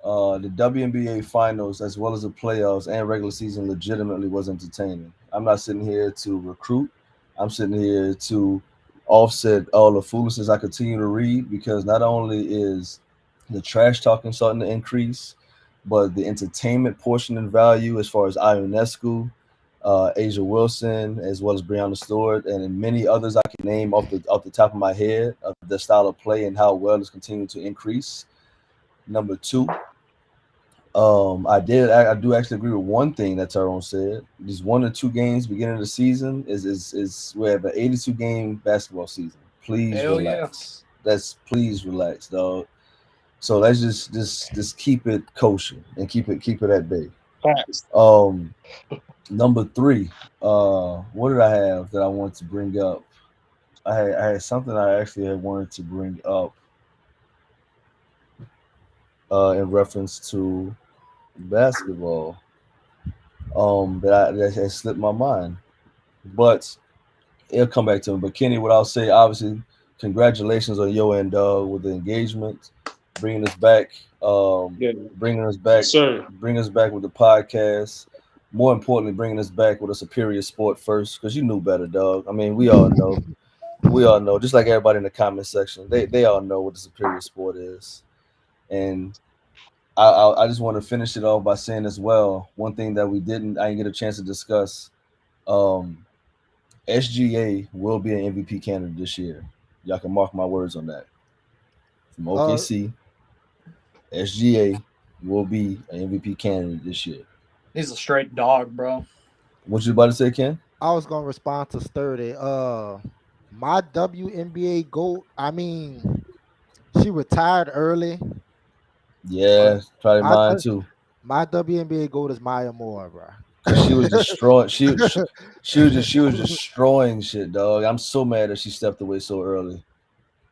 The WNBA finals, as well as the playoffs and regular season, legitimately was entertaining. I'm not sitting here to recruit. I'm sitting here to offset all the foolishness I continue to read because not only is the trash talking starting to increase, but the entertainment portion and value as far as Ionescu, Asia Wilson, as well as Breonna Stewart, and many others I can name off the top of my head of the style of play and how well it's continuing to increase. Number two, I do actually agree with one thing that Tyrone said. These 1 or 2 games beginning of the season is we have an 82 game basketball season. Please Hell yeah. relax. Please relax, dog. So let's just keep it kosher and keep it at bay. Facts. Um, Number three, what did I have that I wanted to bring up? I had something I actually had wanted to bring up in reference to basketball. That has slipped my mind, but it'll come back to me. But Kenny, what I'll say, obviously, congratulations on your end, with the engagement, bringing us back, Yeah. bringing us Yes, back, sir. bringing us back with the podcast. More importantly, bringing us back with a superior sport first, because you knew better, dog. I mean, we all know, just like everybody in the comment section, they all know what the superior sport is, and I just want to finish it off by saying as well, one thing that I didn't get a chance to discuss. Um, SGA will be an MVP candidate this year. Y'all can mark my words on that. From Uh, OKC, SGA will be an MVP candidate this year. He's a straight dog, bro. What you about to say, Ken? I was gonna respond to Sturdy. My WNBA GOAT. I mean, she retired early, but Yeah, probably my mine too. my WNBA GOAT is Maya Moore, bro. Cause she was destroying. She was destroying shit, dog. I'm so mad that she stepped away so early.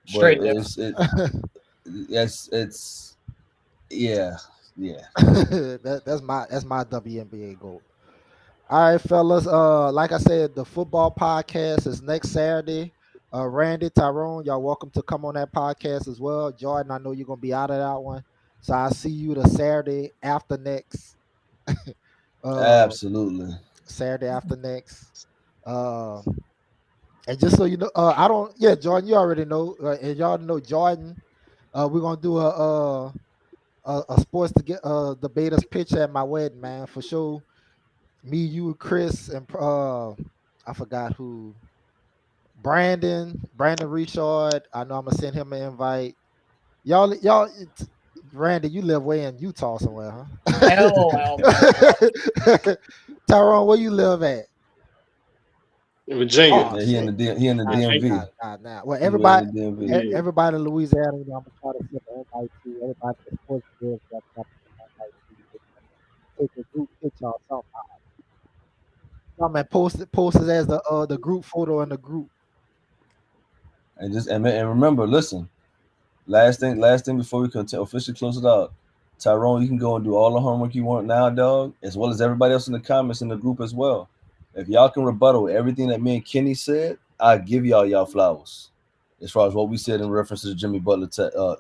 But Straight dip. it's yeah, yeah. That's my WNBA GOAT. All right, fellas. Like I said, the football podcast is next Saturday. Randy, Tyrone, y'all welcome to come on that podcast as well. Jordan, I know you're gonna be out of that one, so I'll see you the Saturday after next. Uh, Absolutely. Saturday after next. Uh, and just so you know, I don't. Yeah, Jordan, you already know, and y'all know Jordan. We're gonna do a sports to get debaters pitch at my wedding, man, for sure. Me, you, Chris, and I forgot who. Brandon Richard. I know I'm gonna send him an invite. Randy, you live way in Utah somewhere, Hell no, bro. huh? Tyrone, where you live at? Virginia. Oh Yeah, shit. he in the Nah, Virginia. DMV. nah. Well, He way in everybody, the DMV. Yeah. everybody in Louisiana, you know, I'm gonna try to send an invite to everybody in the sports field. I'm trying to send an invite to take a group picture or something. Something and post it as the group photo in the group. And remember, listen. Last thing before we officially close it out. Tyrone, you can go and do all the homework you want now, dog, as well as everybody else in the comments in the group as well. If y'all can rebuttal everything that me and Kenny said, I give y'all flowers. As far as what we said in reference to the Jimmy Butler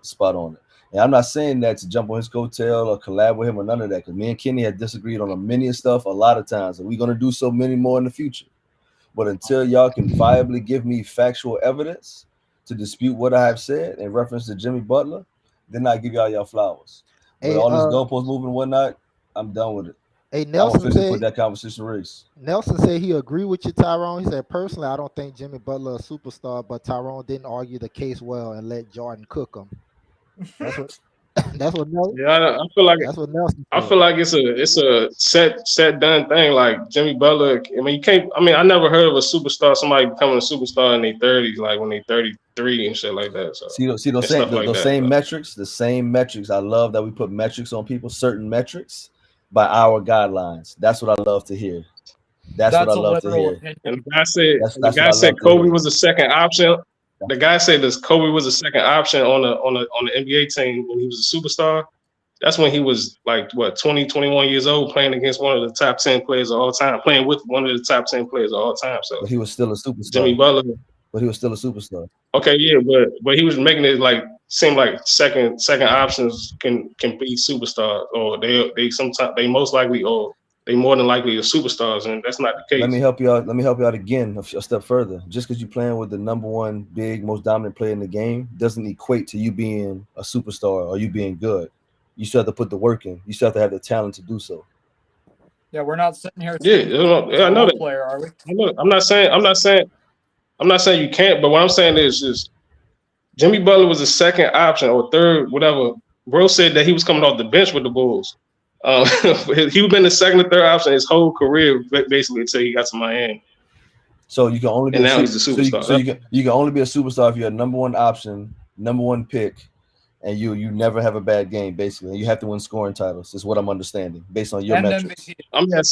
spot on it. And I'm not saying that to jump on his coattail or collab with him or none of that, because me and Kenny have disagreed on a many stuff a lot of times, and we're gonna do so many more in the future. But until y'all can viably give me factual evidence to dispute what I have said in reference to Jimmy Butler, then I give y'all flowers. But Hey, all this goalpost moving and whatnot, I'm done with it. hey, I'm Nelson officially said put that conversation race. Nelson said he agreed with you, Tyrone. He said personally, I don't think Jimmy Butler a superstar, but Tyrone didn't argue the case well and let Jordan cook him. That's what that's what Yeah, feel like that's what Nelson I said. feel like it's a set done thing. Like Jimmy Butler. I mean, you can't. I mean, I never heard of a superstar, somebody becoming a superstar in their 30s, like when they 33 and shit like that. So See those and same stuff those like those that. same But metrics, the same metrics. I love that we put metrics on people, certain metrics by our guidelines. That's what I love to hear. That's what I That's a love to literal hear. opinion. and the guy said, That's and the that's what guy I said love to Kobe hear. was a second option. The guy said this Kobe was a second option on the NBA team when he was a superstar. That's when he was like what 20, 21 years old, playing against one of the top 10 players of all time, playing with one of the top 10 players of all time. So But he was still a Jimmy superstar. Butler. But he was still a superstar. Okay, yeah, but he was making it like seem like second options can be superstars, or they sometimes they most likely or they more than likely are superstars, and that's not the Let me case. help you out. Let me help you out again a step further. Just because you're playing with the number one big, most dominant player in the game doesn't equate to you being a superstar or you being good. You still have to put the work in. You still have to have the talent to do so. Yeah, we're not sitting here Yeah, saying he's I a know role that. player, are we? I'm not saying you can't, but what I'm saying is Jimmy Butler was the second option or third, whatever. Bro said that he was coming off the bench with the Bulls. He been the second or third option his whole career, basically until he got to Miami, So you can only be and now he's the superstar. you can only be a superstar if you're a number one option, number one pick, and you never have a bad game. Basically, you have to win scoring titles. Is what I'm understanding based on your And metrics. MVP. I mean,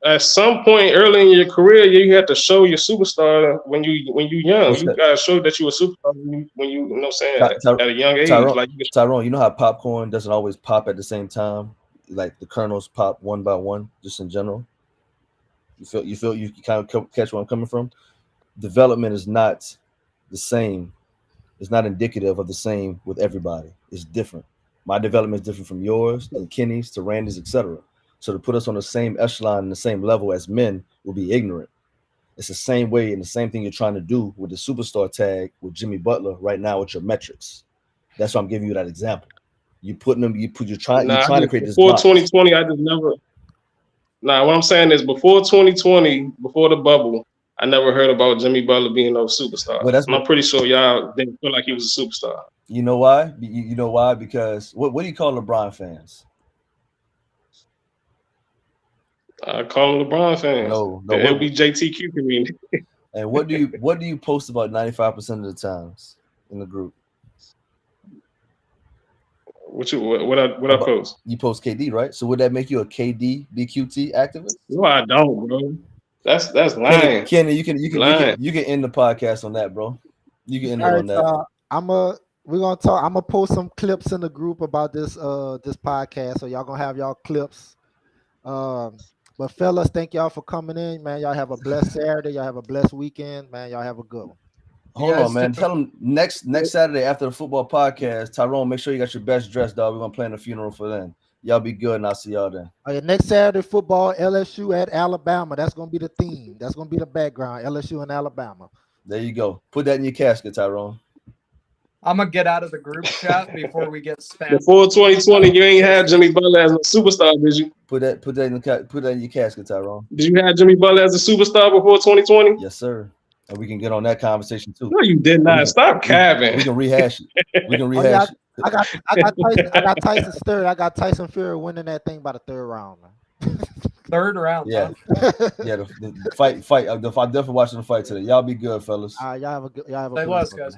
at some point early in your career, you have to show your superstar when you young. What's You that? gotta show that you a superstar when you know what I'm saying at a young age. Tyrone, Like Tyrone, you know how popcorn doesn't always pop at the same time, like the kernels pop one by one, just in general. You kind of catch where I'm coming from. Development is not the same. It's not indicative of the same with everybody. It's different. My development is different from yours, and Kenny's, to Randy's, etc. So to put us on the same echelon and the same level as men will be ignorant. It's the same way and the same thing you're trying to do with the superstar tag with Jimmy Butler right now with your metrics. That's why I'm giving you that example. You're trying to create this before box. 2020, I just never. Nah, what I'm saying is before 2020, before the bubble, I never heard about Jimmy Butler being no superstar. Well, that's And I'm pretty sure y'all didn't feel like he was a superstar. you know why? You know why? Because what do you call LeBron fans? I call them LeBron fans. No, The what LBJTQ community. and what do you post about 95% of the times in the group? What I About post? you post KD, right? So would that make you a KD BQT activist? No, I don't, bro. That's lying. Kenny, Lying. you can end the podcast on that, bro. You can end All it right, on that. we're gonna talk. I'm gonna post some clips in the group about this podcast, so y'all gonna have y'all clips. But fellas, thank y'all for coming in, man. Y'all have a blessed Saturday. Y'all have a blessed weekend, man. Y'all have a good one. Hold guys on, man. too. Tell them next Saturday after the football podcast, Tyrone, make sure you got your best dress, dog. We're gonna plan a funeral for them. Y'all be good, and I'll see y'all then. Next Saturday, football, LSU at Alabama. That's gonna be the theme. That's gonna be the background. LSU and Alabama. There you go. Put that in your casket, Tyrone. I'm gonna get out of the group chat before we get spammed. Before 2020, you ain't had Jimmy Butler as a superstar, did you? Put that in your casket, Tyrone. Did you have Jimmy Butler as a superstar before 2020? Yes, sir. And we can get on that conversation too. No, you did not. Stop capping. We can rehash it. We can Oh yeah, rehash it. I got Tyson's third. I got Tyson Fury winning that thing by the third round, man. Third round. Yeah. Huh? Yeah, the fight. I'm definitely watching the fight today. Y'all be good, fellas. Y'all have a good Say one, less, man. guys.